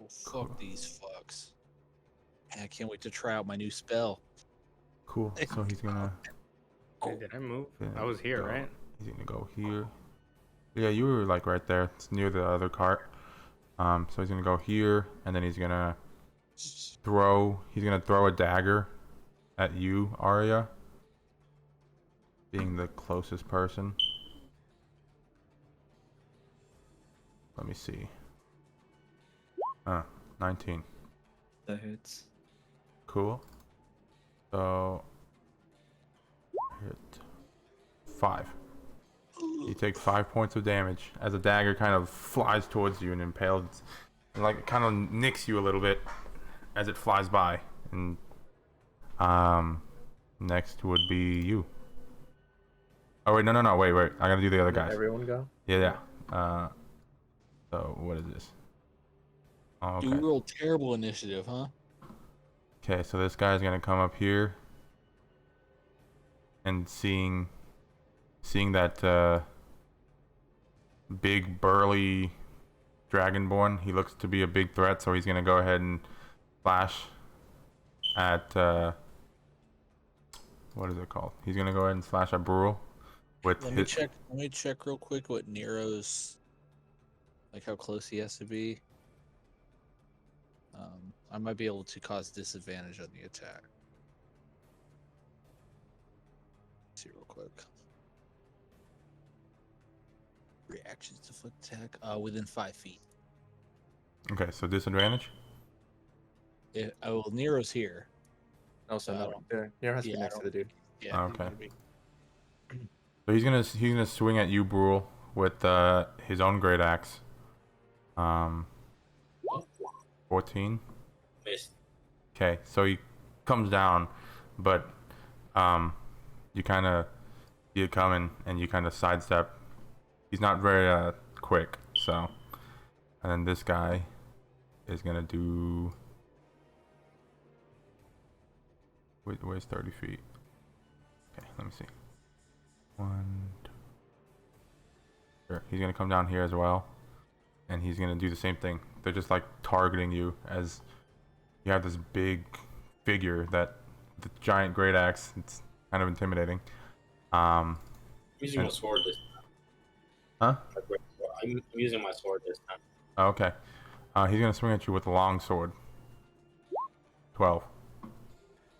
fuck these fucks. Man, I can't wait to try out my new spell. Cool. So he's gonna. Wait, did I move? I gonna was here, go- right? He's gonna go here. Yeah, you were like right there. It's near the other cart. So he's gonna go here, and then he's gonna throw. He's gonna throw a dagger at you, Arya. Being the closest person. Let me see. 19. That hits. Cool. So hit 5. You take 5 points of damage as a dagger kind of flies towards you and impales, and like it kind of nicks you a little bit as it flies by. And next would be you. Oh wait, no, wait. I gotta do the other Let guys. everyone go. Yeah. So what is this? Oh, Dude, okay. you rolled terrible initiative, huh? Okay, so this guy's gonna come up here and seeing that big burly dragonborn. He looks to be a big threat, so he's gonna go ahead and flash at what is it called? He's gonna go ahead and slash at Brule with Let me check real quick what Nero's, like how close he has to be. I might be able to cause disadvantage on the attack. Let's see real quick. Reactions to foot attack within 5 feet. Okay, so disadvantage. Well, Nero's here. Also, I no. don't- Nero has to be yeah, I next to the dude. Yeah. Oh, he's okay. gonna be- So he's gonna swing at you, Brule, with his own great axe. 14. Missed. Okay, so he comes down, but you kind of see it coming, and you kind of sidestep. He's not very quick, so. And then this guy is gonna do. Wait, where's 30 feet? Okay, let me see. 1. 2. Sure, he's gonna come down here as well, and he's gonna do the same thing. They're just like targeting you as you have this big figure that the giant great axe. It's kind of intimidating. I'm using my sword this time. Huh? I'm using my sword this time. Oh, okay. He's gonna swing at you with a long sword. 12.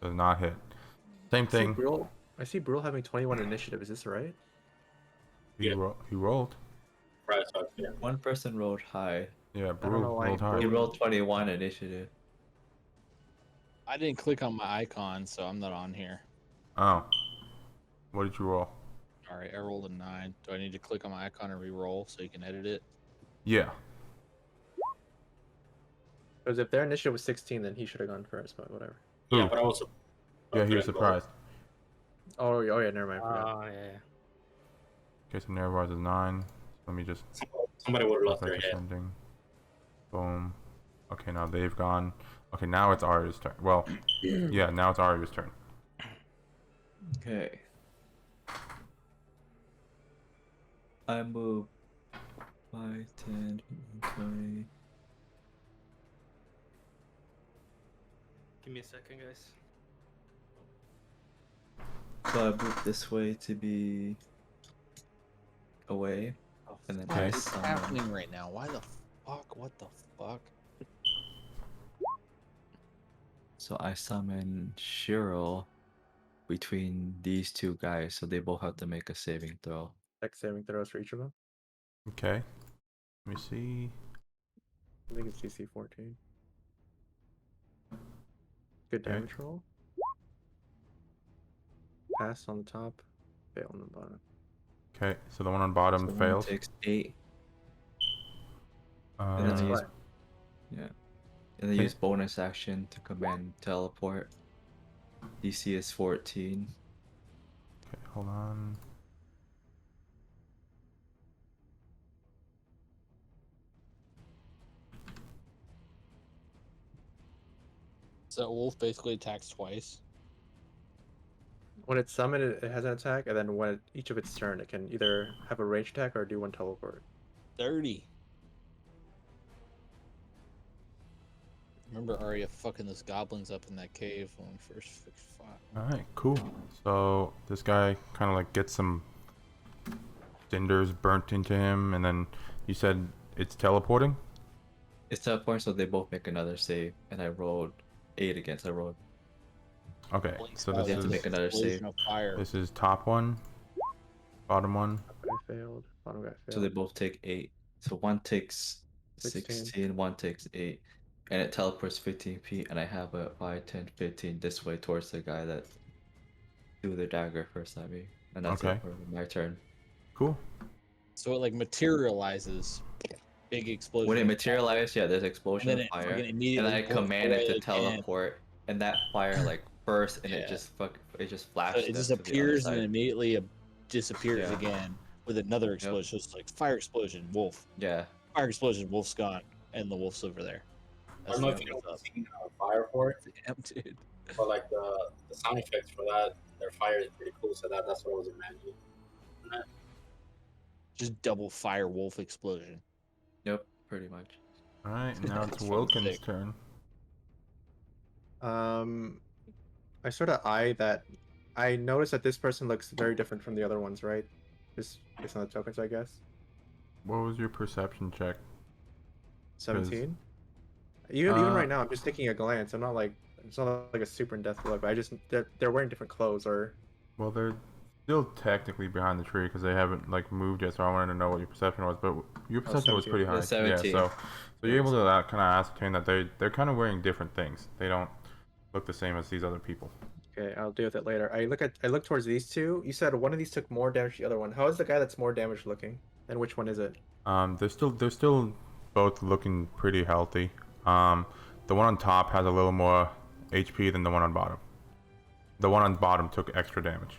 Does not hit. Same thing. I see Brule having 21 initiative. Is this right? He, Yeah. he rolled. Right, so yeah. One person rolled high. Yeah, don't Brule know why rolled Brule- hard. He rolled 21 initiative. I didn't click on my icon, so I'm not on here. Oh. What did you roll? All right, I rolled a 9. Do I need to click on my icon and re-roll so you can edit it? Yeah. Because if their initiative was 16, then he should have gone first. But whatever. Yeah, Ooh. but I was. Yeah, he was couldn't go. surprised. Oh yeah, never mind. I forgot. Oh yeah. Okay, so Nervars is 9. Let me just Somebody would have lost start their head. descending. Boom. Okay, now they've gone. Okay, now it's Arya's turn. Well, yeah, now it's Arya's turn. Okay. I move 5, 10, 20. Give me a second, guys. So I move this way to be away. And then Okay. I What's summon. happening right now? Why the fuck? What the fuck? So I summon Shiro between these two guys, so they both have to make a saving throw. Dex saving throws for each of them. Okay. Let me see. I think it's DC 14. Good Okay. damage roll. Pass on the top, fail on the bottom. Okay, so the one on bottom So one fails. takes 8. Uh, And That's then use, fine. yeah. And then Okay. use bonus action to command teleport. DC is 14. hold on. So wolf basically attacks twice. When it's summoned, it has an attack, and then when each of its turn, it can either have a range attack or do one teleport. 30. Remember Arya fucking those goblins up in that cave when we first fought. All right, cool. So this guy kind of like gets some cinders burnt into him, and then you said it's teleporting. It's to a point so they both make another save, and I rolled 8 against. I rolled. Okay, so this They have to is make another Explosion save. of fire. this is top one, bottom one. Guy failed. Bottom guy failed. So they both take 8. So one takes 16. 16, one takes 8. And it teleports 15 feet, and I have a 5, 10, 15 this way towards the guy that threw the dagger first at me. And that's Okay. it for my turn. Cool. So it like materializes, big explosion. When it of fire, materialized, yeah, there's and explosion then of it fire. fucking And immediately then I bursts command it away to again. teleport, and that fire like bursts, and Yeah. it just So flashes. it just to the other appears and side. then immediately disappears Yeah. again with another explosion. So it's like fire explosion, wolf, Yeah. fire explosion, wolf's gone, and the wolf's over there. I don't know if the you end know of seen Fire Force, Damn, dude. but like the sound effects for that, their fire is pretty cool. So that's what I was imagining. Just double fire wolf explosion. Yep. Pretty much. All right, now it's It's fucking Wilkins' sick. turn. I sort of eye that. I noticed that this person looks very different from the other ones, right? Just based on the tokens, I guess. What was your perception check? 17. Even right Uh, now, I'm just taking a glance. I'm not like it's not like a super in-depth look, but I just they're wearing different clothes or. Well, they're still technically behind the tree because they haven't like moved yet. So I wanted to know what your perception was, but your perception was 17. pretty high. Yeah, 17. So you're able to kind of ascertain that they're kind of wearing different things. They don't look the same as these other people. Okay, I'll deal with it later. I look towards these two. You said one of these took more damage than the other one. How is the guy that's more damaged looking? And which one is it? They're still both looking pretty healthy. The one on top has a little more HP than the one on bottom. The one on bottom took extra damage.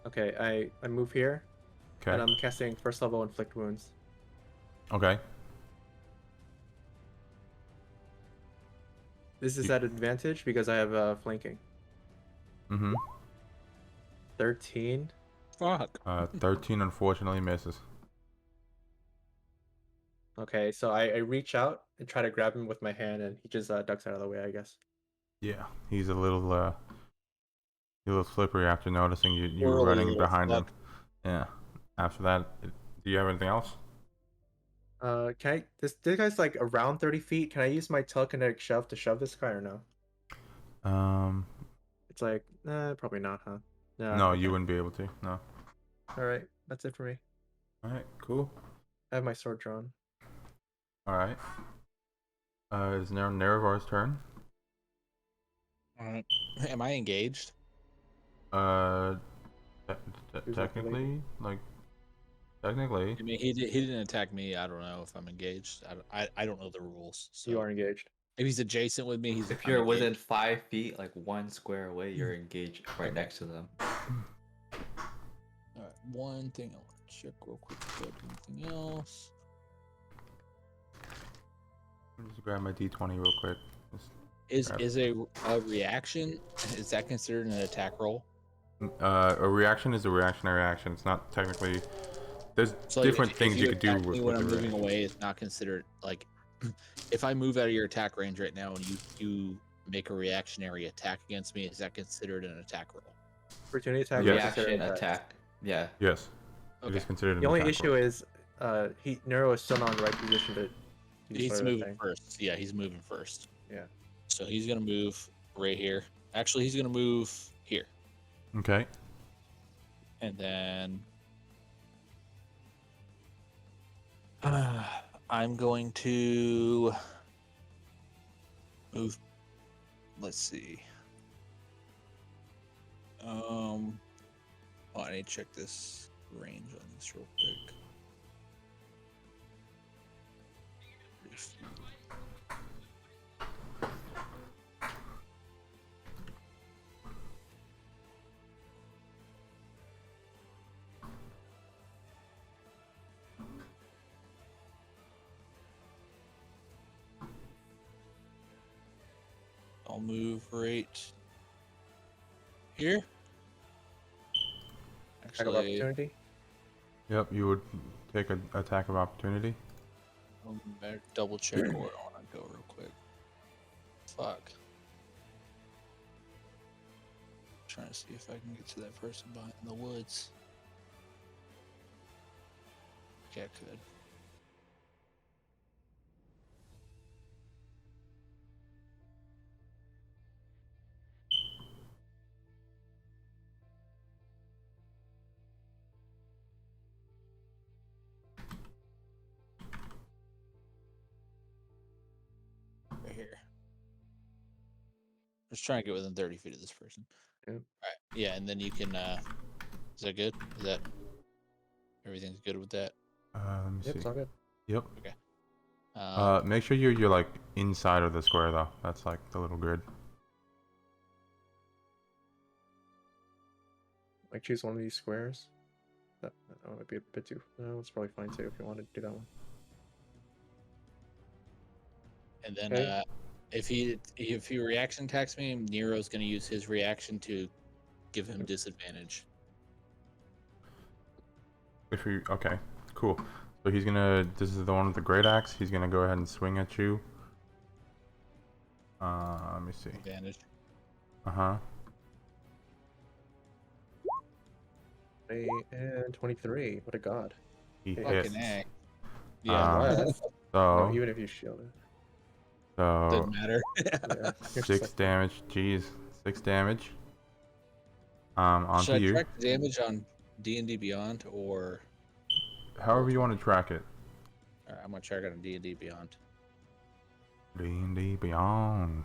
Okay, I move here, and Okay. I'm casting first level inflict wounds. Okay. This is You- at advantage because I have flanking. Mm-hmm. 13. Fuck. 13 unfortunately misses. Okay, so I reach out and try to grab him with my hand, and he just ducks out of the way, I guess. Yeah, he's a little slippery after noticing you Poor running little behind him. fuck. Yeah. After that, do you have anything else? Can I? This guy's like around 30 feet. Can I use my telekinetic shove to shove this guy or no? It's like, probably not, huh? No, okay. you wouldn't be able to. No. All right, that's it for me. All right, cool. I have my sword drawn. All right. It's now Nerevar's turn. Am I engaged? Technically, technically. I mean, he didn't attack me. I don't know if I'm engaged. I don't know the rules. So You are engaged. if he's adjacent with me, he's. If I'm you're engaged. within 5 feet, like 1 square away, you're engaged right next to them. All right, one thing I want to check real quick. If I have anything else? Let me just grab my D20 real quick. Is Grab- a reaction? Is that considered an attack roll? A reaction is a reactionary action. It's not technically. There's So like, different if things you could do attack me with when the I'm moving reaction. away. It's not considered like if I move out of your attack range right now and you make a reactionary attack against me. Is that considered an attack roll? Opportunity attack. Yeah. is considered Reaction attack. attack. Yeah. Yes, it Okay. is considered an The only attack issue roll. is, Nero is still not in the right position to. He's sort of moving thing. first. Yeah, he's moving first. Yeah. So he's gonna move right here. Actually, he's gonna move here, Okay. and then I'm going to move. Let's see. Oh, I need to check this range on this real quick. I'll move right here. Attack of Actually, opportunity. Yep, you would take an attack of opportunity. I'll better double check where I want to go real quick. Fuck. Trying to see if I can get to that person behind the woods. Okay, I could. Right here. Just trying to get within 30 feet of this person. Yep. Alright, yeah, and then you can, is that good? Is that, everything's good with that? Let me Yep, see. it's all good. Yep. Um, Make sure you're like inside of the square though. That's like the little grid. Like choose one of these squares. That might be a bit too. No, it's probably fine too if you want to do that one. and then, Okay. if he reaction attacks me, Nero's gonna use his reaction to give him disadvantage. If you okay, cool. So he's gonna. This is the one with the great axe. He's gonna go ahead and swing at you. Let me see. Advantage. Uh-huh. And 23. What a god. He Fucking hits. Fucking A. Yeah, Left. So No, even if you shield it. doesn't so matter. Yeah. you're just 6 like- damage. Jeez, 6 damage. Onto Should I you. track the damage on D&D Beyond, or However you want to track it. alright, I'm gonna track it on D&D Beyond. D&D Beyond.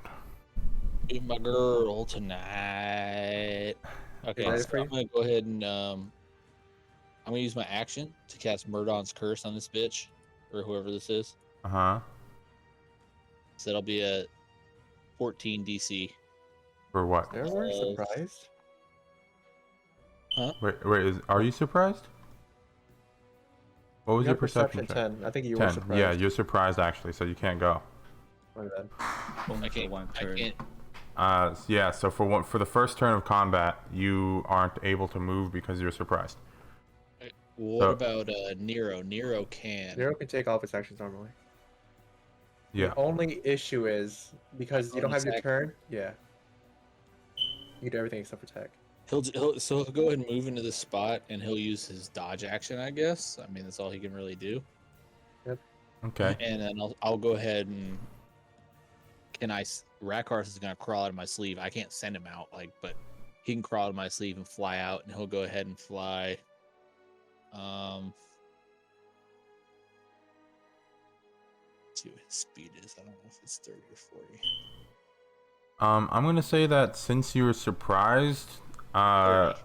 Be my girl tonight. Okay, Ready so for you? I'm gonna go ahead and I'm gonna use my action to cast Murdon's Curse on this bitch, or whoever this is. Uh-huh. So that'll be a 14 DC. For what? There we're surprised. Wait, are you surprised? What was You your got perception check? 10. I think you were 10. surprised. Yeah, you're surprised actually, so you can't go. My bad. Only I for can't. one I turn. can't. Yeah, so for the first turn of combat, you aren't able to move because you're surprised. What So- about Nero? Nero can. Nero can take all of its actions normally. Yeah. The only issue is because you don't have your bonus turn. Yeah. You do everything except for tech. He'll go ahead and move into this spot, and he'll use his dodge action, I guess. I mean, that's all he can really do. Okay. And then I'll go ahead and Rakarth is gonna crawl out of my sleeve. I can't send him out, but he can crawl out of my sleeve and fly out, and he'll go ahead and fly. Let's see what his speed is. I don't know if it's 30 or 40. I'm gonna say that since you were surprised, 30.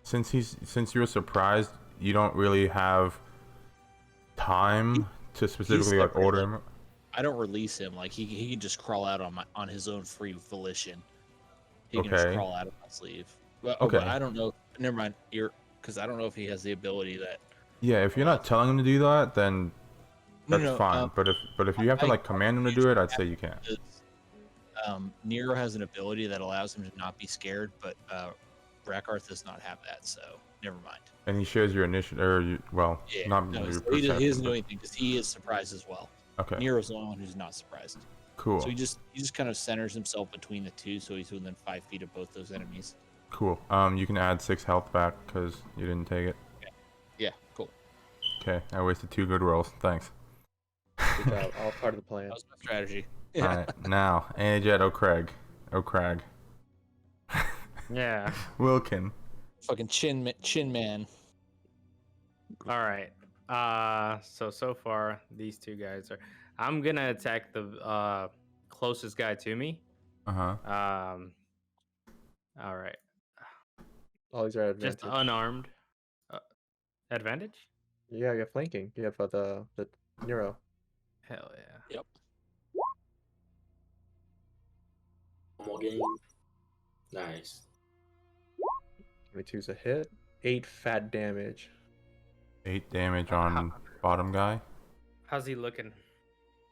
since you were surprised, you don't really have time to specifically like separate, order like- him. I don't release him. Like he can just crawl out on his own free volition. He can Okay. just crawl out of my sleeve. But, Okay. but I don't know. Never mind. Because I don't know if he has the ability that. Yeah, if you're not telling him to do that, then No, that's no, fine. But if you have to I- like command him to do it, I'd say you can't. Nero has an ability that allows him to not be scared, but Rakarth does not have that. So never mind. And he shares your initiative, or Yeah. not No, your he perception. doesn't do but- anything because he is surprised as well. Okay, Nero's the only one who's not surprised. cool, So he just kind of centers himself between the two, so he's within 5 feet of both those enemies. cool. You can add 6 health back because you didn't take it. Yeah, cool. Okay, I wasted 2 good rolls. Thanks. Good job. All part of the plan. That was my strategy. All right, now Anajet O'Craig. Yeah. Wilkin. Fucking chin man. All right. So far these two guys are. I'm gonna attack the closest guy to me. Uh-huh. All right. All these are advantage. Just unarmed. Advantage? Yeah, you have flanking. You have the Nero. Hell yeah. One more game. Nice. 22's a hit. 8 fat damage. 8 damage on bottom guy. How's he looking?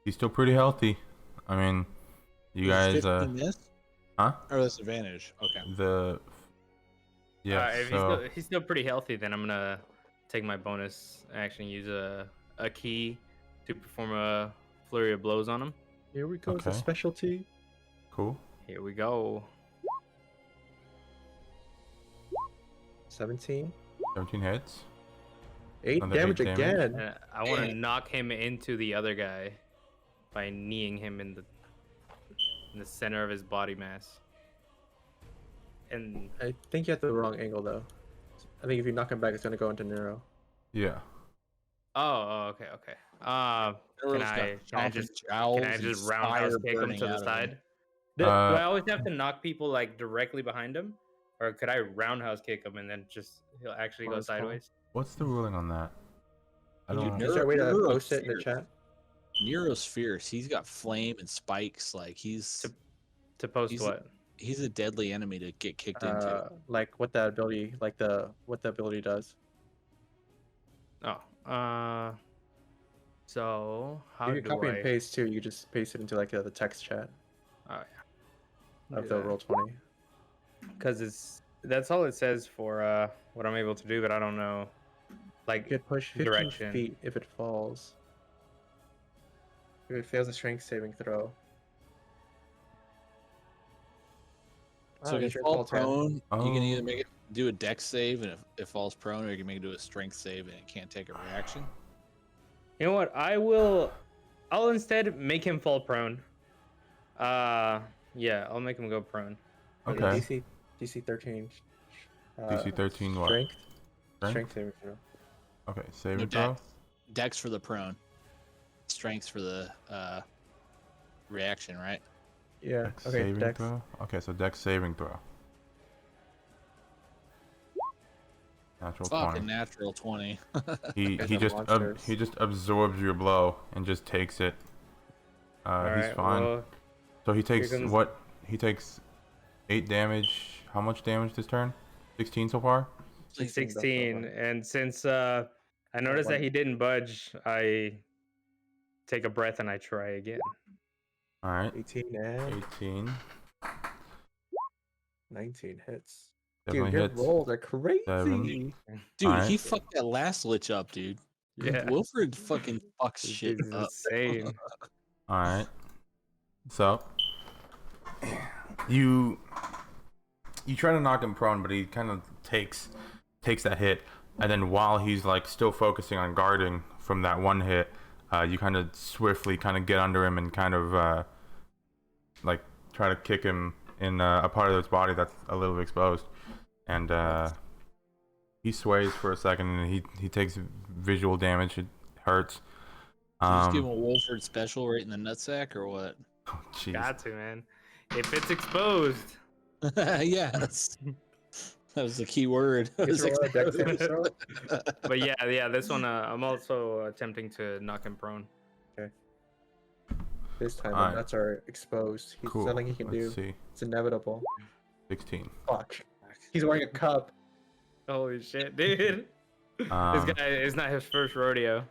He's still pretty healthy. I mean, you Is guys 15 miss? Huh? Or disadvantage. Okay. The yeah. If So he's still pretty healthy, then I'm gonna take my bonus action, use a key to perform a flurry of blows on him. Here we go. It's a Okay. specialty. cool. Here we go. 17. 17 hits. 8 Another damage 8 damage. again. And I want to knock him into the other guy by kneeing him in the center of his body mass. And I think you have the wrong angle though. I think if you knock him back, it's gonna go into neuro. Yeah. okay. Can Nero's I got can I dolphin just jowls can I and just fire roundhouse kick him burning to out the of him. side? Do I always have to knock people like directly behind him, or could I roundhouse kick him and then just he'll actually go Well, it's fine. sideways? What's the ruling on that? I Dude, don't. Is there a way to Neuro post it in the fierce. chat? Nero's fierce. He's got flame and spikes. Like he's To post He's- what? he's a deadly enemy to get kicked into. Like what that ability, what the ability does. Oh, so how You do can copy I? and paste too. You just paste it into like the text chat Oh yeah. of the roll 20. Because that's all it says for what I'm able to do, but I don't know. You Like, could push 15 Direction. feet if it falls. If it fails a strength saving throw. So Oh, if you it should falls call 10. prone, you can either Oh. make it do a dex save, and if it falls prone, or you can make it do a strength save, and it can't take a reaction. you know what? I'll instead make him fall prone. Yeah, I'll make him go prone. Okay. DC 13. DC 13 what? Strength? Strength? Strength saving throw. Okay. No Saving throw. dex for the prone, strengths for the reaction, right? Yeah. Dex Okay. saving Dex. throw. Okay, so Dex saving throw. Natural Fucking 20. natural 20. He Guys he are just monsters. he just absorbs your blow and just takes it. He's Alright, fine. well, So he takes comes- what? He takes 8 damage. How much damage this turn? 16 so far. 16, and since I noticed that one. he didn't budge, I take a breath and I try again. All right. 18 and 18. 19 hits. Definitely Dude, your hits. rolls are crazy. 7. Dude, Alright. he fucked that last lich up, dude. Yeah, Wilfred fucking fucks this shit is up. insane. All right. So you try to knock him prone, but he kind of takes that hit, and then while he's like still focusing on guarding from that one hit, you kind of swiftly kind of get under him and kind of like try to kick him in a part of his body that's a little exposed, and he sways for a second and he takes visual damage. It hurts. Did you just give him a Wilfred special right in the nutsack or what? Oh, jeez. Got to, man. If it's exposed, Yeah, that was the key word. You Was throw a dex exposed. saving throw? but yeah, this one I'm also attempting to knock him prone. This time Alright. the nuts are exposed. He's Cool. nothing he can Let's do. see. It's inevitable. 16. Fuck. He's wearing a cup. Holy shit, dude! This guy is not his first rodeo.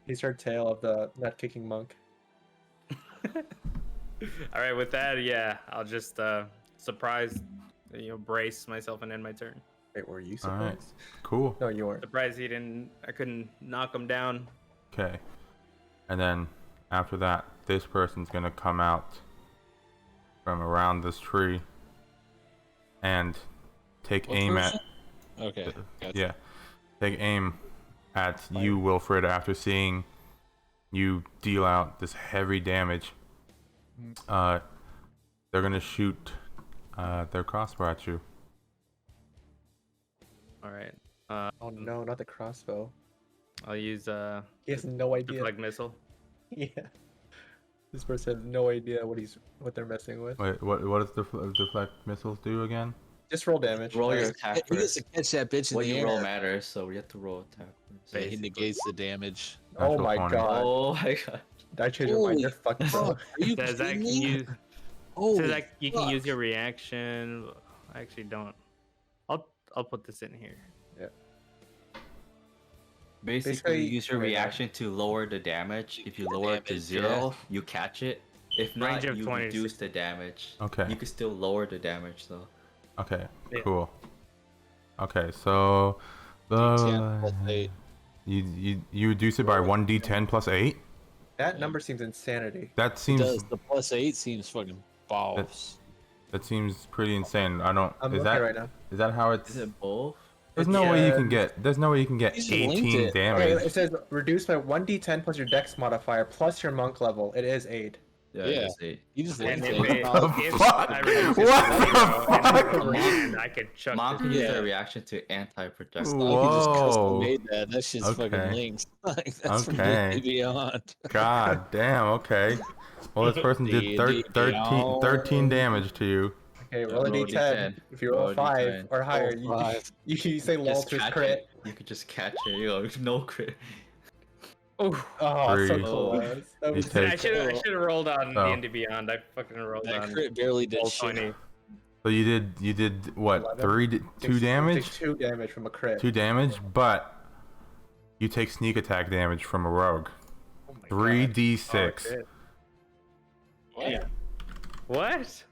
He's her tail of the nut kicking monk. All right, with that, yeah, I'll just surprise, brace myself and end my turn. Wait, were you Alright. surprised? Cool. No, you weren't. Surprised I couldn't knock him down. Okay. And then after that, this person's gonna come out from around this tree and take What aim person? Okay. at Gotcha. yeah, take aim at you, Wilfred, after seeing you deal out this heavy damage. They're gonna shoot their crossbow at you. All right, Oh no, not the crossbow. I'll use He has no idea. deflect missile. Yeah. This person has no idea what they're messing with. Wait, what does deflect missiles do again? Just roll damage. Roll your guys. attack He gets first. to catch that bitch in What the you air. roll matters, so we have to roll attack first. But he negates the damage. Oh Natural my 20. god. Oh my god. Did I change your mind? Holy You're fucked, bro. Fuck, are you Says I kidding can me? use Holy says you can use fuck. your reaction. I actually don't. I'll put this in here. Basically, Basically, you use your right now. reaction to lower the damage. If you lower it to Damage, 0, you catch it. If not, Range of you 20 to reduce the damage. Okay. You can still lower the damage though. Okay. Yeah. Cool. Okay, so D10 plus 8. you reduce it by 1d10 plus 8. That number seems insanity. That It seems does. The plus 8 seems fucking balls. that seems pretty insane. I don't. I'm Is looking that right now. is that how it's? Is it both? There's no way you can Yeah. get. There's no way you can get You just linked 18 it. Okay, damage. it says reduced by 1d10 plus your dex modifier plus your monk level. It is 8. Yeah, Yeah. it is 8. You just And linked if, it. it, What the if fuck? I reduce it What to the 0 and fuck? then command, I could chuck Monk this. is Yeah. a reaction to anti-projectile. Oh, he just custom Whoa. made that. That shit's fucking Okay. linked. Like, that's from Okay. D&D Beyond. God damn. Okay. Well, this person did D&D 13 damage to you. Okay, roll a roll a d10. d10. If you roll Roll a a 5 d10. or higher, Roll 5. you say lol Just to his catch crit. it. You could just catch it. You know, no crit. Oh, Oh, so Three. close. That You was take- I should have rolled on Oh. D&D Beyond. I fucking rolled That on crit barely did roll shit. 20. So you did what? 11. 2 damage? Takes 2 damage from a crit. 2 damage, but you take sneak attack damage from a rogue. Oh my God. 3d6. Oh, shit. What?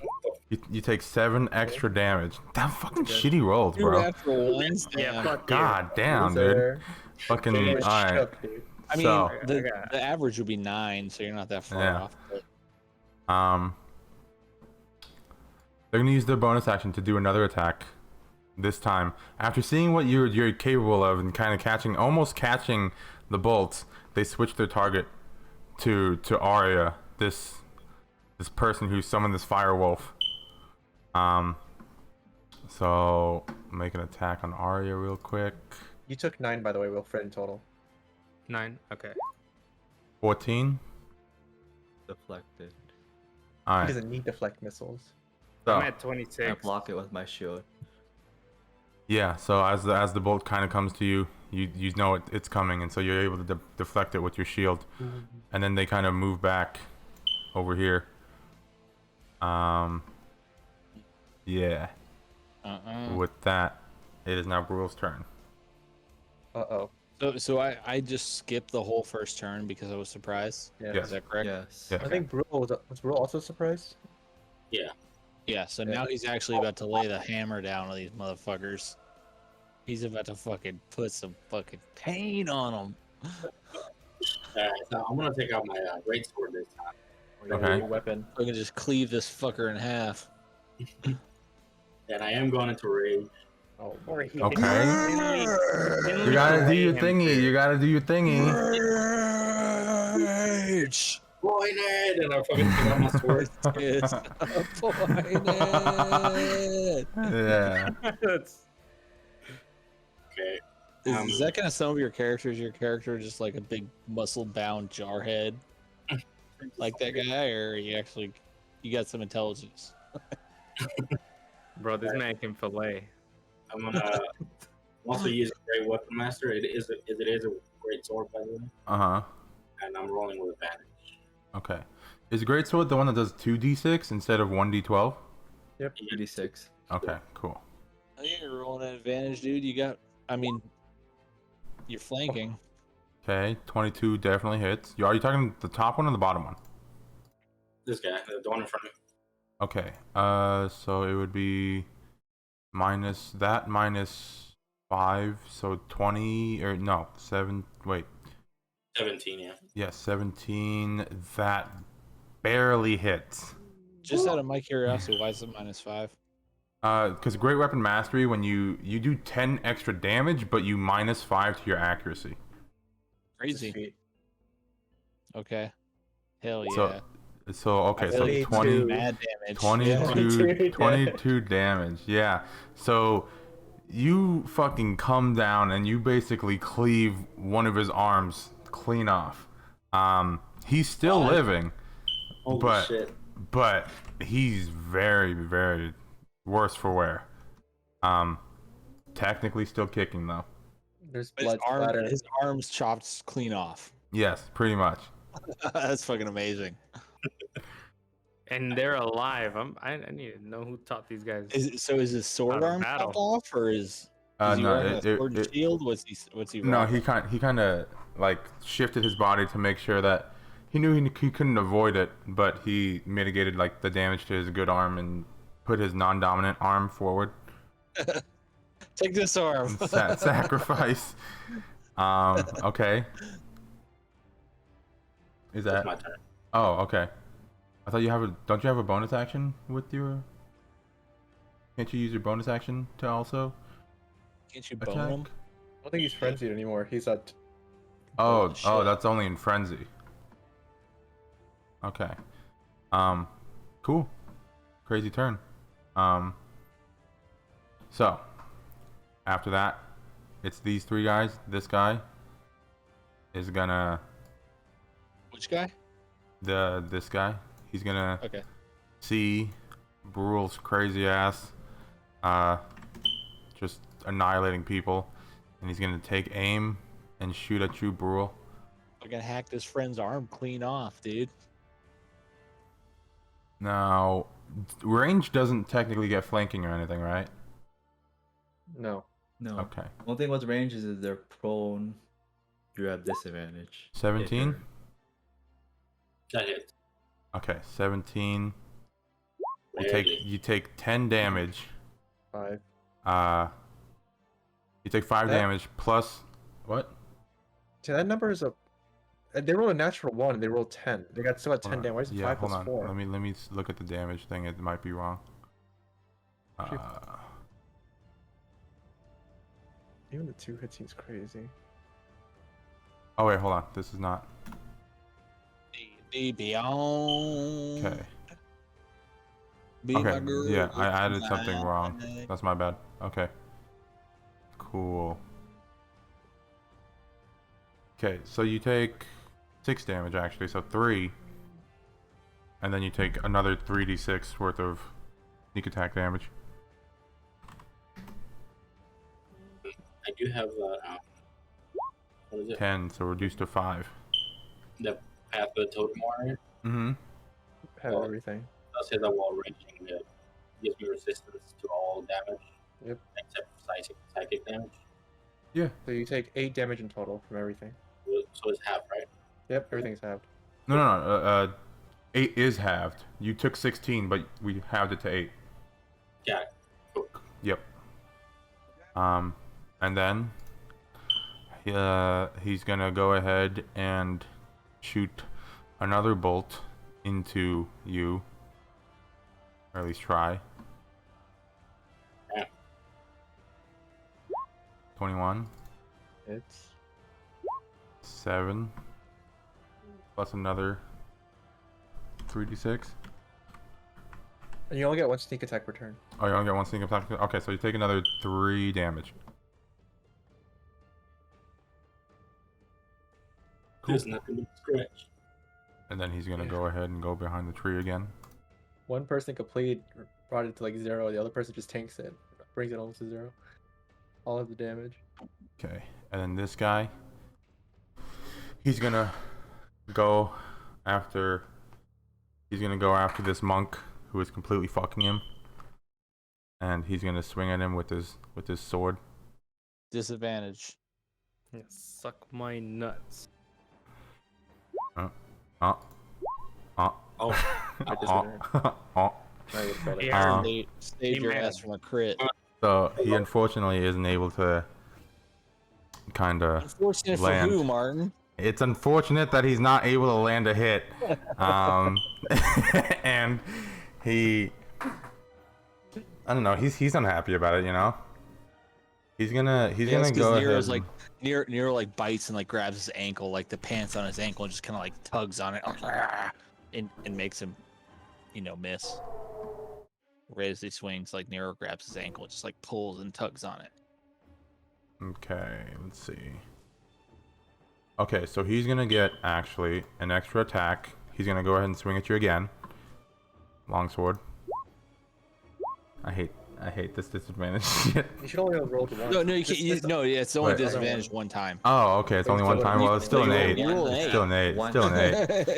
What? You take 7 extra damage. Damn fucking Okay. shitty rolls, Two bro. natural ones? Yeah, Damn. fuck God damn, dude. Loser. Fucking Damn, alright. shook, dude. I mean, So- the average would be 9, so you're not that far Yeah. off. But They're gonna use their bonus action to do another attack. This time, after seeing what you're capable of and kind of almost catching the bolts, they switch their target to Arya, this person who summoned this fire wolf. So make an attack on Arya real quick. You took 9, by the way, Wilfred, in total. 9. Okay. 14. Deflected. He All right. doesn't need deflect missiles. I'm So at 26. I block it with my shield. yeah, so as the bolt kind of comes to you, you know it's coming, and so you're able to deflect it with your shield, and then they kind of move back over here. Yeah. With that, it is now Gruel's turn. Uh-oh. So I just skipped the whole first turn because I was surprised. Yeah. Yes. Is that correct? Yes. Yeah. I think Brule was Brule also surprised? Yeah. Yeah, so Yeah. now he's actually about to lay the hammer down on these motherfuckers. He's about to fucking put some fucking pain on them. So I'm gonna take out my great sword this time. Okay. New weapon. Fucking just cleave this fucker in half. And I am going into rage. Oh, Or he Okay. can You gotta do your him thingy. too. You gotta do your thingy. Rage! Pointed, and I fucking take out my sword. It's appointed. Yeah. That's- Okay. Is that kind of some of your characters? Your character just like a big muscle-bound jarhead, like that guy, or you got some intelligence? Bro, this man can fillet. I'm gonna also use a great weapon master. It is a great sword, by the way, Uh-huh. and I'm rolling with advantage. Okay. Is Greatsword the one that does 2d6 instead of 1d12? 2d6. Okay, cool. Oh, yeah, you're rolling an advantage, dude. You're flanking. Okay, 22 definitely hits. Are you talking the top one or the bottom one? This guy, the one in front of me. Okay, so it would be minus 5, so 20, or no, 7, wait. 17, yeah. Yeah, 17, that barely hits. Just out of my curiosity, why is it -5? Because Great Weapon Mastery, when you do 10 extra damage, but you -5 to your accuracy. Crazy. Okay. Hell yeah. So- So, okay, so 22. 20, Mad damage. 22, 22 22 damage. Yeah. So you fucking come down and you basically cleave one of his arms clean off. He's still What? living, Holy But- shit. but he's very, very worse for wear. Technically still kicking though. There's His, blood splatter. his arms chopped clean off. Yes, pretty much. That's fucking amazing. And they're alive. I need to know who taught these guys. Is his sword Out of arm battle. chopped off, or is he No, wearing a sword and shield? What's he? no, rocking? he kind of like shifted his body to make sure that he knew he couldn't avoid it, but he mitigated like the damage to his good arm and put his non-dominant arm forward. Take this arm. Sacrifice. Okay. Is That's that? my turn. Oh, okay. I thought don't you have a bonus action with your? Can't you use your bonus action to also Can't you bone attack? him? I don't think he's frenzied anymore. He's at. Oh, shit. oh, that's only in frenzy. Okay. Cool. Crazy turn. So after that, it's these three guys. This guy is gonna Which guy? this guy. He's gonna Okay. see Brule's crazy ass just annihilating people, and he's gonna take aim and shoot at you, Brule. We're gonna hack this friend's arm clean off, dude. Now, range doesn't technically get flanking or anything, right? No. No. Okay. One thing with ranges is they're prone. You have disadvantage. 17? That hits. Okay, 17. Barely. You take 10 damage. 5. You take 5 That- damage plus what? See, that number is a. They rolled a natural 1 and they rolled 10. They got still at 10 Hold on. damage. Why is it Yeah, 5 hold plus on. 4? Let me look at the damage thing. It might be wrong. Actually- Even the 2 hit seems crazy. Oh wait, hold on. This is not. Baby on. Okay. Be my Okay. girl, Yeah, I good added something wrong. night. That's my bad. Okay. Cool. Okay, so you take 6 damage actually, so 3. And then you take another 3d6 worth of sneak attack damage. I do have what is it? 10, so reduced to 5. The Path of the Totem Warrior. Mm-hmm. Have Oh. everything. That says that while raging, it gives me resistance to all damage. Yep. Except psychic damage. Yeah. So you take 8 damage in total from everything. So it's half, right? Yep, everything's halved. No. 8 is halved. You took 16, but we halved it to 8. Yeah. Cool. Yep. And then he's gonna go ahead and shoot another bolt into you, or at least try. Yeah. 21, It's 7, plus another 3d6. and you only get 1 sneak attack per turn. Oh, you only get 1 sneak attack. Okay, so you take another 3 damage. Cool. There's nothing to scratch. And then he's gonna go ahead and go behind the tree again. One person complete brought it to like 0. The other person just tanks it, brings it almost to 0. All of the damage. Okay, and then this guy, he's gonna go after. He's gonna go after this monk who is completely fucking him, and he's gonna swing at him with his sword. Disadvantage. Yeah, suck my nuts. Oh, Oh, I disadvantage. oh. Now you get better. Yeah. Save your man. ass from a crit. So he unfortunately isn't able to kind of. Unfortunate land. for who, Martin? It's unfortunate that he's not able to land a hit. And he, I don't know, he's unhappy about it, you know? He's gonna go ahead. Nero's and- like Nero like bites and like grabs his ankle, like the pants on his ankle, and just kind of like tugs on it, and makes him, miss. Right as he swings, like Nero grabs his ankle, and just like pulls and tugs on it. Okay, let's see. Okay, so he's gonna get actually an extra attack. He's gonna go ahead and swing at you again. Longsword. I hate this disadvantage shit. You should only have rolled 1. No, you can't. No, yeah, it's only Wait. disadvantage one time. Oh, okay, it's only one time. Well, it's still an 8. You rolled an It's eight. still an 8. It's still an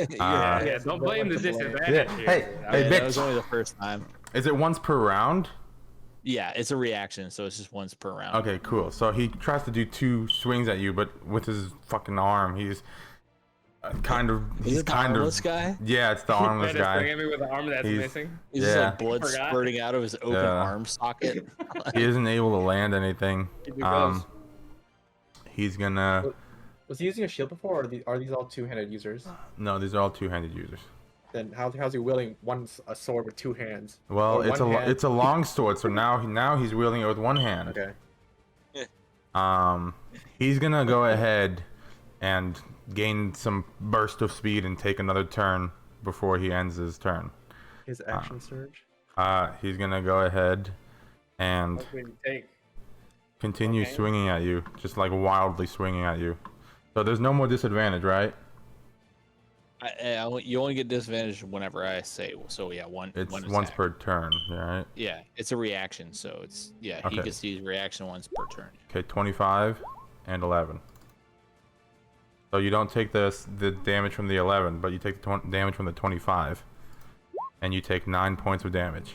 8. Yeah, Yeah, don't blame the Yeah. disadvantage. Yeah, here. hey, hey, that was bitch. only the first time. Is it once per round? Yeah, it's a reaction, so it's just once per round. Okay, cool. So he tries to do 2 swings at you, but with his fucking arm, Kind of. Is He's it the kind armless of. guy? Yeah, it's the Trying armless to swing guy. at me with an arm that's He's- missing. He's just Yeah. like blood Forgot. spurting out of his open Yeah. arm socket. He isn't able to land anything. Keep it close. He's gonna. Was he using a shield before, or are these all two-handed users? No, these are all two-handed users. Then how's he wielding a sword with two hands? Well, Or it's one hand? it's a long sword, so now he's wielding it with one hand. Okay. He's gonna go ahead and gain some burst of speed and take another turn before he ends his turn. His action surge. He's gonna go ahead and What would you take? continue Okay. swinging at you, just like wildly swinging at you. So there's no more disadvantage, right? You only get disadvantage whenever I say. So yeah, It's one once attack. per turn, right? Yeah, it's a reaction, so it's he Okay. gets to use reaction once per turn. Okay, 25 and 11. So you don't take the damage from the 11, but you take the damage from the 25, and you take 9 points of damage.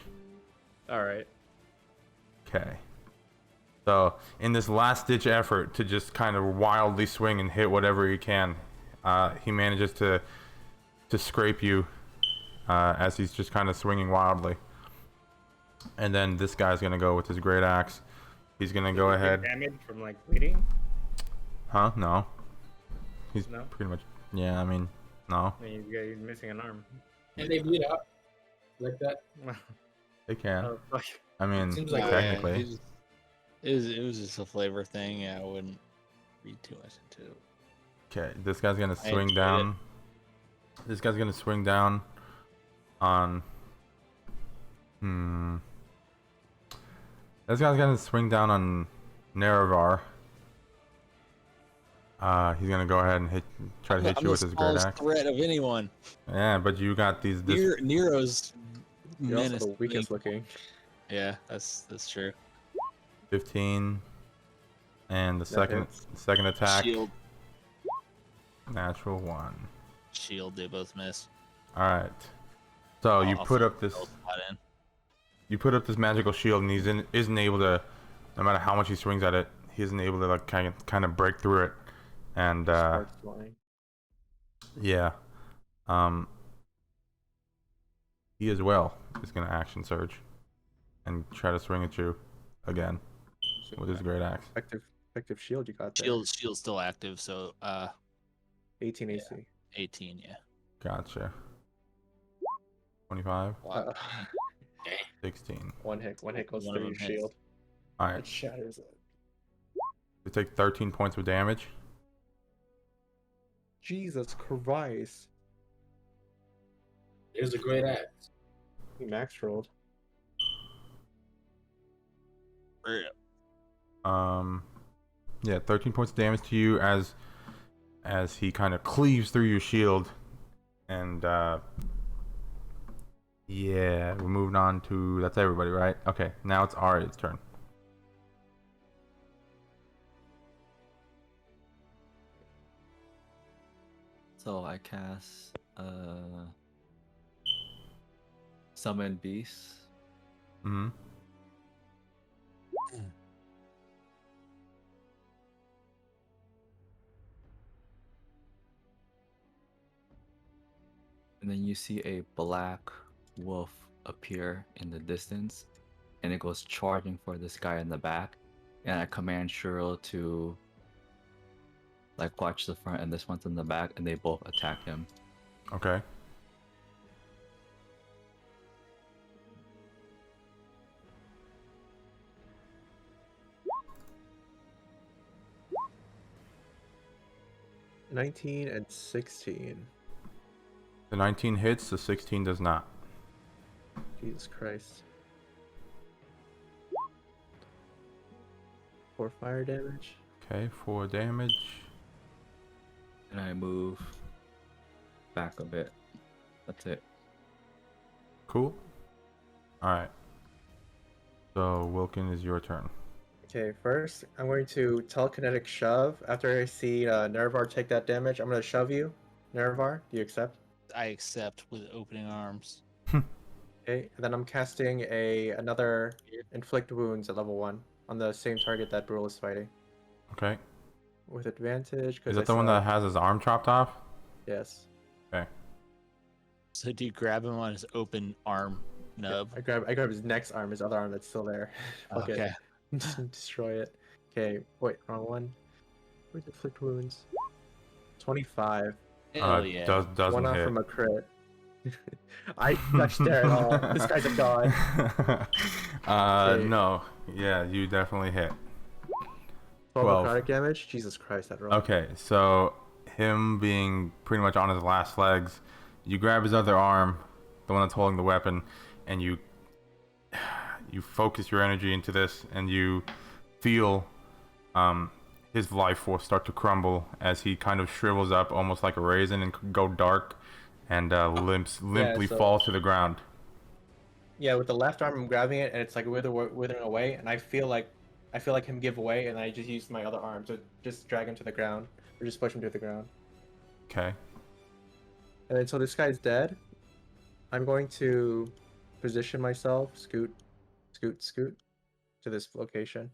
All right. Okay. So in this last-ditch effort to just kind of wildly swing and hit whatever he can, he manages to scrape you as he's just kind of swinging wildly. And then this guy's gonna go with his great axe. He's gonna go Did you ahead. get damage from like bleeding? Huh? No. He's No? pretty much. Yeah, I mean, no. I mean, you're missing an arm. And they bleed out like that. They can. Oh, fuck. I mean, Seems like- technically. It was just a flavor thing. Yeah, I wouldn't read too much into it. Okay, this guy's gonna I swing enjoyed down. This guy's gonna swing down on. This guy's gonna swing down on Nerevar. He's gonna go ahead and try to hit I'm you with the his great smallest axe. threat of anyone. Yeah, but you got this. Nero's You're also menace. the weakest looking. Yeah, that's true. 15, and the That hits. second attack, Shield, natural 1. they both miss. All right. So you I'll put throw up this. both spot in. You put up this magical shield, and isn't able to, no matter how much he swings at it, he isn't able to like kind of break through it, and Starts flying. yeah, he as well is gonna action surge, and try to swing at you again with his great axe. Effective shield you got there. Shield's still active, so 18 AC. 18, yeah. Gotcha. 25, Uh, 16. one hit goes One of through your them hits. shield. All It right, shatters it. you take 13 points of damage. Jesus Christ. There's a great axe. He max rolled. Yeah, 13 points of damage to you as he kind of cleaves through your shield, and yeah, we're moving on to that's everybody, right? Okay, now it's Arya's turn. So I cast Summon Beast. Mm-hmm. And then you see a black wolf appear in the distance, and it goes charging for this guy in the back. And I command Shiro to like watch the front, and this one's in the back, and they both attack him. Okay. – 19 and 16. The 19 hits, the 16 does not. Jesus Christ. 4 fire damage. Okay, 4 damage. And I move back a bit. That's it. Cool. Alright. So, Wilkin, is your turn. Okay, first I'm going to telekinetic shove. After I see Nerevar take that damage, I'm going to shove you. Nerevar, do you accept? I accept with opening arms. Okay, and then I'm casting another inflict wounds at level 1 on the same target that Brule is fighting. Okay. With advantage. 'cause Is I that the one saw- that has his arm chopped off? Yes. So do you grab him on his open arm nub? I grab his next arm, his other arm that's still there. Fuck Okay. it. Just destroy it. Okay, wait, wrong one. Where's the inflict wounds? 25. Hell yeah. Doesn't One off hit. from a crit. I touched there at all. This guy's a god. Okay. No. Yeah, you definitely hit. 12 12. necrotic damage? Jesus Christ, that roll. Okay, so him being pretty much on his last legs, you grab his other arm, the one that's holding the weapon, and you focus your energy into this, and you feel his life force start to crumble as he kind of shrivels up almost like a raisin and go dark, and limply so- falls to the ground. Yeah, with the left arm, I'm grabbing it, and it's like withering away, and I feel like him give away, and I just use my other arm to just drag him to the ground, or just push him to the ground. Okay. And until this guy's dead, I'm going to position myself, scoot to this location.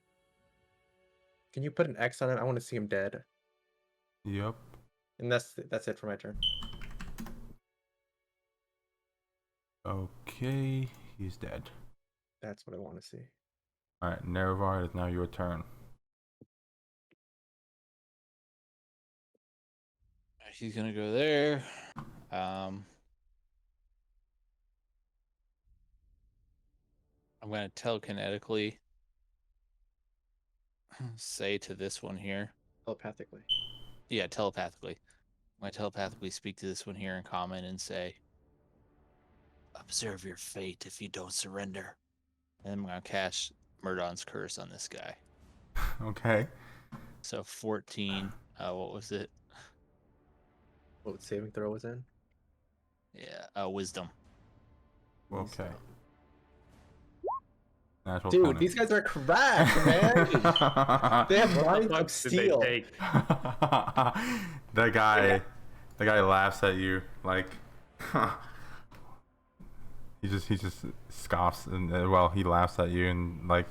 Can you put an X on it? I want to see him dead. Yep. And that's it for my turn. Okay, he's dead. That's what I want to see. All right, Nerevar, it is now your turn. He's gonna go there. I'm gonna telekinetically say to this one here. Telepathically. Yeah, telepathically. I'm gonna telepathically speak to this one here in common and say, "Observe your fate if you don't surrender." And I'm gonna cast Murdon's curse on this guy. Okay. So 14. What was it? What saving throw was in? Yeah, wisdom. Okay. Natural Dude, 20. these guys are cracked, man. They have What lines the of fuck did they steel. take? the guy laughs at you like he just scoffs and he laughs at you and like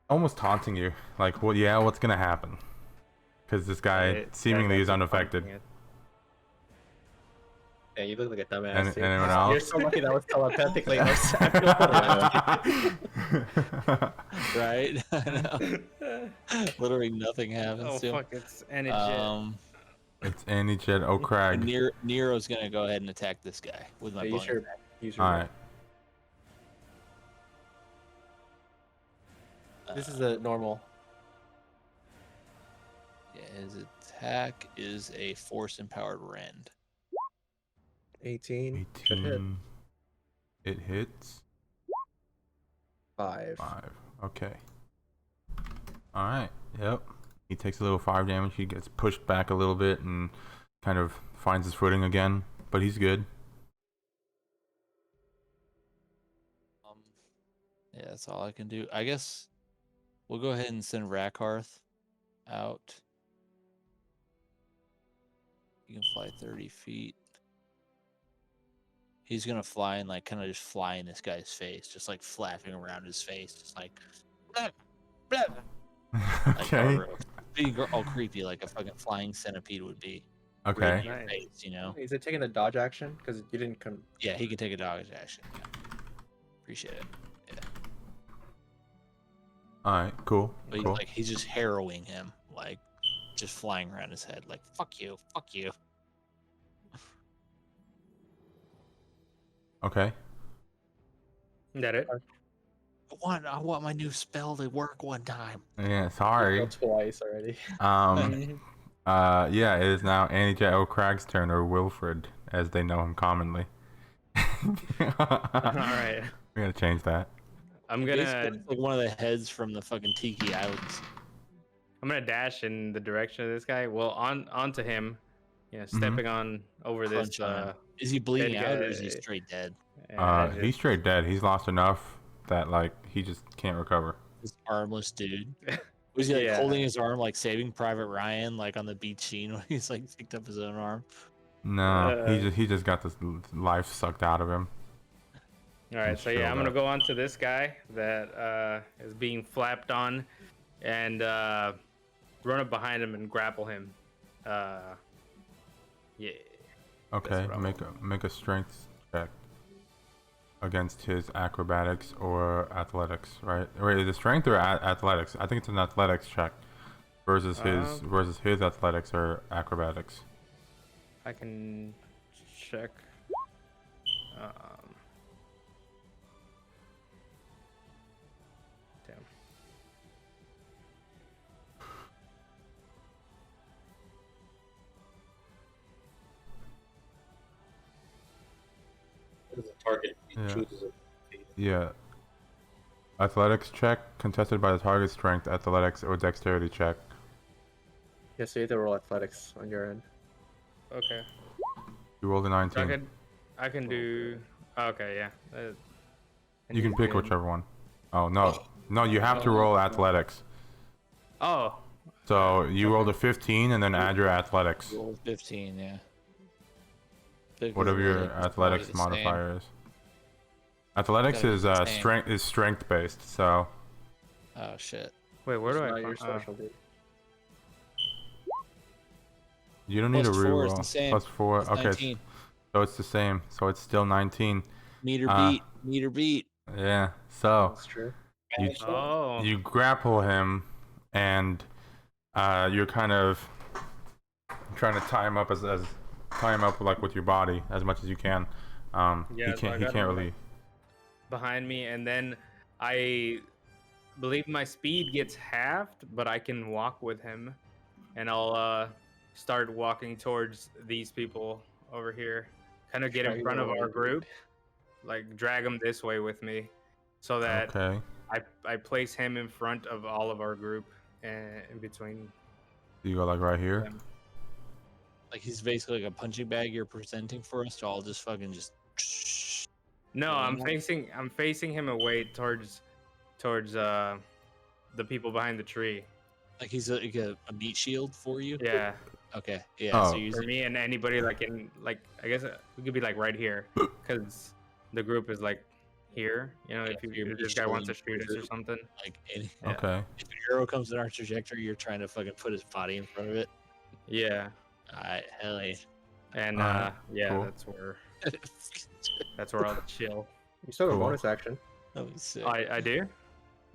almost taunting you like, well, yeah, what's gonna happen? Because this guy seemingly is unaffected. Yeah, you look like a dumbass. And dude. anyone You're else? so lucky that was telepathically. Right? I know. Literally nothing happens Oh to him. fuck, it's energy. It's Annie Jet O'Crag. Nero's gonna go ahead and attack this guy with my bonus. Use your All right. This is a normal. Yeah, his attack is a force empowered rend. 18. Should hit. 18. It hits. 5. 5. Okay. All right. Yep. He takes a little 5 damage. He gets pushed back a little bit and kind of finds his footing again, but he's good. Yeah, that's all I can do. I guess we'll go ahead and send Rakarth out. You can fly 30 feet. He's gonna fly and like kind of just fly in this guy's face, just like flapping around his face, just like blah, blah. Like, Okay. being all creepy, like a fucking flying centipede would be. Right Okay. in your Nice. face, you know? Is it taking a dodge action? Because you didn't come. Yeah, he can take a dodge action. Yeah. Appreciate it. Yeah, All right. Cool. but Cool. he's just harrowing him, like just flying around his head, like fuck you, fuck you. Okay. Is that it? I want my new spell to work one time. Yeah. Sorry. Failed twice already. Yeah. It is now Annie Jet O'Crag's turn, or Wilfred, as they know him commonly. All right. We gotta change that. I'm Basically, gonna it's like one of the heads from the fucking Tiki Islands. dash in the direction of this guy. Well, onto him. Yeah, Mm-hmm. stepping on over this. Crunch on him. Is he bleeding dead out or is he guy. straight dead? and He's just- straight dead. He's lost enough that like he just can't recover. This armless dude. Was he like Yeah. holding his arm like Saving Private Ryan, like on the beach scene when he's like picked up his own arm? No, he just got this life sucked out of him. All right, Just so yeah, filled I'm gonna up. go on to this guy that is being flapped on, and run up behind him and grapple him. Yeah. Okay, what I make a strength check against his acrobatics or athletics, right? Wait, is it strength or athletics? I think it's an athletics check versus his athletics or acrobatics. I can check. Um, damn. What is the target he Yeah. chooses? Yeah. Athletics check contested by the target strength, athletics, or dexterity check. Yeah, so you have to roll athletics on your end. Okay. You rolled a So 19. I can do. Okay, yeah. And You can he's pick good. whichever one. Oh no, no, you have to roll athletics. Oh, So you rolled a 15 and then add your athletics, Roll 15, yeah. Because whatever your athletics is probably athletics the same. modifier is. Athletics Gotta be is the same. strength based, so Oh shit. wait. Where do It's I? not your find- special, dude. you don't need to Plus 4 is the reroll. same. Plus 4, It's okay, 19. so it's the same. So it's still 19. Meter Ah. beat. Meter beat. Yeah. So That's true. you Oh. you grapple him, and you're kind of trying to tie him up tie him up like with your body as much as you can. Yeah, he so I can't got really. him, like, behind me, and then I believe my speed gets halved, but I can walk with him, and I'll start walking towards these people over here, kind of get in Drag front of them our away, dude. group, like drag them this way with me, so that Okay. I place him in front of all of our group and in between. You go like right here. them. Like he's basically like a punching bag you're presenting for us to all just fucking just. No, Yeah, I'm no. facing him away towards the people behind the tree. Like he's like a meat shield for you. Yeah. Okay. Yeah. Oh. So you're For me and anybody like in like I guess we could be like right here because the group is like here. You know, Yeah, if, so you're if this guy wants to shoot us or group. something. like any, Yeah. Okay. if an arrow comes in our trajectory, you're trying to fucking put his body in front of it. Yeah, Alright, hell yeah. and Alright, yeah, cool. that's where I'll chill. You still have Cool. a bonus action. That was sick. I do.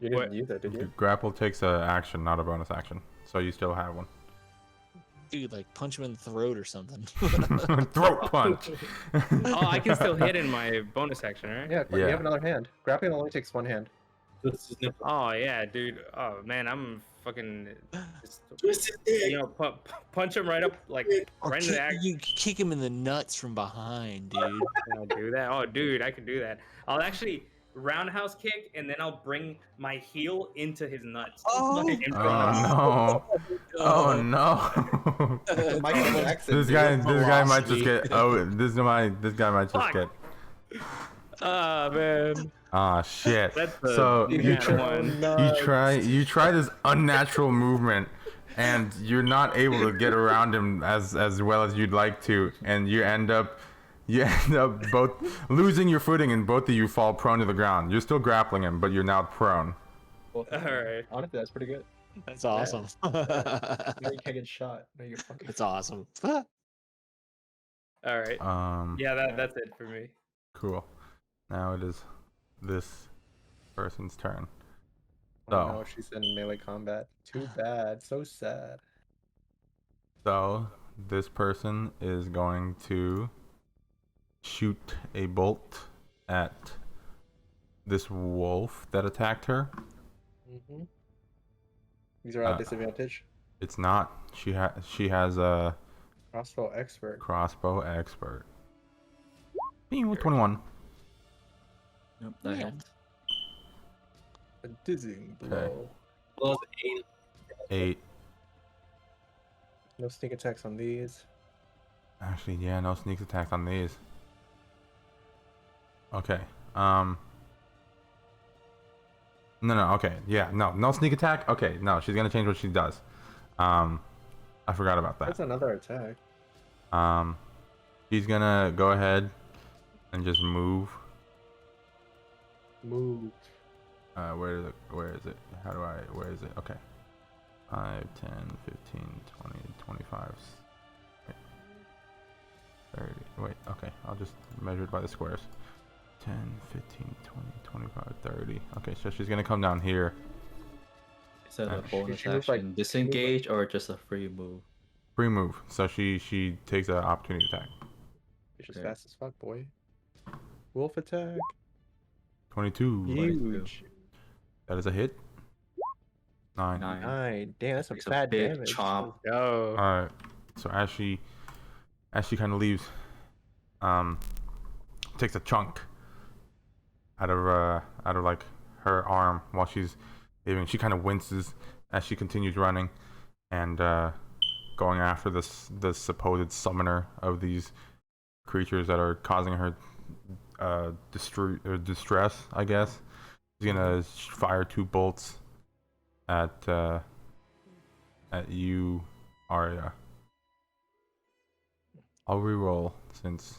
You didn't What? use that, did you? Grapple takes a action, not a bonus action. So you still have one. Dude, like punch him in the throat or something. Throat punch. Oh, I can still hit in my bonus action, right? Yeah, but Yeah. you have another hand. Grappling only takes one hand. Twist his nipple. Oh yeah, dude. Oh man, I'm fucking. Just, Twist his dick. you know, punch him right up like Or right in the kick, act. you kick him in the nuts from behind, dude. I'll do that. Oh, dude, I can do that. I'll actually roundhouse kick, and then I'll bring my heel into his nuts. Oh. Like, in front of him. Oh no. Oh no. Michael Jackson. This dude. guy might just Velocity. get. Oh, this guy might just Fuck. get. Ah, man. Ah shit. That's the So You you bad try, one. you try this unnatural movement, and you're not able to get around him as well as you'd like to, and you end up both losing your footing, and both of you fall prone to the ground. You're still grappling him, but you're now prone. Well, All right. honestly, that's pretty good. That's awesome. Now you can't get shot. Now you're fucking. That's awesome. All right. Yeah. That's it for me. Cool. Now it is this person's turn. Oh, So. no, she's in melee combat. Too bad. So sad. So this person is going to shoot a bolt at this wolf that attacked her. Mm-hmm. These are at disadvantage. It's not. She has a Crossbow expert. crossbow expert. 21. Nope, that Yeah. helped. A dizzying Okay. blow. Plus 8. 8. No sneak attacks on these. Actually, yeah, no sneak attacks on these. Okay. No, okay. Yeah, no sneak attack. Okay, no, she's gonna change what she does. I forgot about that. That's another attack. She's gonna go ahead and just move. Move. Where is it? Where is it? Okay. 5, 10, 15, 20, 25. I'll just measure it by the squares. 10, 15, 20, 25, 30. Okay, so she's gonna come down here. Is that a Alright. bonus She moves, like, action disengage or just a free move? Free move. So she takes an opportunity attack. You're just Okay. fast as fuck, boy. Wolf attack. 22. Huge. That is a hit. 9. 9. Damn, that's some It's a bad big damage. chomp. Yo. Alright. So as she kind of leaves, takes a chunk out of like her arm while she's leaving. She kind of winces as she continues running and going after the supposed summoner of these creatures that are causing her distress, I guess. She's gonna fire 2 bolts at you, Arya. I'll reroll since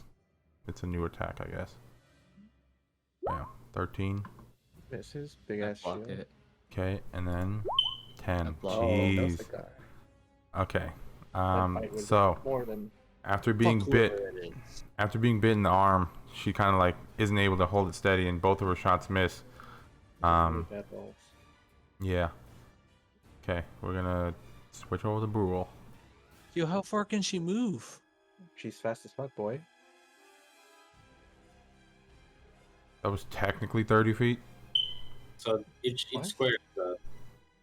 it's a new attack, I guess. Yeah, 13. Misses. Big That ass block shield. it. Okay, and then 10. That block. Oh, that's Jeez. the guy. Okay. That fight was So more than after being Fuck bit, whoever it is. after being bit in the arm, she kind of like isn't able to hold it steady, and both of her shots miss. really bad balls. Yeah. Okay, we're gonna switch over to Brule. Yo, how far can she move? She's fast as fuck, boy. That was technically 30 feet. So each What? square is a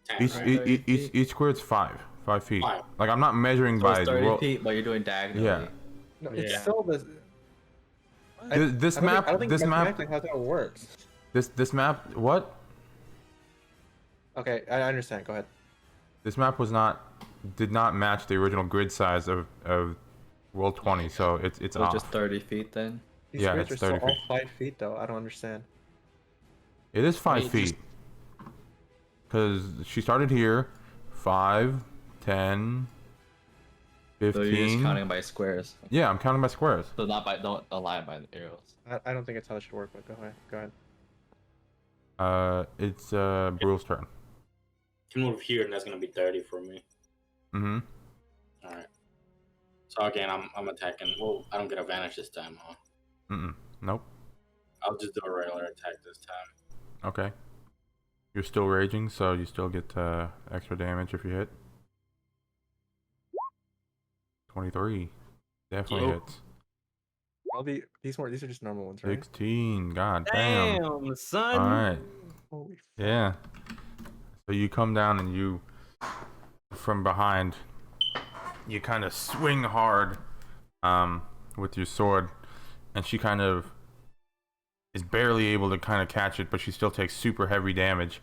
10, Each right? each square is 5 feet. 5. Like I'm not measuring So by it's 30 roll. feet, but you're doing diagonally. Yeah. No, it's Yeah. still the. This I don't map, think, I don't think this map, mathematically how that works. this map. What? Okay, I understand. Go ahead. This map did not match the original grid size of World 20, so it's So off. just 30 feet then. These Yeah, grids it's are still 30 all feet. 5 feet, though. I don't understand. It is 5 Wait, feet. just- Because she started here, 5, 10, So you're just 15. counting by squares. Yeah, I'm counting by squares. So don't align by the arrows. I don't think it's how it should work, but go ahead. Go ahead. It's Brule's turn. Can move here, and that's gonna be 30 for me. Mm-hmm. All right. So again, I'm attacking. Well, I don't get advantage this time, huh? Nope. I'll just do a regular attack this time. Okay. You're still raging, so you still get extra damage if you hit. 23. Definitely Yo. hits. All these are just normal ones, right? 16. God damn. Damn, son. Alright. Holy fuck. Yeah. So you come down and you, from behind, you kind of swing hard with your sword, and she kind of is barely able to kind of catch it, but she still takes super heavy damage.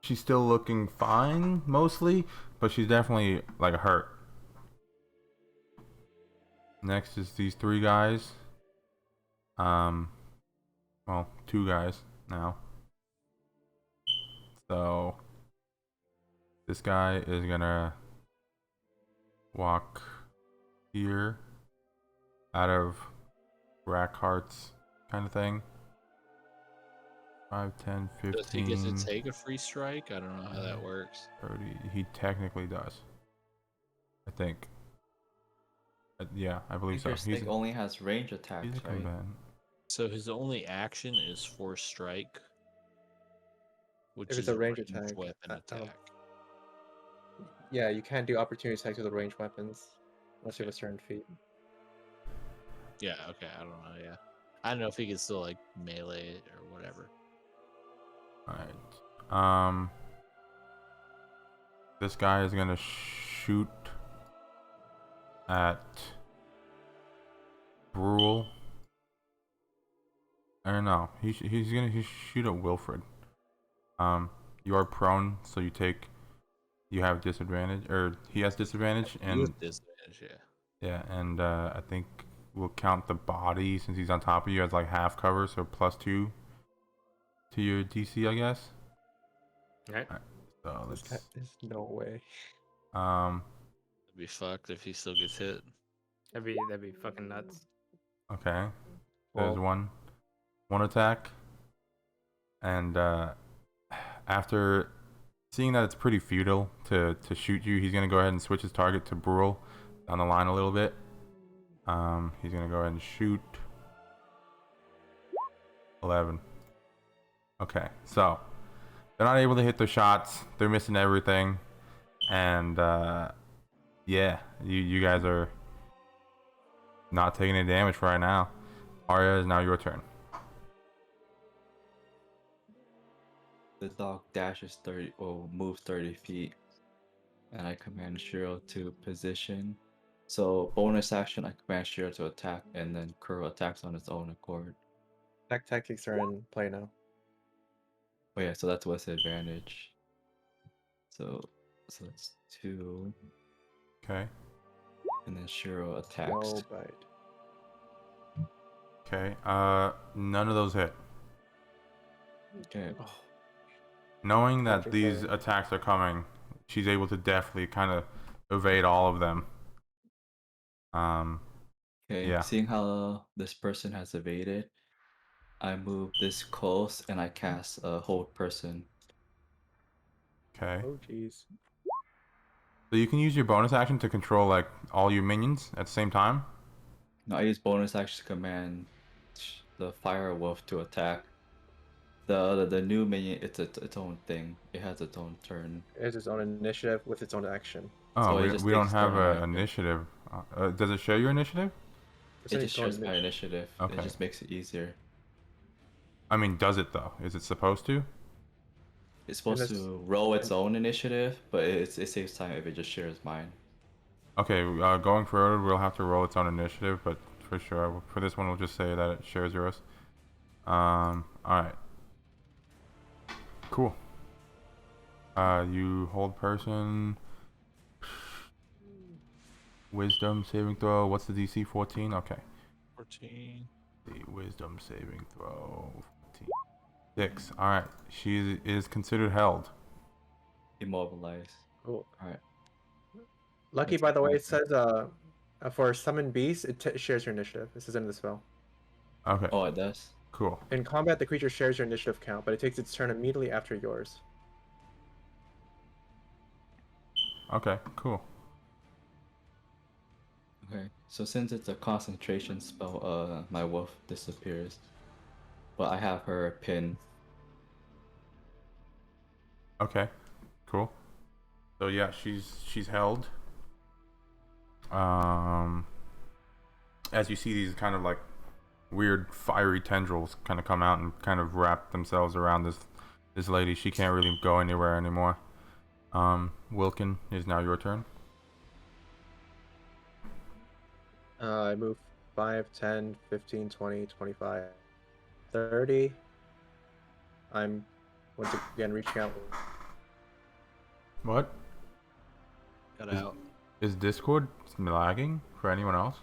She's still looking fine mostly, but she's definitely like hurt. Next is these 3 guys. Well, 2 guys now. So this guy is gonna walk here out of Rackhart's kind of thing. 5, 10, Does he get 15, to take a free strike? I don't know how that works. 30. He technically does. I think. Yeah, I believe so. Your snake only has range attacks, he's a right? combatant. So his only action is force strike, which If is it's a range ranged attack, weapon I don't- attack. Yeah, you can't do opportunity attacks with the ranged weapons unless you have a certain feat. Yeah, okay, I don't know. Yeah, I don't know if he can still like melee it or whatever. Alright. This guy is gonna shoot at Brule. Or no, he's gonna shoot at Wilfred. You are prone, so you have disadvantage, or he has disadvantage, and With disadvantage, yeah. yeah, and I think we'll count the body since he's on top of you as like half cover, so +2 to your DC, I guess. Right. So let's There's no way. It'd be fucked if he still gets hit. That'd be fucking nuts. okay. There's Well- one attack, and after seeing that it's pretty futile to shoot you, he's gonna go ahead and switch his target to Brule down the line a little bit, He's gonna go ahead and shoot. 11. Okay, so they're not able to hit their shots. They're missing everything, and yeah, you guys are not taking any damage for right now. Arya, is now your turn. The dog dashes 30 or moves 30 feet, and I command Shiro to position. So bonus action, I command Shiro to attack, and then Kuro attacks on its own accord. Attack tactics are in play now. Oh yeah, so that's what's the advantage. So that's 2, Okay. and then Shiro attacks. No bite. Okay. None of those hit. Okay. Oh, Knowing that Magic these fail. attacks are coming, she's able to definitely kind of evade all of them. Okay, Yeah. seeing how this person has evaded, I move this close and I cast a hold person. Okay. oh, jeez. So you can use your bonus action to control like all your minions at the same time. Now I use bonus action to command the fire wolf to attack. The new minion, its own thing. It has its own turn. It has its own initiative with its own action. Oh, So it we, just we don't takes have turn on an acting. initiative. Does it show your initiative? It's It in just its own shows my initiative. Okay. It just makes it easier. I mean, does it though? Is it supposed to? It's supposed it's- to roll its own initiative, but it saves time if it just shares mine. Okay, going forward, we'll have to roll its own initiative, but for sure, for this one, we'll just say that it shares yours. Alright. Cool. You hold person. Wisdom saving throw. What's the DC? 14? Okay. 14. The wisdom saving throw. 14. 6. Alright. She is considered held. Immobilize. Cool. Alright. Lucky, That's by the way, it perfect. says for summon beast, it shares your initiative. This is in the spell. Okay. Oh, it does? Cool. In combat, the creature shares your initiative count, but it takes its turn immediately after yours. Okay. Cool. Okay. So since it's a concentration spell, my wolf disappears. But I have her pinned. Okay, cool. So yeah, she's held. As you see these kind of like weird fiery tendrils kind of come out and kind of wrap themselves around this lady. She can't really go anywhere anymore. Wilkin, is now your turn. I move 5, 10, 15, 20, 25, 30. I'm once again reaching out. What? Cut out. Is Discord lagging for anyone else?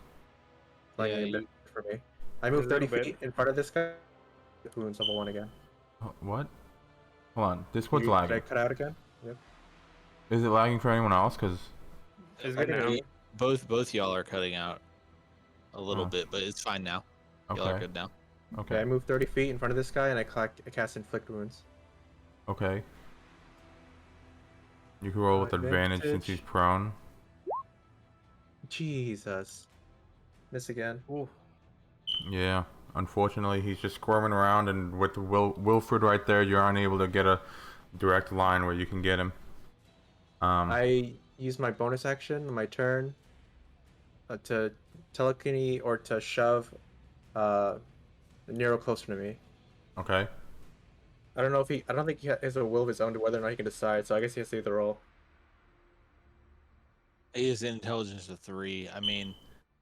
Lagging Yeah, a bit for me. I move A 30 little feet in front of this guy. Wounds level 1 again. What? Hold on, Discord's Did I lagging. cut out again? Yep. Is it lagging for anyone else? Cause It's I good can now. eat. Both y'all are cutting out a little Oh. bit, but it's fine now. Y'all are okay, good now. Okay, I okay, move 30 feet in front of this guy and I cast inflict wounds. okay. You can roll with advantage since he's Advantage. prone. Jesus. Miss again. Ooh. Yeah, unfortunately, he's just squirming around, and with Wilfred right there, you're unable to get a direct line where you can get him. I use my bonus action, my turn, to telekinesis or to shove Nero closer to me. Okay. I don't know if I don't think he has a will of his own to whether or not he can decide, so I guess he has to either roll. He is intelligence of 3. I mean,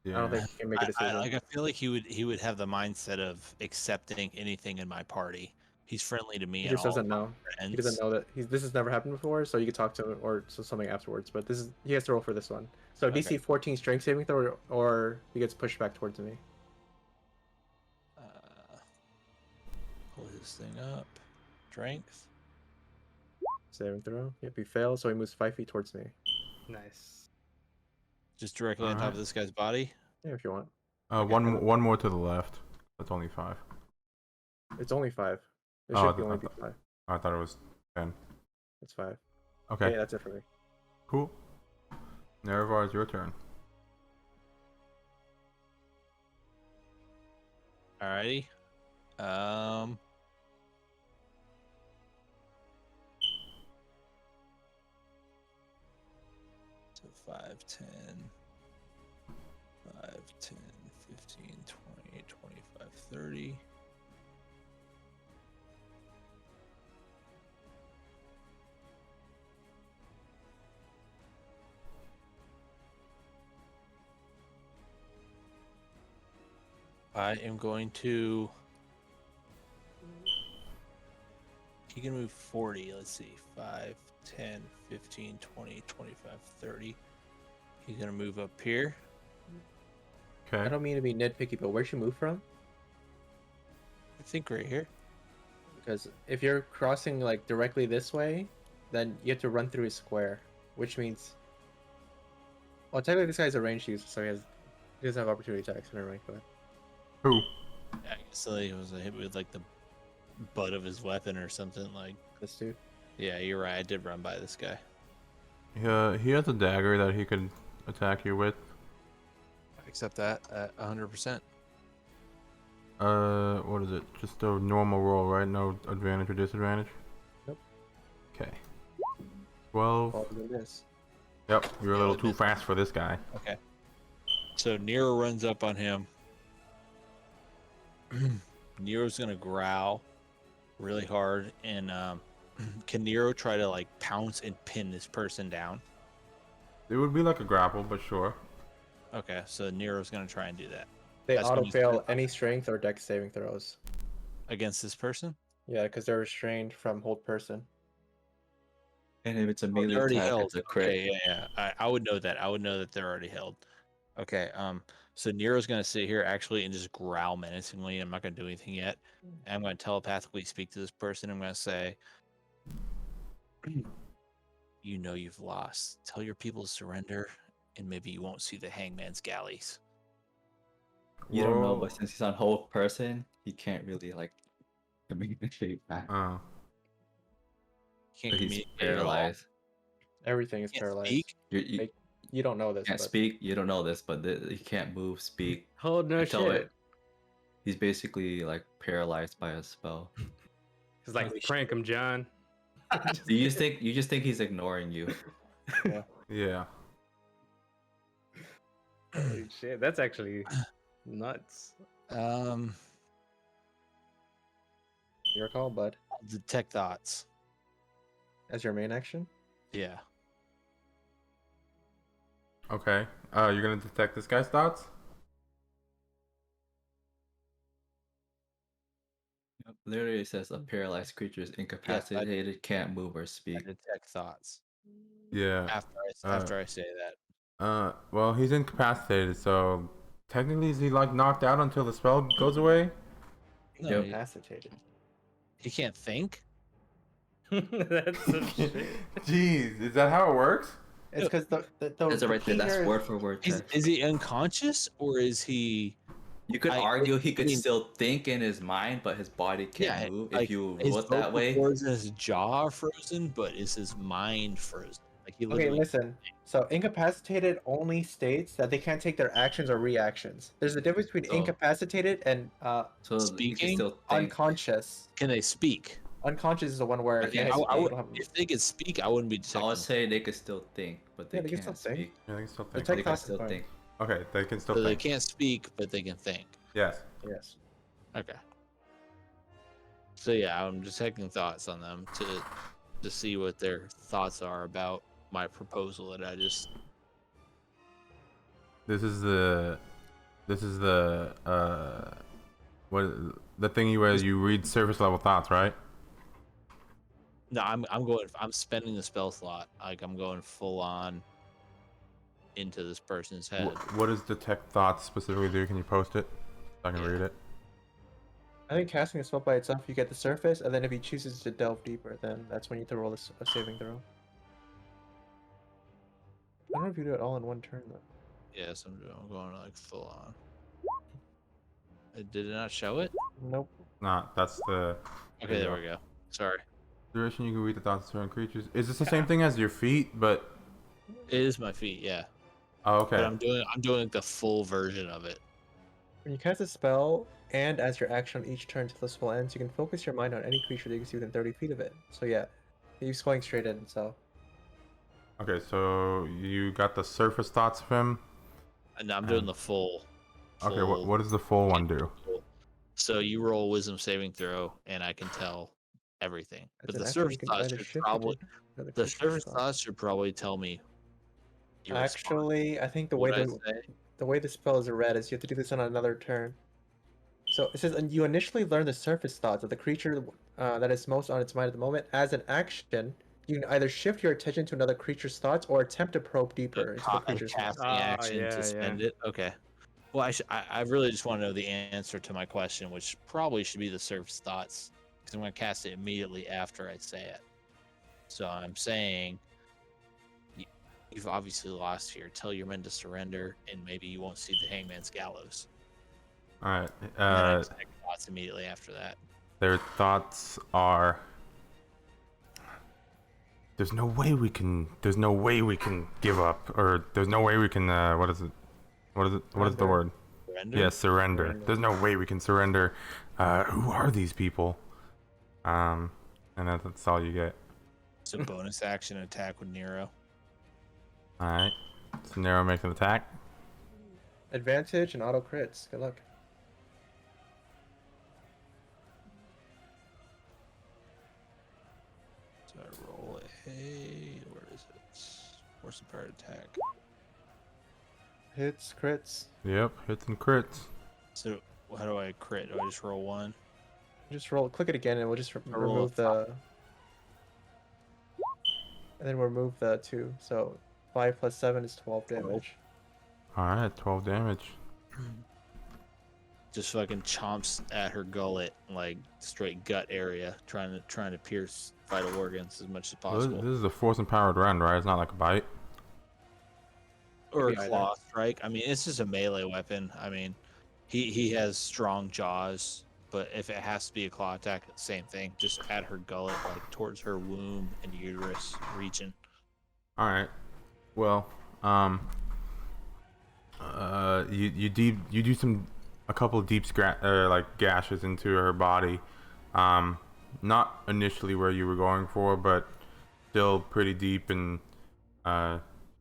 Yeah. I don't think he can make a decision. I feel like he would have the mindset of accepting anything in my party. He's friendly to me. He and just all doesn't of my know. friends. He doesn't know that this has never happened before, so you could talk to him or something afterwards. But he has to roll for this one. So Okay. DC 14 strength saving throw, or he gets pushed back towards me. Pull this thing up. Strength. Saving throw. Yep, he fails, so he moves 5 feet towards me. Nice. Just directly on top Alright. of this guy's body. Yeah, if you want. One more to the left. That's only 5. It's only 5. It Oh, should be I only be thought- 5. I thought it was 10. It's 5. Okay. Yeah, that's it for me. Cool. Nerevar, it's your turn. Alrighty. So 5, 10, 5, 10, 15, 20, 25, 30. I am going to. He can move 40. Let's see. 5, 10, 15, 20, 25, 30. He's going to move up here. I Okay. don't mean to be nitpicky, but where'd you move from? I think right here. Because if you're crossing like directly this way, then you have to run through a square, which means. Well, technically this guy's a range user, so he doesn't have opportunity attacks. Never mind. Go ahead. Who? I guess it was a hit with like the butt of his weapon or something. Like, This dude. yeah, you're right. I did run by this guy. He has a dagger that he could attack you with. I accept that at 100%. What is it? Just a normal roll, right? No advantage or disadvantage? Nope. Okay. 12. Follow this. Yep, you're a Yeah, little it too is. fast for this guy. Okay. So Nero runs up on him. Nero's gonna growl really hard, and can Nero try to like pounce and pin this person down? It would be like a grapple, but sure. Okay, so Nero's gonna try and do that They That's when auto he's fail gonna- any strength or dex saving throws. against this person. Yeah, because they're restrained from hold person. And if it's a Oh, melee they're already attack, held. it's a crit. Okay, yeah. I would know that. I would know that they're already held. Okay. So Nero's gonna sit here actually and just growl menacingly. I'm not gonna do anything yet. I'm gonna telepathically speak to this person. I'm gonna say, "You know you've lost. Tell your people to surrender, and maybe you won't see the hangman's galleys." You don't know, Whoa. but since he's on hold person, he can't really like communicate back. Oh. Can't So he's communicate at all. paralyzed. Everything is Can't paralyzed. speak. You Like, You don't know this. can't but speak. You don't know this, but he can't move, speak. Oh no until shit. it- He's basically like paralyzed by a spell. It's like Holy shit. prank him, John. You just think he's ignoring you. Yeah. Holy shit, that's actually nuts. Your call, bud. Detect thoughts. As your main action. Yeah. Okay. You're gonna detect this guy's thoughts? Literally it says a paralyzed creature is incapacitated, can't move or I speak. detect thoughts Yeah. after I say that. Well, he's incapacitated, so technically is he like knocked out until the spell goes away? No, Yep. Incapacitated. he can't think. That's some shit. Jeez, is that how it works? It's because the That's the right there. That's painter- word for word. text. Is he unconscious or is he? You could I- argue he could I mean- still think in his mind, but his body can't Yeah, move. like, If you his rule it that vocal way, cords and his jaw are frozen, but is his mind frozen? Like he Okay, literally. listen. So incapacitated only states that they can't take their actions or reactions. There's a difference between So- incapacitated and so he can Speaking, still think. unconscious. Can they speak? Unconscious is the one where Okay, they I don't would, have- if they could speak, I wouldn't be I detecting. would say they could still think, but they Yeah, they can can't still think. speak. Yeah, they can still think. Detect They can thoughts is still fine. think. Okay, they can still So they think. can't speak, but they can think. Yes. Yes. Okay. So yeah, I'm detecting thoughts on them to see what their thoughts are about my proposal that I just. This is the what the thing where you read surface level thoughts, right? No, I'm spending the spell slot. Like I'm going full on into this person's head. What does detect thoughts specifically do? Can you post it so I can Yeah. read it? I think casting a spell by itself, you get the surface, and then if he chooses to delve deeper, then that's when you have to roll a saving throw. I don't know if you do it all in one turn though. Yes, I'm going like full on. Did it not show it? Nope. Nah, that's the Okay, there we go. Sorry. duration you can read the thoughts of certain creatures. Is this the same thing as your feet? But It is my feet, yeah. oh, okay. But I'm doing like the full version of it. When you cast a spell, And as your action on each turn until the spell ends, you can focus your mind on any creature that you can see within 30 feet of it. So yeah, he's going straight in. So Okay, so you got the surface thoughts of him. And I'm doing the full. Okay, full- what does the full one do? So you roll a wisdom saving throw, and I can tell everything. as But an the action, surface you can thoughts either should shift probably it to another the creature's surface spell. thoughts should probably tell me. Your response. Actually, I think the way What I the say? spell is read is you have to do this on another turn. So it says, and you initially learn the surface thoughts of the creature that is most on its mind at the moment. As an action, you can either shift your attention to another creature's thoughts or attempt to probe deeper into the A creature's mind. casting Ah, action yeah, to yeah. spend it. Okay. Well, I really just want to know the answer to my question, which probably should be the surface thoughts, because I'm going to cast it immediately after I say it. So I'm saying, you've obviously lost here. Tell your men to surrender, and maybe you won't see the Hangman's Gallows. All right. And then I just make thoughts immediately after that. Their thoughts are. There's no way we can give up, or there's no way we can. What is it? What is it? What is the word? Surrender? Yeah, surrender. Surrender. There's no way we can surrender. Who are these people? And that's all you get. It's a bonus action attack with Nero. All right. So Nero makes an attack. Advantage and auto crits. Good luck. So I roll a. Where is it? Force of power attack. Hits, crits. Yep, hits and crits. So how do I crit? Do I just roll one? Just roll. Click it again, and we'll just I roll a remove the. And then we'll remove the 2. So 5 plus 7 is 12 damage. All right, 12 damage. Just fucking chomps at her gullet, like straight gut area, trying to pierce vital organs as much as Well, this possible. is a force empowered rend, right? It's not like a bite. Or a Could be either. claw strike. I mean, it's just a melee weapon. I mean, he has strong jaws, but if it has to be a claw attack, same thing. Just at her gullet, like towards her womb and uterus region. All right. Well, you do a couple of deep like gashes into her body. Not initially where you were going for, but still pretty deep, and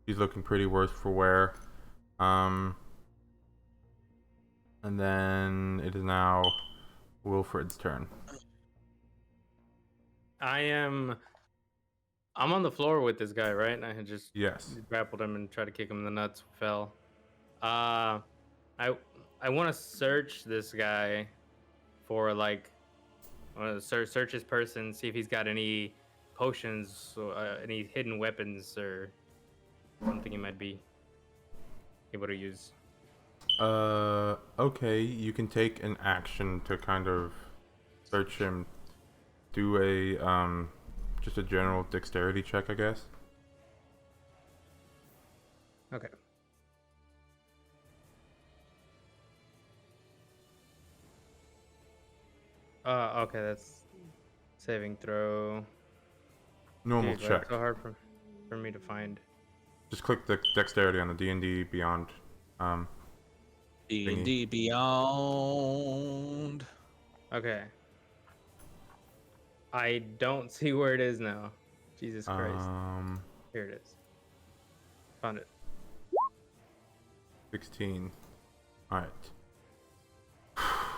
she's looking pretty worse for wear. And then it is now Wilfred's turn. I'm on the floor with this guy, right? And I had just Yes. grappled him and tried to kick him in the nuts. Fell. I want to search this guy for like, I want to search his person, see if he's got any potions, or, any hidden weapons, or something he might be able to use. Okay, you can take an action to kind of search him. Do a just a general dexterity check, I guess. Okay. Okay, that's saving throw. Normal Jeez, why check. it's so hard for me to find. Just click the dexterity on the D&D Beyond. D&D Beyond. Okay. I don't see where it is now. Jesus Christ. Here it is. Found it. 16. All right.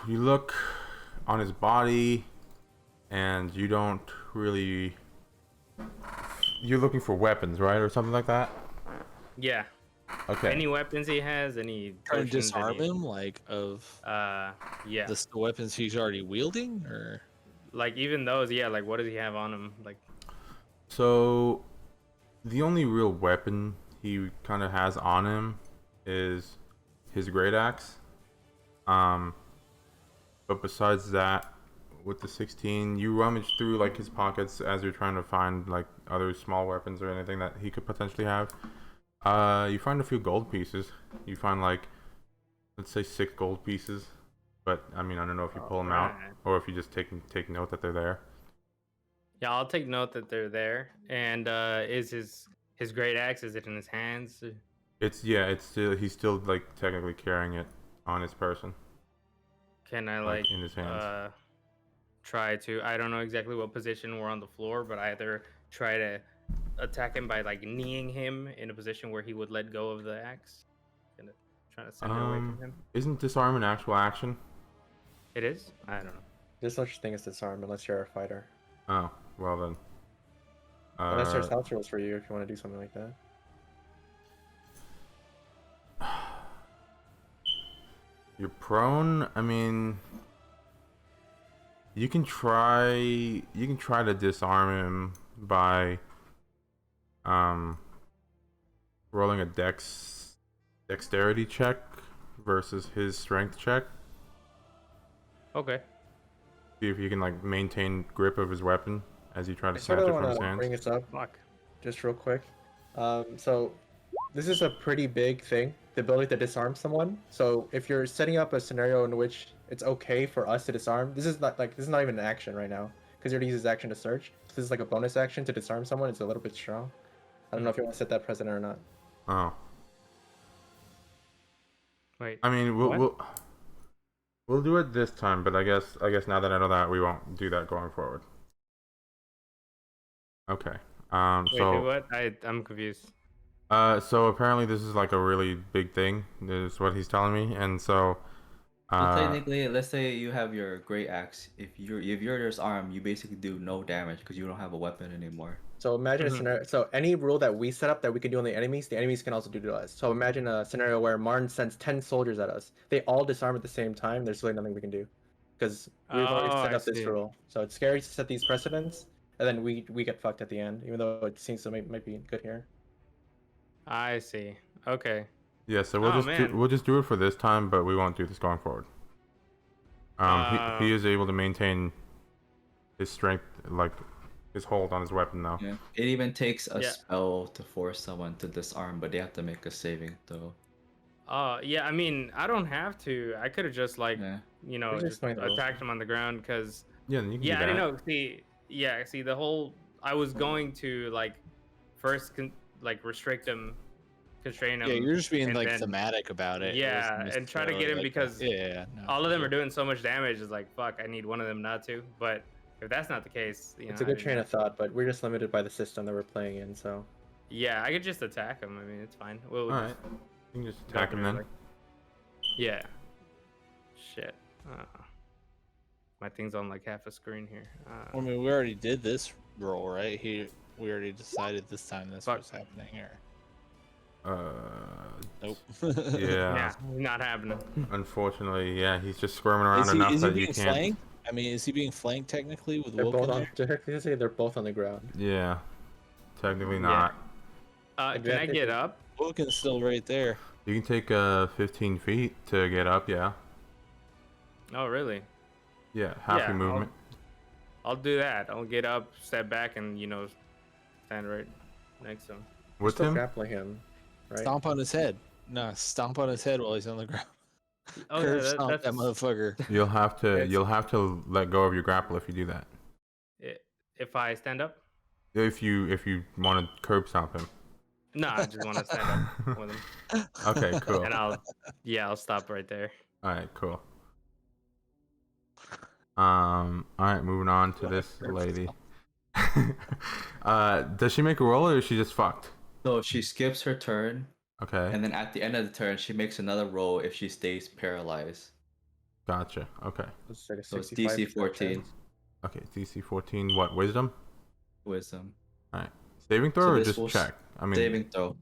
You look on his body, and you don't really. You're looking for weapons, right, or something like that. Yeah. Okay. Any weapons he has, any Trying to potions, disarm any- him, like of yeah. the weapons he's already wielding, or Like even those, yeah, like what does he have on him? Like So, the only real weapon he kind of has on him is his great axe. But besides that, with the 16, you rummage through like his pockets as you're trying to find like other small weapons or anything that he could potentially have. You find a few gold pieces. You find like, let's say 6 gold pieces. But I mean, I don't know if you pull them out Alright. or if you just take note that they're there. yeah, I'll take note that they're there. And is his great axe, is it in his hands? It's still he's still like technically carrying it on his person. Can I like, in his hands. try to? I don't know exactly what position we're on the floor, but either try to attack him by like kneeing him in a position where he would let go of the axe. Gonna trying to send it away from him. Isn't disarm an actual action? It is. I don't know. There's no such thing as disarm unless you're a fighter. Oh, well then. Unless there's house rules for you if you want to do something like that. You're prone. I mean, you can try to disarm him by rolling a dexterity check versus his strength check. Okay. See if you can like maintain grip of his weapon as you try to I snatch sort it of from want his to hands. bring this up Fuck. just real quick. So this is a pretty big thing, the ability to disarm someone. So if you're setting up a scenario in which it's okay for us to disarm, this is not even an action right now because you already use his action to search. So this is like a bonus action to disarm someone. It's a little bit strong. I don't know if you want to set that precedent or not. Oh, Wait. I mean, we'll do it this time, but I guess now that I know that, we won't do that going forward. Okay. Wait, do So what? I'm confused. so apparently this is like a really big thing. This is what he's telling me, and so So technically, let's say you have your great axe. If you're disarmed, you basically do no damage because you don't have a weapon anymore. So imagine a scenario. So any rule that we set up that we can do on the enemies can also do to us. So imagine a scenario where Martin sends 10 soldiers at us. They all disarm at the same time. There's really nothing we can do because we've already Oh, set I up this see. rule. So it's scary to set these precedents, and then we get fucked at the end, even though it seems to might be good here. I see. Okay. yeah, so we'll Oh, we'll just do it for this time, but we won't do this going forward. He is able to maintain his strength, like his hold on his weapon now. Yeah. It even takes a Yeah. spell to force someone to disarm, but they have to make a saving throw. Yeah. I mean, I don't have to. I could have just like Yeah. you know We just just explain the rules. attacked him on the ground because Yeah, then you can yeah, do I that. didn't know. See, the whole I was going to like first like restrict him, constrain him. Yeah, you're just being and like then- thematic about it. It Yeah, wasn't and try to get him necessarily, like, because yeah, no, all of for them sure. are doing so much damage. It's like fuck. I need one of them not to. But if that's not the case, you know, It's a I good didn't train know. of thought, but we're just limited by the system that we're playing in. So Yeah, I could just attack him. I mean, it's fine. We'll All just right, you can just go attack him through, then. like- Yeah. Shit. My thing's on like half a screen here. I mean, we already did this roll, right? We already decided this time that's Fuck. what's happening here. Nope. Yeah. Yeah, not happening. Unfortunately, yeah, he's just squirming around Is he, enough is he that you being can't. flanked? I mean, is he being flanked technically with they're Wilk both in on. there? Technically, say they're both on the ground. Yeah, technically Yeah. not. Can I Advantage get is- up? Wilkin's still right there. You can take 15 feet to get up. Yeah, Oh, really? yeah, half Yeah, your movement. I'll do that. I'll get up, step back, and stand right next to him. We're With still him, grappling him, right? Stomp on his head. No, stomp on his head while he's on the ground. Oh, Curve yeah, stomp that that's motherfucker. you'll have to It's- let go of your grapple if you do that. if I stand up. If you want to curb stomp him. No, I just want to stand up with him, Okay, cool. and I'll stop right there. All right, cool. All right, moving on to this lady. Does she make a roll or is she just fucked? So she skips her turn, Okay, and then at the end of the turn, she makes another roll if she stays paralyzed. gotcha. Okay, It's like a So it's 65% DC 14 chance. okay. DC 14. What? Wisdom? wisdom. Saving throw So or this just will check? I mean, Saving throw. So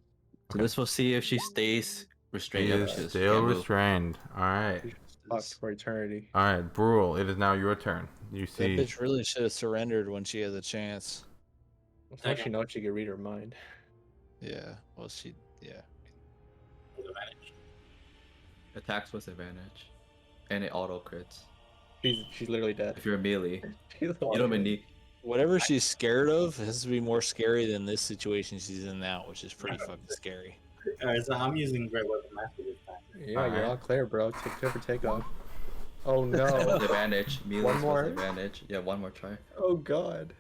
okay. this will see if she stays He restrained. is She still can't move. restrained. All right, She's fucked for eternity. all right. Brule, it is now your turn. You That see, bitch really should have surrendered when she has a chance. How she knows she could read her mind. Yeah. Well, yeah. With advantage. Attacks with advantage, and it auto crits. She's literally dead. If you're melee, She's you don't even need. Whatever she's scared of has to be more scary than this situation she's in now, which is pretty fucking scary. Alright, so I'm using Great Weapon Master this time. Yeah, you're Alright. all clear, bro. Take care for takeoff. Oh With no. advantage, melee One with more? advantage. Yeah, one more try. Oh god.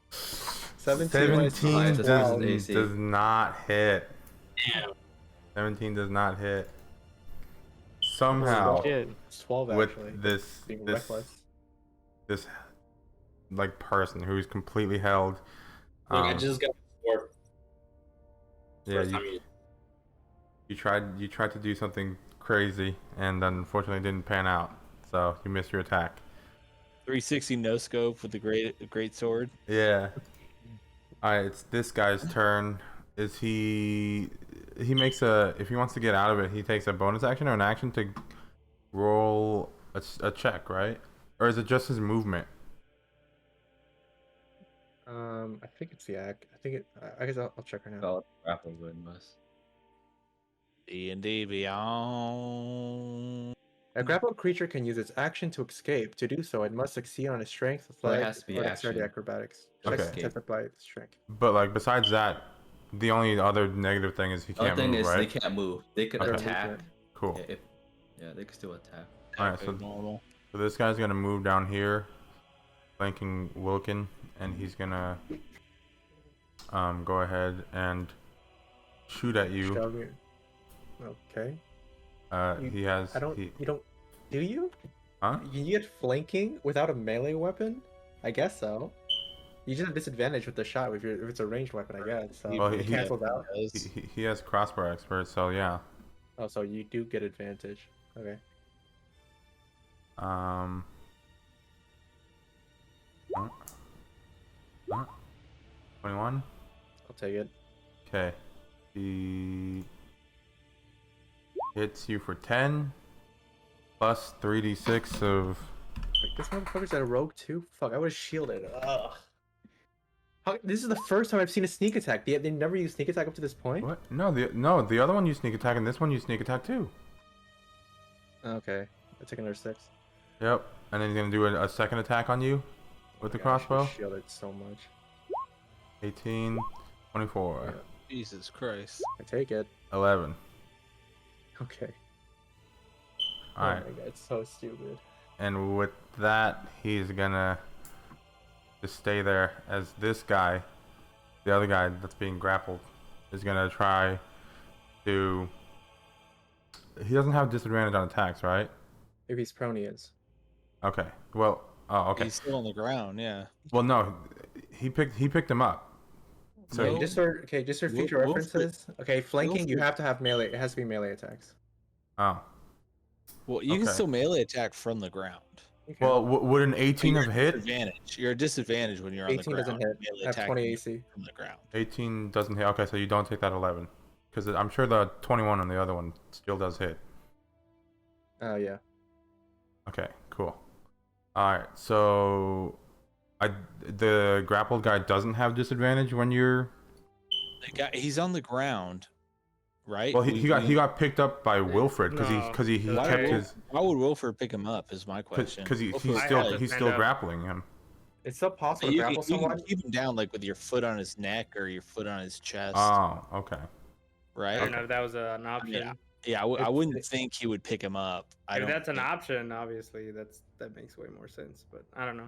17 17 minus This is down. AC. does not hit. Damn. 17 does not hit. somehow Shit. It's 12 with actually. this Being reckless. this like person who's completely held. Look, I just got four. Yeah, First time you tried to do something crazy and unfortunately didn't pan out. So you missed your attack. 360 no scope with the great sword. Yeah. All right, it's this guy's turn. Is he makes a, if he wants to get out of it, he takes a bonus action or an action to roll a check, right? Or is it just his movement? I think it's the act. I think it. I guess I'll check right now. Oh, grapple win must. D&D Beyond. A grappled creature can use its action to escape. To do so, it must succeed on its strength, So it athletics, has to be or dexterity action. acrobatics. to Checks escape. tested by strength. But like besides that, the only other negative thing is he The other can't thing move, is right? they can't move. They could Okay. attack. Cool. Yeah, they could still attack. Alright, so- Normal. So this guy's gonna move down here, flanking Wilkin, and he's gonna go ahead and shoot at you. Shove you. Okay. You- He has. I don't. He, You don't. Do you? huh? Can you get flanking without a melee weapon? I guess so. You just have disadvantage with the shot if it's a ranged weapon, I guess. So Well, it he- cancels out. He has crossbow expert, so yeah. Oh, so you do get advantage. Okay. Um. 21. I'll take it. Okay. He hits you for 10 plus 3d6 of. Wait, this motherfucker's at a rogue too? Fuck, I was shielded. Ugh. This is the first time I've seen a sneak attack. They never used sneak attack up to this point? What? No, the other one you sneak attack, and this one you sneak attack too. Okay. I took another 6. Yep. And then he's gonna do a second attack on you with the Oh my gosh, I was crossbow. shielded so much. 18, 24, Yeah. Jesus Christ. I take it. 11. Okay. Alright. Oh my god, it's so stupid. And with that, he's gonna just stay there as this guy, the other guy that's being grappled, is gonna try to. He doesn't have disadvantage on attacks, right? If he's prone, he is. Okay. Well. Oh, okay. He's still on the ground, yeah. Well, no, he picked him up. So Okay, No. just for future Wilfred- references. Okay, flanking, you Wilfred- have to have melee. It has to be melee attacks. Oh. Well, you can Okay. still melee attack from the ground. Okay. Well, would an 18 You're have at hit? disadvantage. You're at disadvantage when you're on the 18 ground. doesn't hit. Melee I have attack 20 from- AC. from the ground. 18 doesn't hit. Okay, so you don't take that 11, because I'm sure the 21 on the other one still does hit. Oh yeah. Okay, cool. All right, so the grappled guy doesn't have disadvantage when you're. The guy, he's on the ground, right? Well, he got picked up by Wilfred because No, he Why kept would- his Why would Wilford pick him up? Is my question. because Wilford- he's I still have to he's stand still up. grappling him. It's still possible to You, grapple can- you someone. can keep him down like with your foot on his neck or your foot on his chest, Oh, okay. I right? don't know if that was an option. Yeah. Yeah, I It's- wouldn't think he would pick him up. I If don't that's an think- option, obviously that makes way more sense. But I don't know.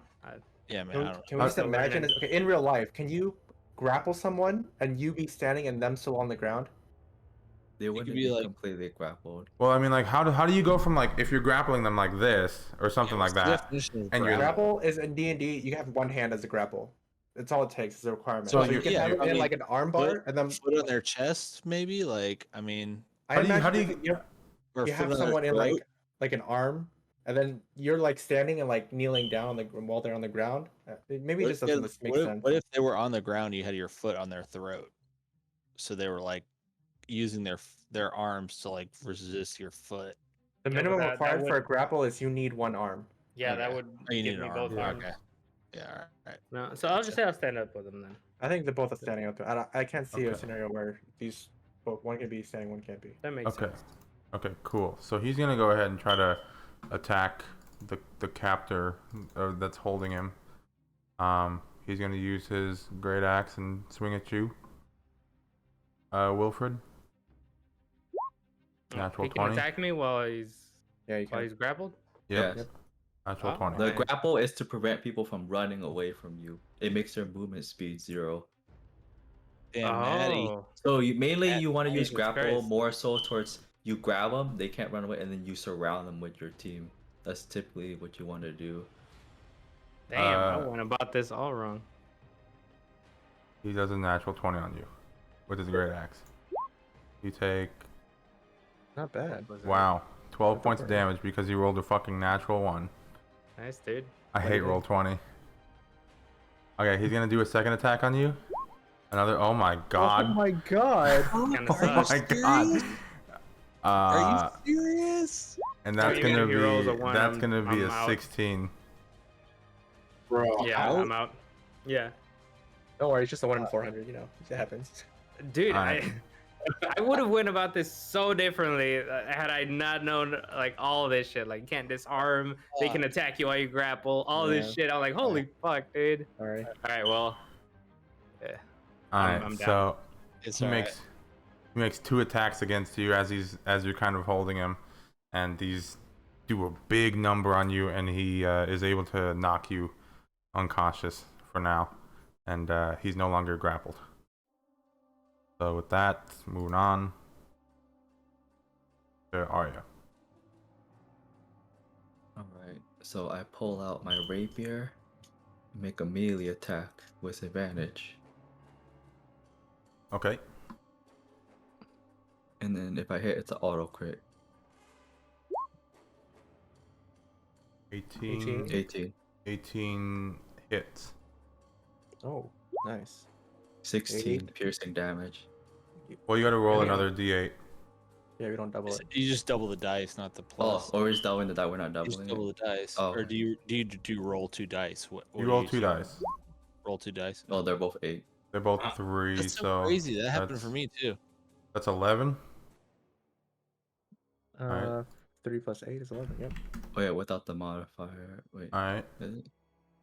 Yeah, man. Can, I we- don't can know. we just How's the imagine? learning? Okay, in real life, can you grapple someone and you be standing and them still on the ground? They wouldn't be be like- completely grappled. Well, I mean, like, how do you go from like if you're grappling them like this or something Yeah, like what's the that? definition of And you're- grapple? Grapple is in D&D. You have one hand as a grapple. It's all it takes. It's a requirement. So So, you you're- can yeah, have it I in mean, like an arm bar, and then foot on their chest, maybe. Like, I mean, I How do you- how imagine do you- you, or you foot have on their someone in throat. like an arm, and then you're like standing and like kneeling down like while they're on the ground. Maybe it What just if- doesn't make what if- sense. What if they were on the ground? You had your foot on their throat, so they were like using their arms to like resist your foot. The Yeah, but minimum that required for a would- gree is you need one arm. Yeah, that Okay. would Oh, you give need me an both arm. Yeah, arms. okay. Yeah, all right. No, so I'll just say I'll stand up with him then. I think they're both standing up. I can't see a Okay. scenario where these both one can be standing, one can't be. That makes Okay. sense. Okay, cool. So he's gonna go ahead and try to attack the captor that's holding him. He's gonna use his great axe and swing at you, Wilfred. Natural He can 20. attack me while he's Yeah, you can. grappled. Yep. Yes. Natural Oh. 20. The Nice. grapple is to prevent people from running away from you. It makes their movement speed 0. Damn, Maddie. Oh, So mainly That- you want to use Jesus grapple Christ. more so towards you grab them, they can't run away, and then you surround them with your team. That's typically what you want to do. Damn, I Uh, went about this all wrong. He does a natural 20 on you with his great axe. You take, Not bad. wow, 12 Not points of bad. damage because you rolled a fucking natural 1. Nice, dude. I What do hate you roll think? 20. Okay, he's gonna do a second attack on you. Another, oh my god. Oh my god. Kinda Oh sucks. my god. Are you serious? And that's even gonna if he rolls a be, one, that's I'm- gonna be I'm a out. 16. Bro, Yeah, out? I'm out. Yeah. Don't worry, it's just a 1 in 400, you know. It happens. Dude, Alright. I would have went about this so differently had I not known like all this shit. Like you can't disarm, they can attack you while you grapple, all this Yeah. shit. I'm like, holy fuck, dude. Sorry. All right, well, yeah. Alright, I'm down. so It's he alright. makes 2 attacks against you as you're kind of holding him, and these do a big number on you, and he is able to knock you unconscious for now, and he's no longer grappled. So with that, moving on to Arya. Alright, so I pull out my rapier, make a melee attack with advantage. Okay. And then if I hit, it's an auto crit. 18. 18. 18 hits. Oh, nice. 16 piercing damage. Well, you got to roll Yeah. another D8. Yeah, we don't double it. You just double the dice, not the Oh, plus. or is doubling the die? We're not You doubling just it. double the dice. Oh, Or okay. do you roll 2 dice? What You do roll 2 do? dice. Roll 2 dice. Oh, they're both 8. They're both 3, That's so so crazy. That happened that's- for me too. That's 11. 3 plus 8 is 11, yep. Oh yeah, without the modifier. Wait, All right. is it?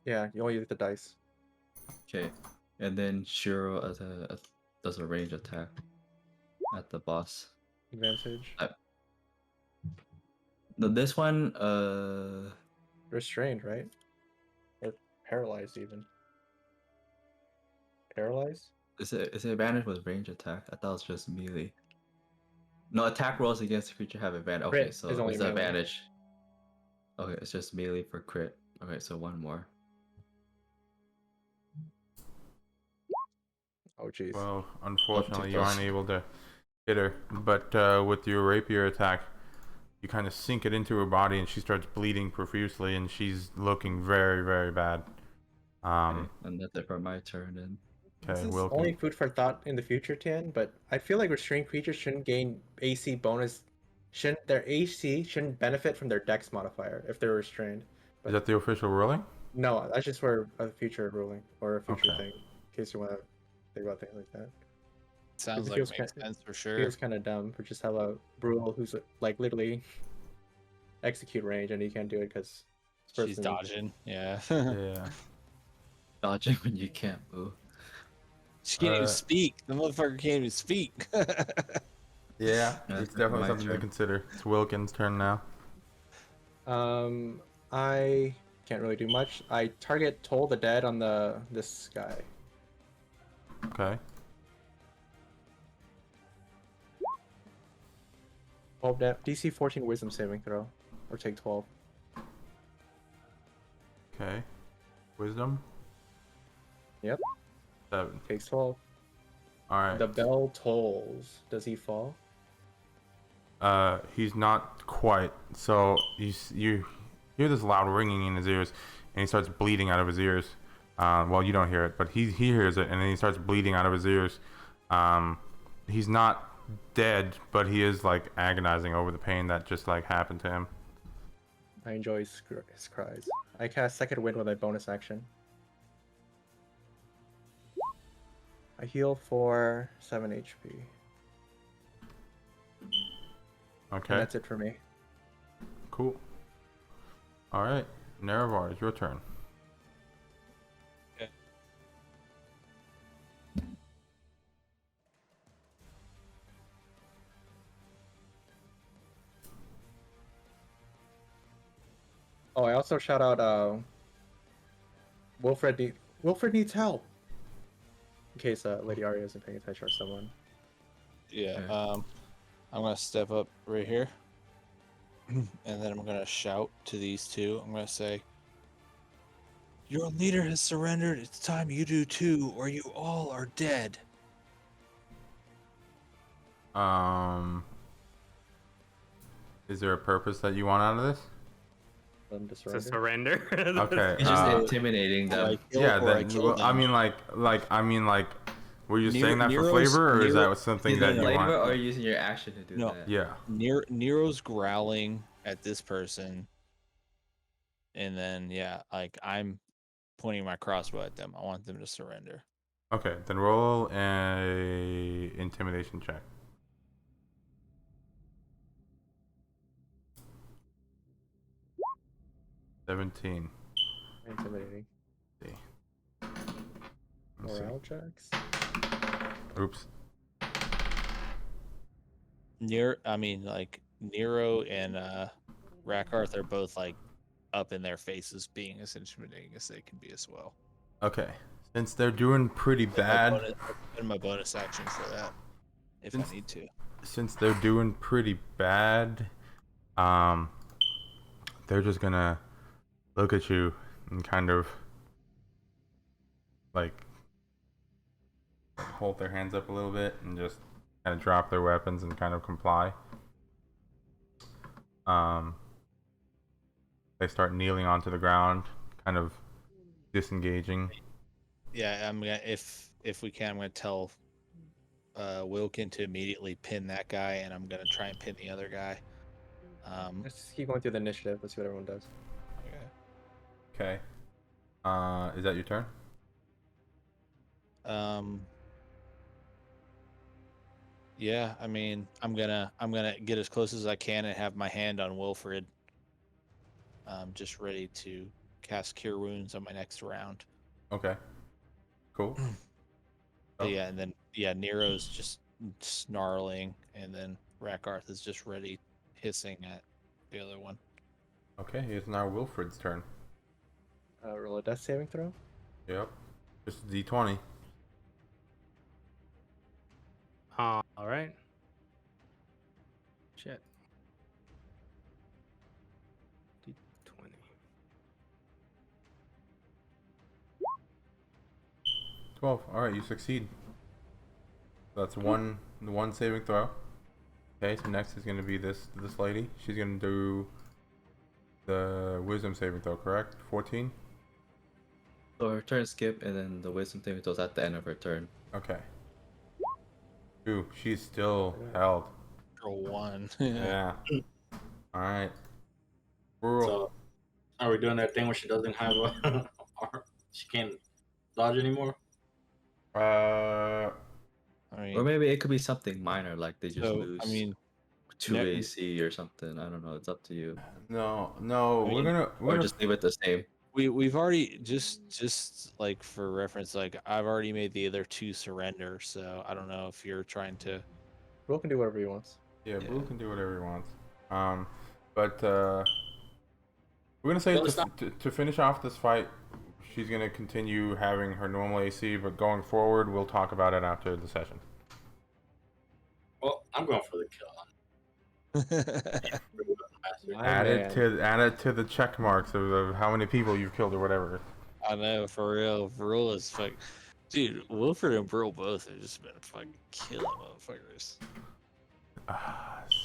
Yeah, you only use the dice. Okay. And then Shiro does a range attack at the boss. Advantage. This one, Restrained, right? Or paralyzed, even. Paralyzed? is it advantage with range attack? I thought it was just melee. No, attack rolls against the creature have advantage. Okay, Crit so is only it's the melee. advantage. Okay, it's just melee for crit. Okay, so one more. Oh, jeez. Well, unfortunately, you close. aren't able to hit her. But with your rapier attack, you kind of sink it into her body, and she starts bleeding profusely, and she's looking very, very bad. Okay, and that's it for my turn then. This Okay, is Wilkin. only food for thought in the future, Tian, but I feel like restrained creatures shouldn't gain AC bonus. Their AC shouldn't benefit from their Dex modifier if they're restrained. Is that the official ruling? No, that's just for a future ruling or a future Okay. thing, in case you want to think about things like that. Sounds it like feels makes kinda- sense for It sure. feels kind of dumb for just have a Brule who's like literally execute range and he can't do it because She's dodging. Yeah. Yeah. Dodging when you can't move. She can't even Uh, speak. The motherfucker can't even speak. Yeah, Yeah, it's it's definitely my something to turn. consider. It's Wilkin's turn now. I can't really do much. I target Toll the Dead on this guy. Okay. 12 DC 14 Wisdom saving throw, or take 12. Okay. Wisdom. Yep. 7. Takes 12. All right. The bell tolls. Does he fall? He's not quite. So you hear this loud ringing in his ears, and he starts bleeding out of his ears. Well, you don't hear it, but he hears it, and then he starts bleeding out of his ears. He's not dead, but he is like agonizing over the pain that just like happened to him. I enjoy his cries. I cast Second Wind with my bonus action. I heal for 7 HP. Okay. And that's it for me. Cool. All right, Nerevar, it's your turn. Oh, I also shout out Wilfred. Wilfred needs help. In case Lady Arya isn't paying attention or someone. Yeah. Okay. I'm gonna step up right here, and then I'm gonna shout to these two. I'm gonna say, "Your leader has surrendered. It's time you do too, or you all are dead." Is there a purpose that you want out of this? Them to To surrender. surrender. Okay. He's just Uh, intimidating Or I them. kill, Yeah, or I then kill well, I them. mean, like, were you Nero- saying that for Nero's- flavor, or is Nero- that something Either that you flavor want? or using your action to do No. that. Yeah. Nero's growling at this person, and then yeah, like I'm pointing my crossbow at them. I want them to surrender. Okay, then roll a intimidation check. $17. Intimidating. Let's see. Morale checks. Oops. Nero and Rakarth are both like up in their faces, being as intimidating as they can be as well. Okay. Since they're doing pretty bad, And my bonus action for that, if I need to. since they're doing pretty bad, they're just gonna look at you and kind of like hold their hands up a little bit and just kind of drop their weapons and kind of comply. They start kneeling onto the ground, kind of disengaging. Yeah, I'm gonna if we can, I'm gonna tell Wilkin to immediately pin that guy, and I'm gonna try and pin the other guy. Let's just keep going through the initiative. Let's see what everyone does. Okay. Is that your turn? Yeah, I mean, I'm gonna get as close as I can and have my hand on Wilfred. Just ready to cast Cure Wounds on my next round. Okay. Cool. But yeah, and then Nero's just snarling, and then Rakarth is just ready, hissing at the other one. Okay, it's now Wilfred's turn. Roll a death saving throw. Yep. Just a D20. All right. Shit. D20. 12. Alright, you succeed. That's one saving throw. Okay, so next is gonna be this lady. She's gonna do the wisdom saving throw, correct? 14? So her turn skip, and then the wisdom saving throws at the end of her turn. Okay. Ooh, she's still held. Roll 1. Yeah. Alright. Rural. So, are we doing that thing where she doesn't have a arm? She can't dodge anymore? I Or mean, maybe it could be something minor, like they just so lose I mean, 2 ne- AC or something. I don't know. It's up to you. No, I we're mean, gonna Or just leave it the same. we've already just like for reference, like I've already made the other 2 surrender, so I don't know if you're trying to. Roll can do whatever he wants. Yeah, Yeah. Blue can do whatever he wants. But we're gonna say Well, it's not- to finish off this fight, she's gonna continue having her normal AC, but going forward, we'll talk about it after the session. Well, I'm going for the kill. My Add man. it to the check marks of how many people you've killed or whatever. I know, for real. Brule is fuck. Dude, Wilfred and Brule both have just been fucking killing motherfuckers.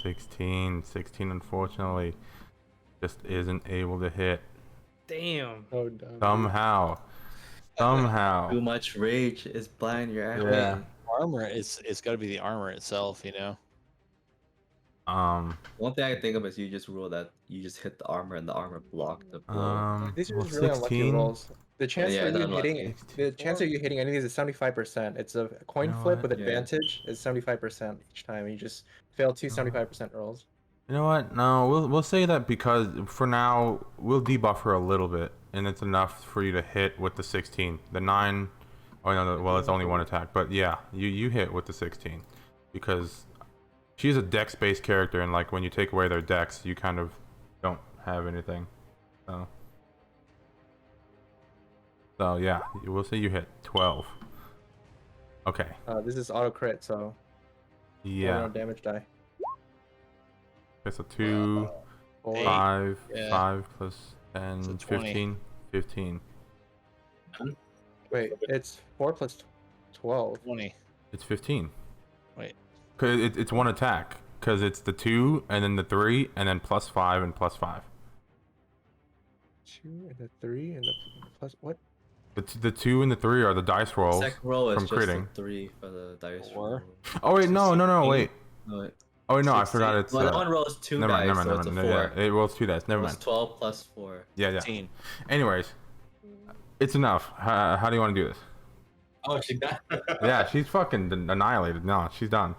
16 unfortunately just isn't able to hit Damn. Oh, dumb. somehow. Too much rage is blind your action. Yeah. Armor, it's got to be the armor itself, you know. One thing I can think of is you just rule that you just hit the armor and the armor blocked the blow. These are well, just really unlucky 16. rolls. The chance Yeah, of you they're hitting unlucky. the chance of you hitting any of these is 75%. It's a coin You know flip what? with Yeah. advantage. It's 75% each time. You just fail 2 75% rolls. You know what? No, we'll say that because for now we'll debuff her a little bit, and it's enough for you to hit with the 16. The 9, oh no, well it's only one attack, but yeah, you hit with the 16 because she's a dex-based character, and like when you take away their dex, you kind of don't have anything. So yeah, we'll say you hit 12. Okay. This is auto crit, so Yeah. damage die. Okay, so 2, Four. 5, Yeah. 5 plus 10, So 20. 15. 15. Wait, it's 4 plus 12. 20. It's 15. Wait. Cause it's one attack. Cause it's the 2 and then the 3 and then plus 5 and plus 5. 2 and the 3 and the plus what? The 2 and the 3 are the dice rolls. Second roll is from just critting. a 3 for the dice 4. roll. Oh wait, no, wait. No, wait. Oh wait, no, I 16. forgot it's. Well, that one rolls 2 never dice, mind, so never it's mind, a never 4. mind. Yeah, it rolls 2 dice. Never It was mind. 12 plus 4. Yeah. 15. Anyways, it's enough. How do you want to do this? Oh, she got. Yeah, she's fucking annihilated. No, she's done.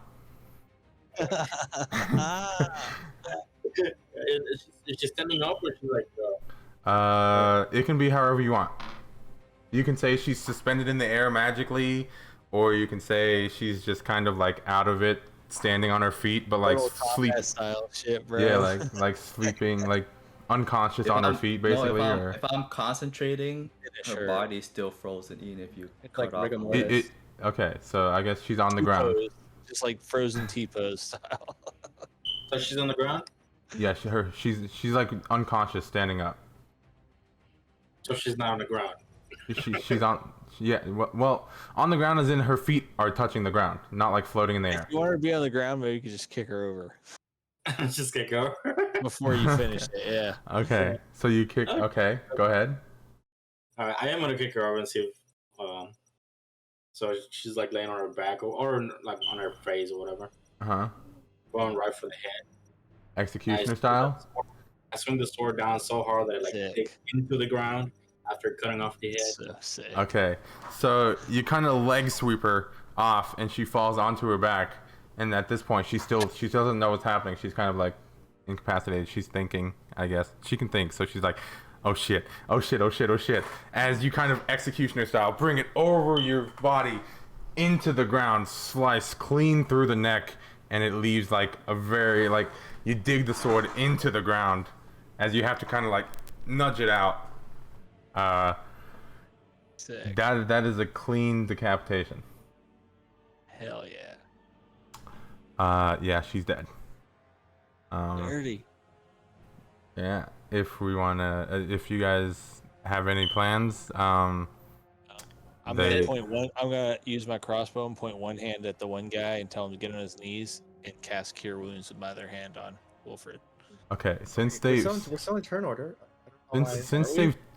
Is she standing up or she's like? It can be however you want. You can say she's suspended in the air magically, or you can say she's just kind of like out of it, standing on her feet, but like Mortal sleep. Kombat style shit, bro. Yeah, like sleeping, like unconscious on her feet, basically. No, or if I'm concentrating, Yeah, her sure. body's still frozen, even if you It's cut like off. rigor her mortis. legs. okay, so I guess she's on the ground. T-pose, just like frozen T-pose style. So she's on the ground. Yeah, she's like unconscious, standing up. So she's not on the ground. She's on. Yeah, well, on the ground as in her feet are touching the ground, not like floating in the If air. you want her to be on the ground, maybe you could just kick her over Just get go. before you finish it. Yeah. Okay, so you kick. Okay, go ahead. Alright, I am gonna kick her over and see if so she's like laying on her back or like on her face or whatever. Uh huh. Going right for the head. Executioner style. I swing the sword down so hard that it like Sick. takes into the ground after cutting off the head. So sick. Okay, so you kind of leg sweep her off, and she falls onto her back. And at this point, she doesn't know what's happening. She's kind of like incapacitated. She's thinking, I guess she can think. So she's like, "Oh shit! Oh shit! Oh shit! Oh shit!" As you kind of executioner style bring it over your body into the ground, slice clean through the neck, and it leaves like a very like you dig the sword into the ground, as you have to kind of like nudge it out. Sick. That is a clean decapitation. Hell yeah. Yeah, she's dead. Dirty. Yeah. If we wanna, if you guys have any plans, I'm They- gonna point one. I'm gonna use my crossbow and point one hand at the one guy and tell him to get on his knees and cast Cure Wounds with my other hand on Wilfred. okay. Since We're they've still in turn order. I don't know why-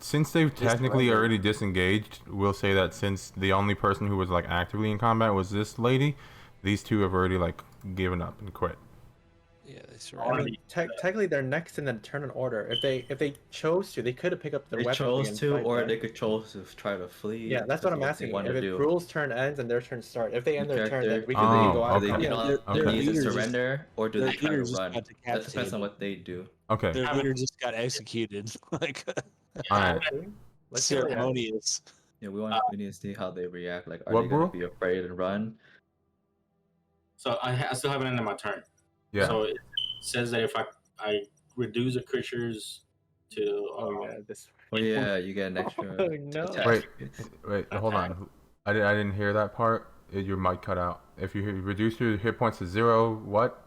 since they've technically surrender. already disengaged, we'll say that since the only person who was like actively in combat was this lady, these two have already like given up and quit. Yeah, they I surrounded. mean, technically they're next in the turn in order. If they chose to, they could have picked up their They weapon. chose and to, fight, or right? they could chose to try to flee. Yeah, that's what I'm They asking. want If to it do. Rule's turn ends and their turn start, if they end their turn, then Character- we Oh, can go Do out. they okay. get on Their their knees and leader just- surrender, or do their they try leader to just run? got That depends on decapitated. what they do. Okay. Their leader just got executed. Like All right. Let's see what happens. ceremonious. Yeah, we need to see how they react. Like, are What, they gonna bro? be afraid and run? So I still have it in my turn. Yeah. So it says that if I reduce the creatures to Oh yeah, this. Oh yeah, you get an extra. Oh, no. attack. Wait. Wait. Hold on. I didn't hear that part. Your mic cut out. If you reduce your hit points to 0, what?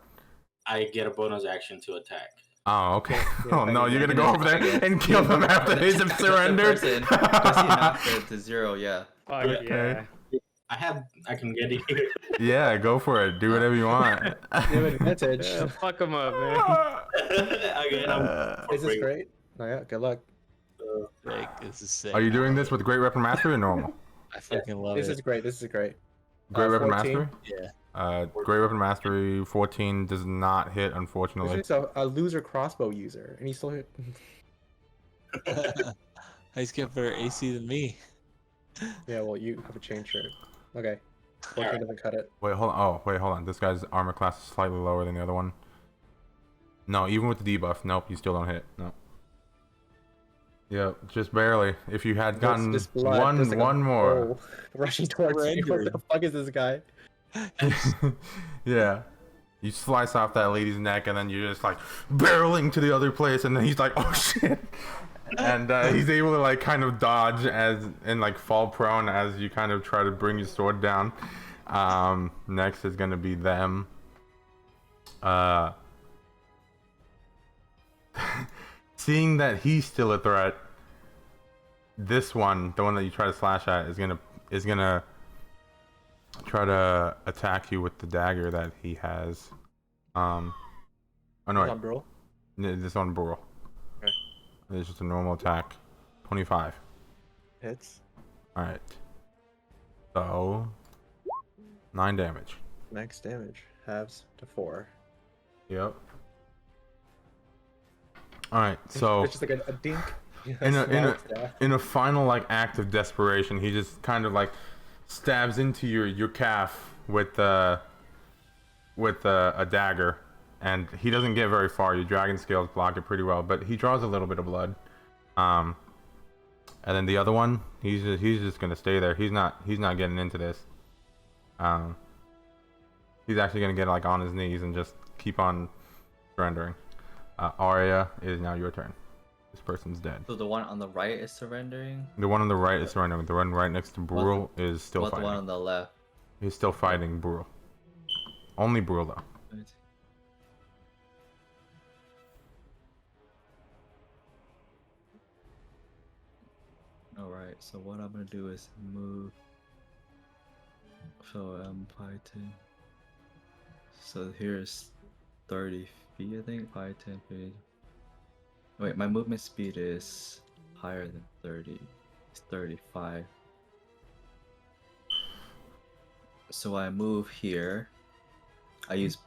I get a bonus action to attack. Oh, okay. Yeah, Oh no, I you're gonna mean, go over there and kill them after they have surrendered. Because he knocked it to 0, yeah. Fuck Okay. yeah. I can get it. Yeah, go for it. Do whatever you want. Give it advantage. Yeah, fuck them up, man. Again, Is this great? Oh yeah, good luck. Sick. This is sick. Are you doing this with Great Weapon Mastery or normal? I fucking love This it. is great. This is great. Great Weapon 14. Mastery? Yeah. Great Weapon Mastery 14 does not hit, unfortunately. This is a loser crossbow user, and he still hit. He's got better AC than me. Yeah, well, you have a chain shirt. Okay. 14 doesn't cut it. Wait, hold on. Oh, wait, hold on. This guy's armor class is slightly lower than the other one. No, even with the debuff, nope, you still don't hit. No. Yep, just barely. If you had gotten This blood, there's like a one more. bowl rushing towards me. What Surrendered. the fuck is this guy? Yeah. You slice off that lady's neck, and then you're just like barreling to the other place, and then he's like, "Oh shit!" And he's able to like kind of dodge and like fall prone as you kind of try to bring your sword down. Next is gonna be them. seeing that he's still a threat, this one, the one that you try to slash at, is gonna try to attack you with the dagger that he has. Oh no, On bro. this on Burl. Okay. It's just a normal attack. 25. Hits. All right. So 9 damage. Max damage. Halves to 4. Yep. All right. So It's just like a dink. in a final like act of desperation, he just kind of like stabs into your calf with a dagger, and he doesn't get very far. Your dragon scales block it pretty well, but he draws a little bit of blood. And then the other one, he's just gonna stay there. He's not getting into this. He's actually gonna get like on his knees and just keep on surrendering. Arya, it is now your turn. This person's dead. So the one on the right is surrendering. The one on the right is surrendering. The one right next to Brule is still What the fighting. one on the left? He's still fighting Brule. Only Brule though. Right. Alright, so what I'm gonna do is move. So I'm fighting. So here's 30 feet, I think. 5, 10 feet. Wait, my movement speed is higher than 30. It's 35. So I move here. I use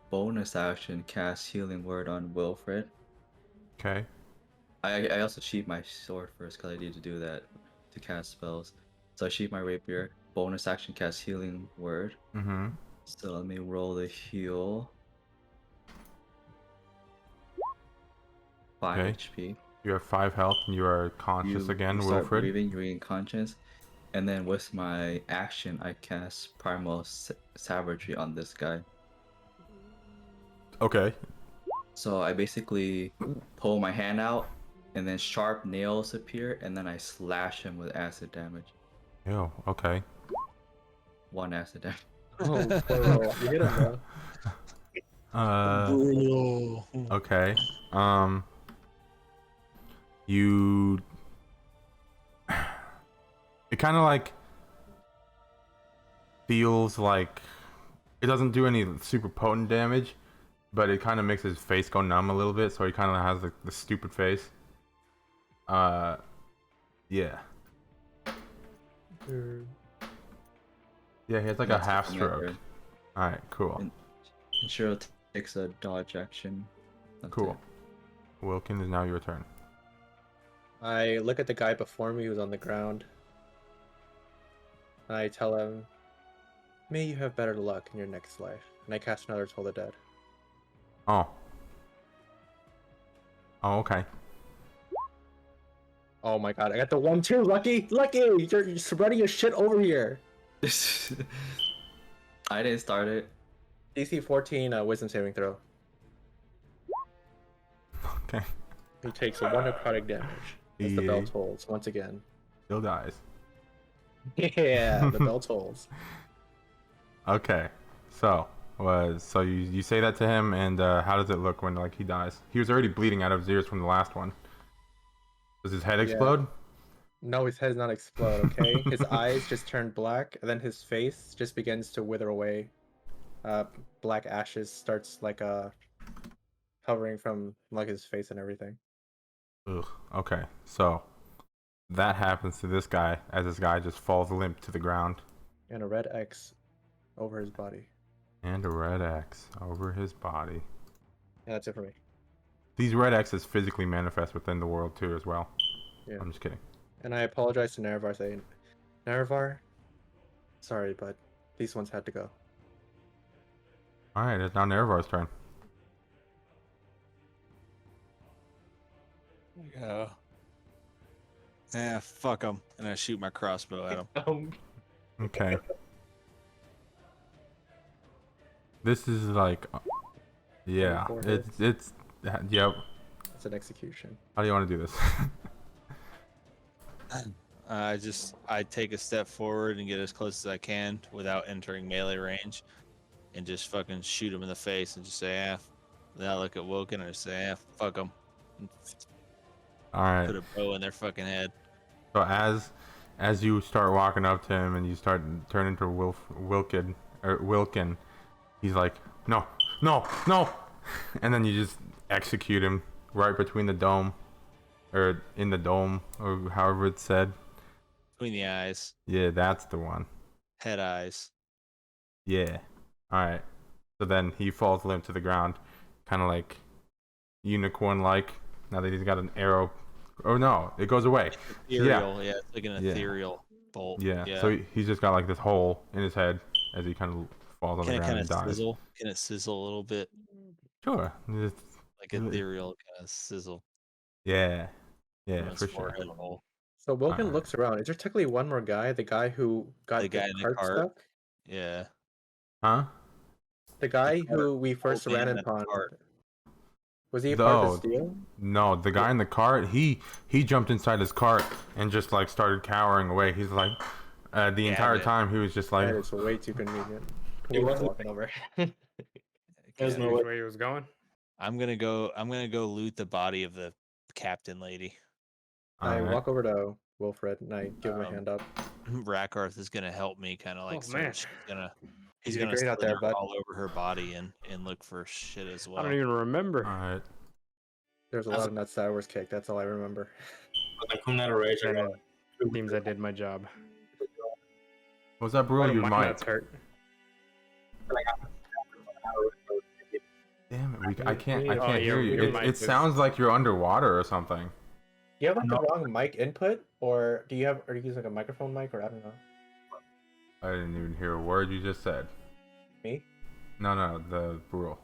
bonus action cast healing word on Wilfred. Okay. I also sheath my sword first because I need to do that to cast spells. So I sheath my rapier. Bonus action cast healing word. Mm-hmm. So let me roll the heal. 5 Okay. HP. You have 5 health and you are conscious again, you start Wilfred. breathing, you regain conscience. And then with my action, I cast Primal Savagery on this guy. Okay. So I basically pull my hand out, and then sharp nails appear, and then I slash him with acid damage. Ew. Okay. 1 acid damage. Oh, poor roll. You hit him though. Brutal. Okay. You. It kind of like feels like it doesn't do any super potent damage, but it kind of makes his face go numb a little bit, so he kind of has the stupid face. Yeah. Yeah, he has like a That's half looking at stroke. her. All right, cool. And Cheryl takes a dodge action. That's Cool. it. Wilkin, is now your turn. I look at the guy before me who's on the ground. I tell him, "May you have better luck in your next life." And I cast another Toll the Dead. Oh. Oh, okay. Oh my god, I got the 1-2, Lucky! Lucky! You're spreading your shit over here! I didn't start it. DC 14 wisdom saving throw. Okay. He takes 1 necrotic damage as the bell He tolls once again. still dies. Yeah, the bell tolls. Okay. So you say that to him, and how does it look when like he dies? He was already bleeding out of his ears from the last one. Does his head explode? No, his head does not explode, okay? His eyes just turn black, and then his face just begins to wither away. Black ashes starts like hovering from like his face and everything. Ugh. Okay. So that happens to this guy as this guy just falls limp to the ground. And a red X over his body. And a red X over his body. Yeah, that's it for me. These red X's physically manifest within the world too as well. Yeah. I'm just kidding. And I apologize to Nerevar saying, Nerevar, sorry, but these ones had to go. Alright, it's now Nerevar's turn. Yeah. Yeah, fuck him. And I shoot my crossbow at him. Okay. This is like, yeah, Four it's, yep. It's an execution. How do you want to do this? I take a step forward and get as close as I can without entering melee range, and just fucking shoot him in the face and just say, Then I look at Woken and I say, fuck them. All right. Put a bow in their fucking head. So as you start walking up to him and you start turning into Wilkin, he's like, no, and then you just execute him right between the dome, or in the dome, or however it's said. Between the eyes. Yeah, that's the one. Head eyes. Yeah. All right. So then he falls limp to the ground, kind of like unicorn-like. Now that he's got an arrow. Oh no, it goes away. Ethereal, yeah, it's like an ethereal bolt. Yeah. So he's just got like this hole in his head as he kind of falls on the ground and dies. Sizzle? Can it sizzle a little bit? Sure. Just, Like ethereal kind of sizzle. yeah. on Yeah, his for sure. forehead hole. So Wilkin Alright. looks around. Is there technically one more guy? The guy who got The the guy in the cart cart? stuck? Yeah. Huh? The guy cart. who we first Old man ran in the upon. cart. Was he a part of No. the deal? No, the guy in the cart, he jumped inside his cart and just like started cowering away. He's like, the entire but- time he was just like, That is way too convenient. It He was wasn't- walking over. There's Okay, no Which way. way he was going? I'm gonna go loot the body of the captain lady. I alright. walk over to Wilfred and I give him a Um, hand up. Rakarth is gonna help me kind of like Oh, man. he's You did gonna great out there, slither bud. all over her body and look for shit as well. I don't even remember. Alright. There's a That's- lot of nuts that I was kicked. That's all I remember. But then come out of rage, I Yeah. got Seems I did my job. What's up, bro? Why do Your my mic. nuts hurt? Damn it, I can't Oh, hear you. your mic It is- sounds like you're underwater or something. Do you have like the wrong mic input, or are you using like a microphone mic, or I don't know? I didn't even hear a word you just said. Me? No, the Brule.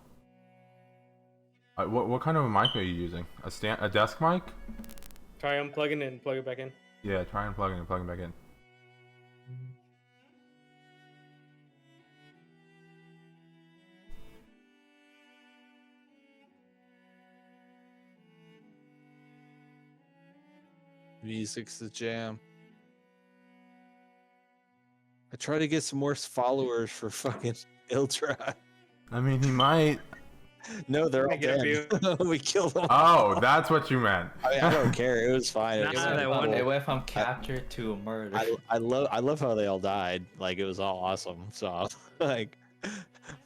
What kind of a mic are you using? A desk mic? Try unplugging it and plug it back in. Yeah, try and plug it and plug it back in. Music's the jam. I try to get some more followers for fucking Ildra. I mean, he might. No, they're all Make it a dead. We killed them. Oh, that's what you meant. I mean, I don't care. It was fine. It Nah, was that cool. one- It went from capture to murder. I love how they all died. Like it was all awesome. So like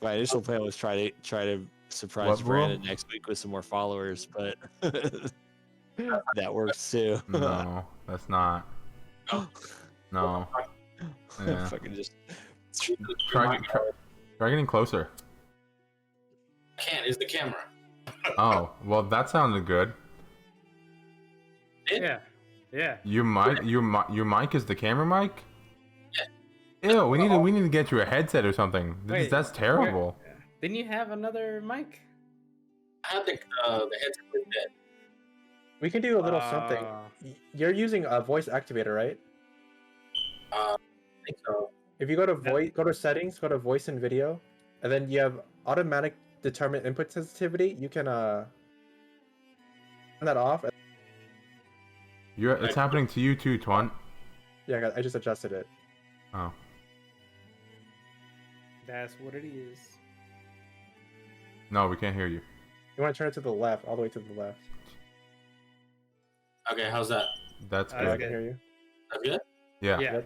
my initial plan was try to surprise What, bro? Brandon next week with some more followers, but that works too. No, that's not. No. Yeah. Fucking just Try getting closer. can't. Is the camera? Oh, well, that sounded good. Yeah. Yeah. Your mic is the camera mic? Ew, we need to get you a headset or something. Wait, That's terrible. Didn't you have another mic? I have the headset with that. We can do a little something. You're using a voice activator, right? I think so. If you go to go to settings, go to voice and video, and then you have automatic determine input sensitivity. You can turn that off. It's happening to you too, Twant. Yeah, I just adjusted it. Oh. That's what it is. No, we can't hear you. You want to turn it to the left, all the way to the left. Okay, how's that? That's I good. can hear you. That's good. Yeah. Yeah.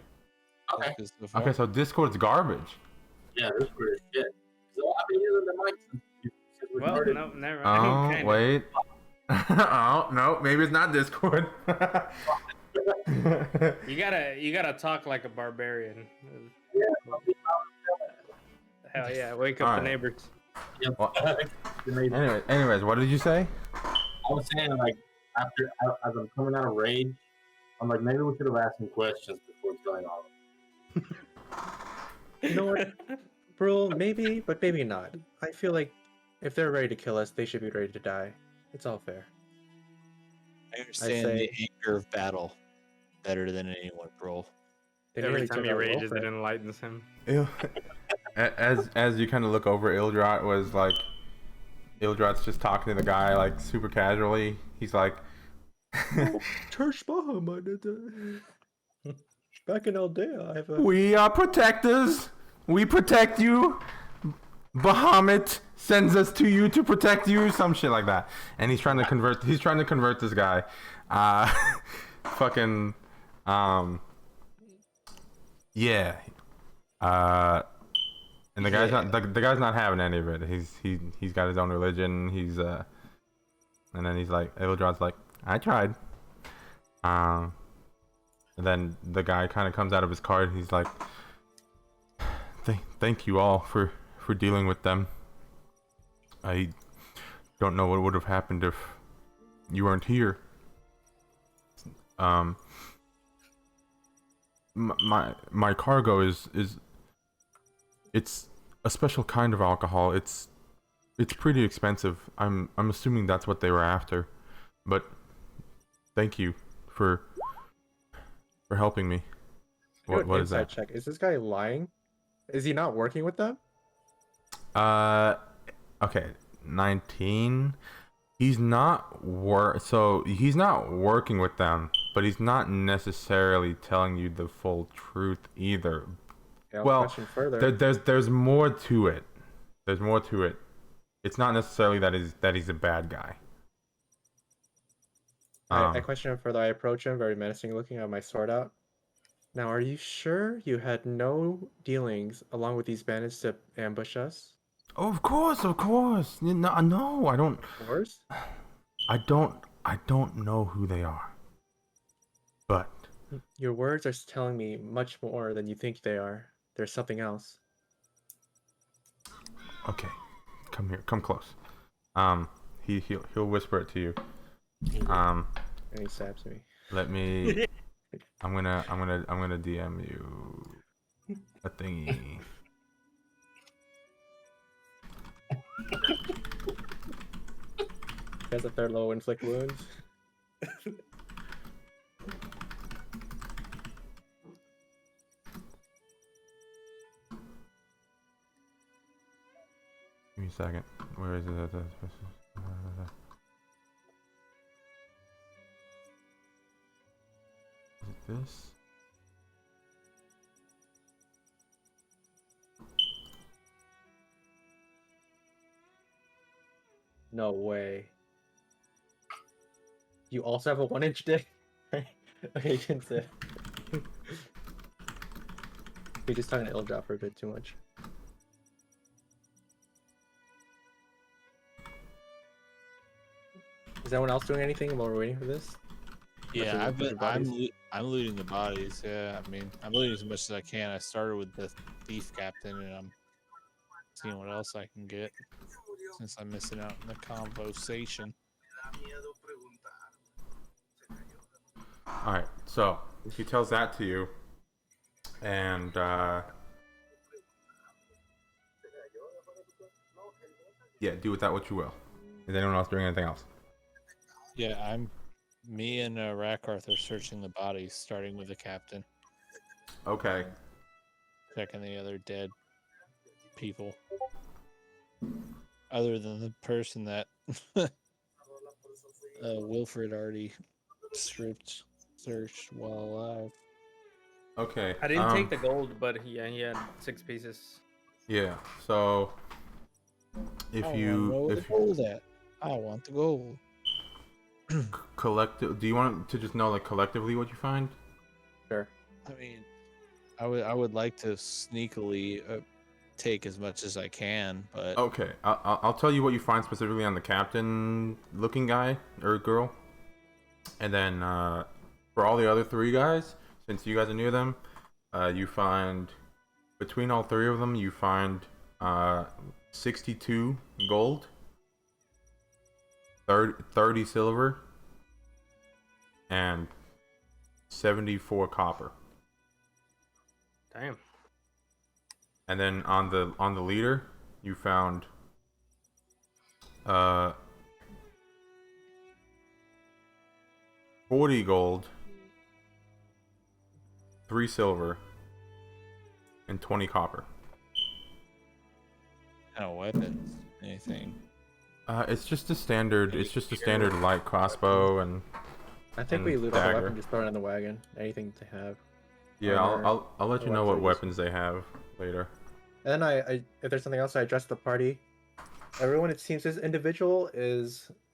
Okay. Okay, so Discord's garbage. Yeah, this is pretty shit. So I've been using the mic since we Well, started. no, never. Oh, Kinda. wait. Oh, no, maybe it's not Discord. You gotta talk like a barbarian. Hell yeah! Wake up Alright. the neighbors. Well, Amazing. anyways, what did you say? I was saying, like, as I'm coming out of rage, I'm like, maybe we should have asked some questions before killing all of them. You know what, bro? Maybe, but maybe not. I feel like if they're ready to kill us, they should be ready to die. It's all fair. I understand the say- anger of battle better than anyone, bro. They Every nearly time took he out rages, Wilfred. it enlightens him. Ew. As you kind of look over, Ildrat was like, Ildrat's just talking to the guy like super casually. He's like, Back in Aldea, I have a. "We are protectors. We protect you. Bahamut sends us to you to protect you, some shit like that. And he's trying to convert this guy. Fucking yeah. And the guy's not having any of it. He's got his own religion. And then he's like, Ildron's like, I tried. And then the guy kind of comes out of his car and he's like, thank you all for dealing with them. I don't know what would have happened if you weren't here. My cargo is it's a special kind of alcohol. It's pretty expensive. I'm assuming that's what they were after. But thank you for helping me. What is that? Check. Is this guy lying? Is he not working with them? Okay, 19. He's not working with them, but he's not necessarily telling you the full truth either. Okay, I'll well, question further. there's more to it. There's more to it. It's not necessarily that he's a bad guy. I question him further. I approach him, very menacing looking, I have my sword out. Now, are you sure you had no dealings along with these bandits to ambush us? Oh, of course. No, I don't. Of course? I don't know who they are. But Your words are telling me much more than you think they are. There's something else. okay, come here, come close. He'll whisper it to you. And he stabs me. Let me. I'm gonna DM you a thingy. He has a third level inflict wounds. Give me a second. Where is it? Is it this? No way. You also have a 1-inch dick? Okay, you can say. You're just talking to Ildra for a bit too much. Is anyone else doing anything while we're waiting for this? Yeah, Especially with bodies? I'm looting the bodies. Yeah, I mean, I'm looting as much as I can. I started with the thief captain, and I'm seeing what else I can get since I'm missing out in the conversation. All right. So he tells that to you, and yeah, do with that what you will. Is anyone else doing anything else? Yeah, me and Rakarth are searching the bodies, starting with the captain, Okay. checking the other dead people. Other than the person that Wilfred already searched while alive. Okay. I didn't take the gold, but he had 6 pieces. Yeah. So if I want you the gold at. I want the gold. collective, do you want to just know like collectively what you find? Sure. I mean, I would like to sneakily take as much as I can, but Okay. I'll tell you what you find specifically on the captain looking guy or girl, and then for all the other 3 guys, since you guys are near them, you find between all 3 of them you find 62 gold, 30 silver, and 74 copper. Damn. And then on the leader, you found 40 gold, 3 silver, and 20 copper. kind of weapons, anything. It's just a standard light crossbow, and I think And we loot all the dagger. weapon, just throw it in the wagon. Anything to have. yeah, Armor, I'll let you know what weapons they have later. And then if there's something else, I address the party. Everyone, it seems this individual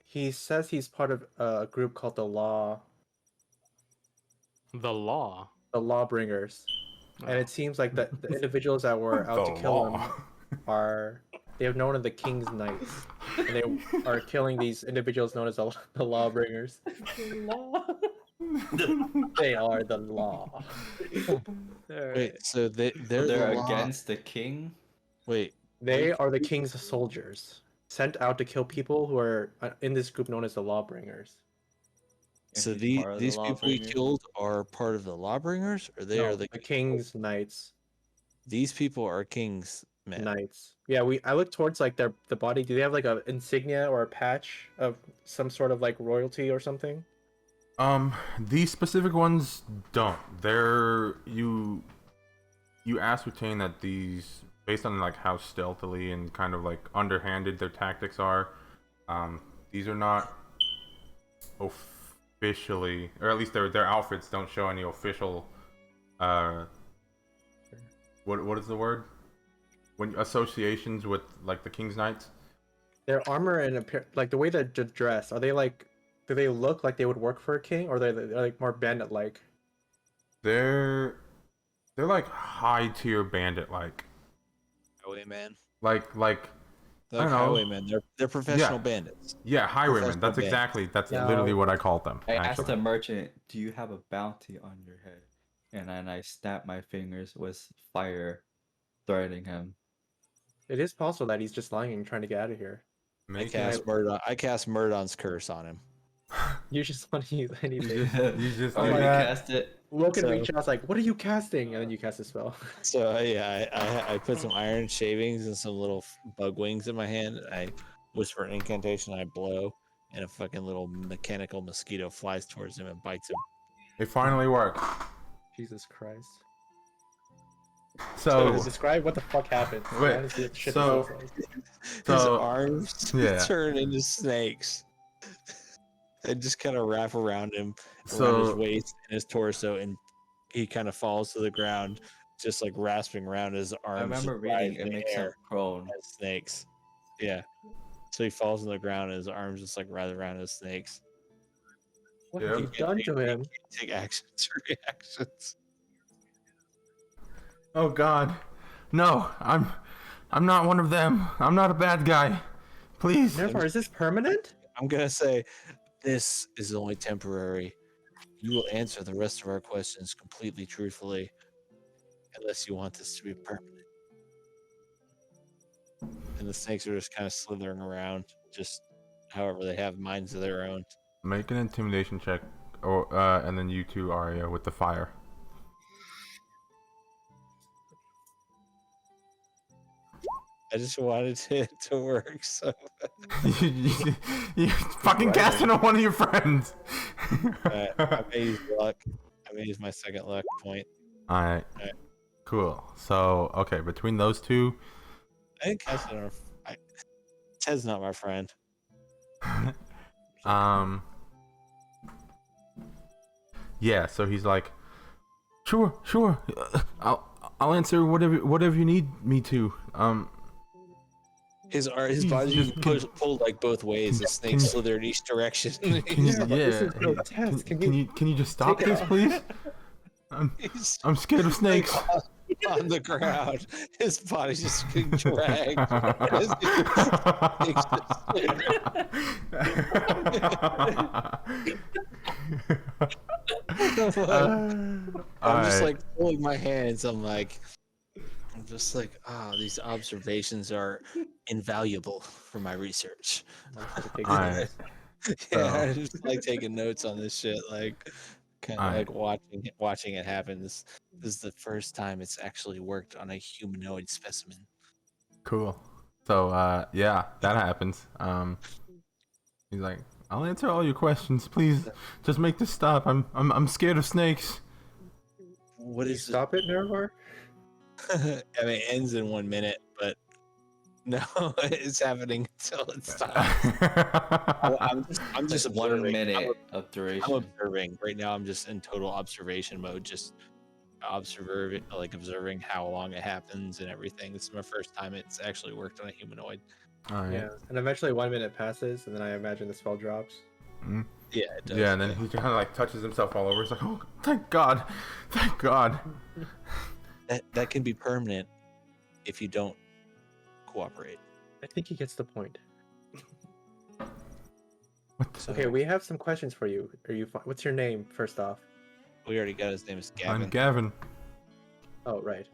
he says he's part of a group called the The law. Lawbringers. And Oh. it seems like the individuals that were out The to kill him law. they have known of the King's Knights. And they are killing these individuals known as the Lawbringers. They are the law. Wait, so they're They're the law. against the king. Wait, They are the King's soldiers, sent out to kill people who are in this group known as the Lawbringers. and so he's part of the these people we Lawbringers. killed are part of the Lawbringers, or they No, are the King's Knights. These people are King's men. Knights. Yeah, I look towards like the body. Do they have like a insignia or a patch of some sort of like royalty or something? These specific ones don't. You ascertain that these, based on like how stealthily and kind of like underhanded their tactics are, these are not officially, or at least their outfits don't show any official, what is the word? When associations with like the King's Knights. Their armor and like the way they're dressed, are they like? Do they look like they would work for a king, or they're like more bandit-like? They're like high tier bandit like. Highwayman. Like They're I don't know. highwaymen. They're professional bandits. yeah, highwaymen. Professional That's band. exactly that's Yeah. literally what I called them. I asked actually. the merchant, "Do you have a bounty on your head?" And then I snapped my fingers with fire, threatening him. It is possible that he's just lying and trying to get out of here. I cast Murdon's curse on him. You just want to use anything. You just Oh, do you that? cast it. Logan So- reach out like, "What are you casting?" And then you cast a spell. So I put some iron shavings and some little bug wings in my hand. I whisper an incantation. I blow, and a fucking little mechanical mosquito flies towards him and bites him. It finally worked. Jesus Christ. So Describe what the fuck happened. Wait, I wanna see what shit so- looks like. His So- arms yeah. turn into snakes. And just kind of wrap around him, around his So waist and his torso, and he kind of falls to the ground, just like rasping around his arms. I remember just rise reading in it the makes him air prone. as snakes. Yeah. So he falls on the ground, and his arms just like writhe around as snakes. What Yep. have you done to him? Take actions, reactions. oh god, no! I'm not one of them. I'm not a bad guy. Please. Therefore, is this permanent? I'm gonna say, this is only temporary. You will answer the rest of our questions completely truthfully, unless you want this to be permanent. And the snakes are just kind of slithering around, just however they have minds of their own. Make an intimidation check, or and then you too, Arya, with the fire. I just wanted it to work, so you fucking cast it on one of your friends. I may use luck. I may use my second luck point. Alright. Alright. Cool. So, okay, between those two, I think cast it on. Ted's not my friend. yeah, so he's like, sure, I'll answer whatever you need me to. His He's body just- just pulled like both ways. The snake slithered each direction. Can you, Yeah, but this is yeah, grotesque. can you just stop take it this, off? please? He's I'm scared of snakes. on the ground. His body's just getting dragged. I'm just Alright. like pulling my hands. I'm just like, these observations are invaluable for my research. Alright. Yeah, I just like taking notes on this shit, like kind of Alright. like watching it happen. This is the first time it's actually worked on a humanoid specimen. Cool. So, yeah, that happens. He's like, I'll answer all your questions. Please, just make this stop. I'm scared of snakes. What is it? Stop it, Nervar. I mean, it ends in 1 minute, but no, it's happening until it stops. I'm just Just 1 observing. minute of I'm duration. observing right now. I'm just in total observation mode, just observing how long it happens and everything. This is my first time it's actually worked on a humanoid. All right. Yeah, and eventually 1 minute passes, and then I imagine the spell drops. Mhm. Yeah, it does. Yeah, and then he kind of like touches himself all over. He's like, "Oh, thank God, thank God." that can be permanent if you don't cooperate. I think he gets the point. What the- So Okay, we have some questions for you. Are you? What's your name? First off. we already got his name is Gavin. I'm Gavin. Oh, right.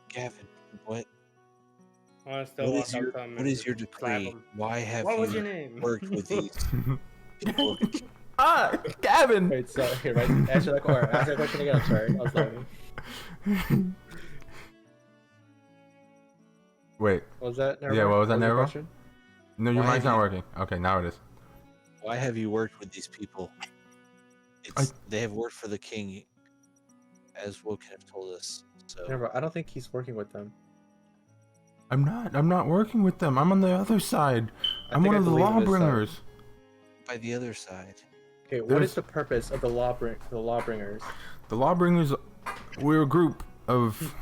Gavin, what? I want to still What walk is your up to him what and is your just slap decree? him. Why have What was you your name? worked with these people? Ah, Gavin. Wait, so here, right? Answer the question again. I'm sorry. I was laughing. Wait, What was that? Yeah, what was that, your Nervo? question? no, your Why mic's have not you- working. Okay, now it is. Why have you worked with these people? They have worked for the king, as Woken have told us. So Nervo, I don't think he's working with them. I'm not working with them. I'm on the other side. I I'm think one I of the believe it is, lawbringers. by the other side, Okay, what There's- is the purpose of the lawbringers? The lawbringers, we're a group of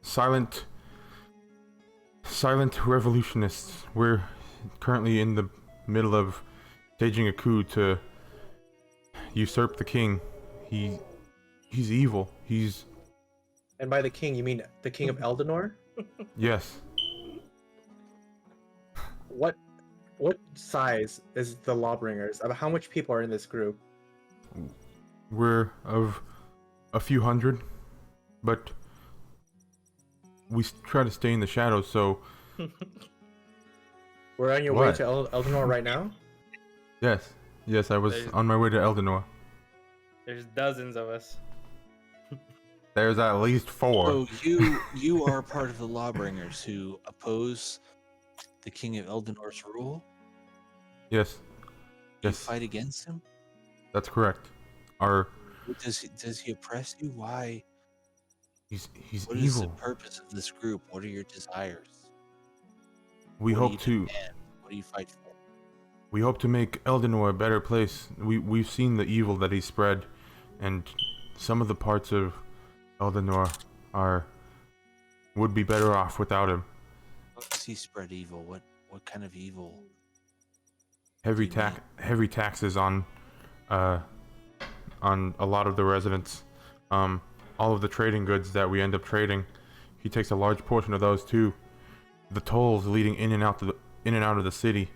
silent revolutionists. We're currently in the middle of staging a coup to usurp the king. He's evil. He's And by the king, you mean the king of Eldenor? yes. What size is the lawbringers? How much people are in this group? We're of a few hundred, but we try to stay in the shadows. So We're on your way What? to Eldenor right now. yes, I was There's- on my way to Eldenor. There's dozens of us. There's at least 4. so you are part of the lawbringers who oppose the king of Eldenor's rule. Yes, You yes, fight against him. that's correct. Our Does he oppress you? Why? he's What is the evil. purpose of this group? What are your desires? We What do hope you to demand? What do you fight for? we hope to make Eldenor a better place. We've seen the evil that he spread, and some of the parts of Eldenor would be better off without him. How does he spread evil? What kind of evil? Heavy taxes on a lot of the residents. All of the trading goods that we end up trading, he takes a large portion of those too. The tolls leading in and out of the city,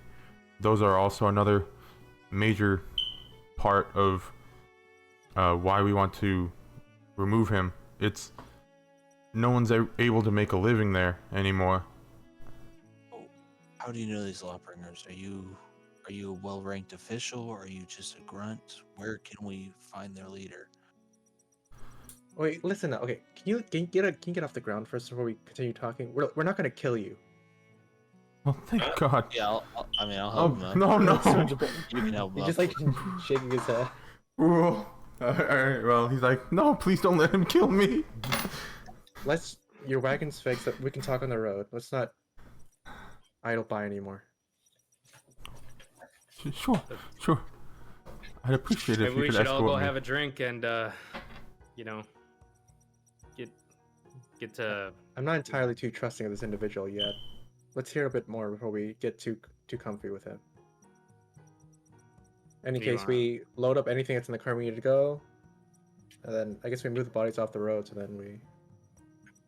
those are also another major part of why we want to remove him. It's no one's able to make a living there anymore. How do you know these lawbringers? Are you a well-ranked official, or are you just a grunt? Where can we find their leader? Wait, listen. Okay, can you get off the ground first before we continue talking? We're not gonna kill you. Well, thank God. Yeah, I'll Oh, help him. no, no. You can help him. He's just up. like shaking his head. Ooh. Alright, well, he's like, no, please don't let him kill me. Your wagon's fixed. We can talk on the road. Let's not idle by anymore. Sure. I'd appreciate it if Maybe you we could should all escort go me. have a drink and, you know, get to. I'm not entirely too trusting of this individual yet. Let's hear a bit more before we get too comfy with him. Any Do you case, wanna- we load up anything that's in the car we need to go, and then I guess we move the bodies off the road, so then we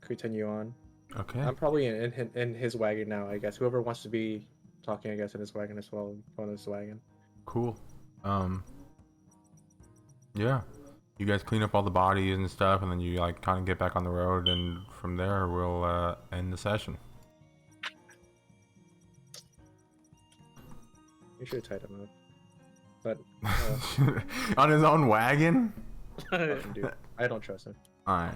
continue on. Okay. I'm probably in his wagon now. I guess whoever wants to be talking, I guess, in his wagon as well. On his wagon. Cool. Yeah. You guys clean up all the bodies and stuff, and then you like kind of get back on the road, and from there we'll end the session. You should have tied him up. But On his own wagon? fucking dude, I don't trust him. Alright.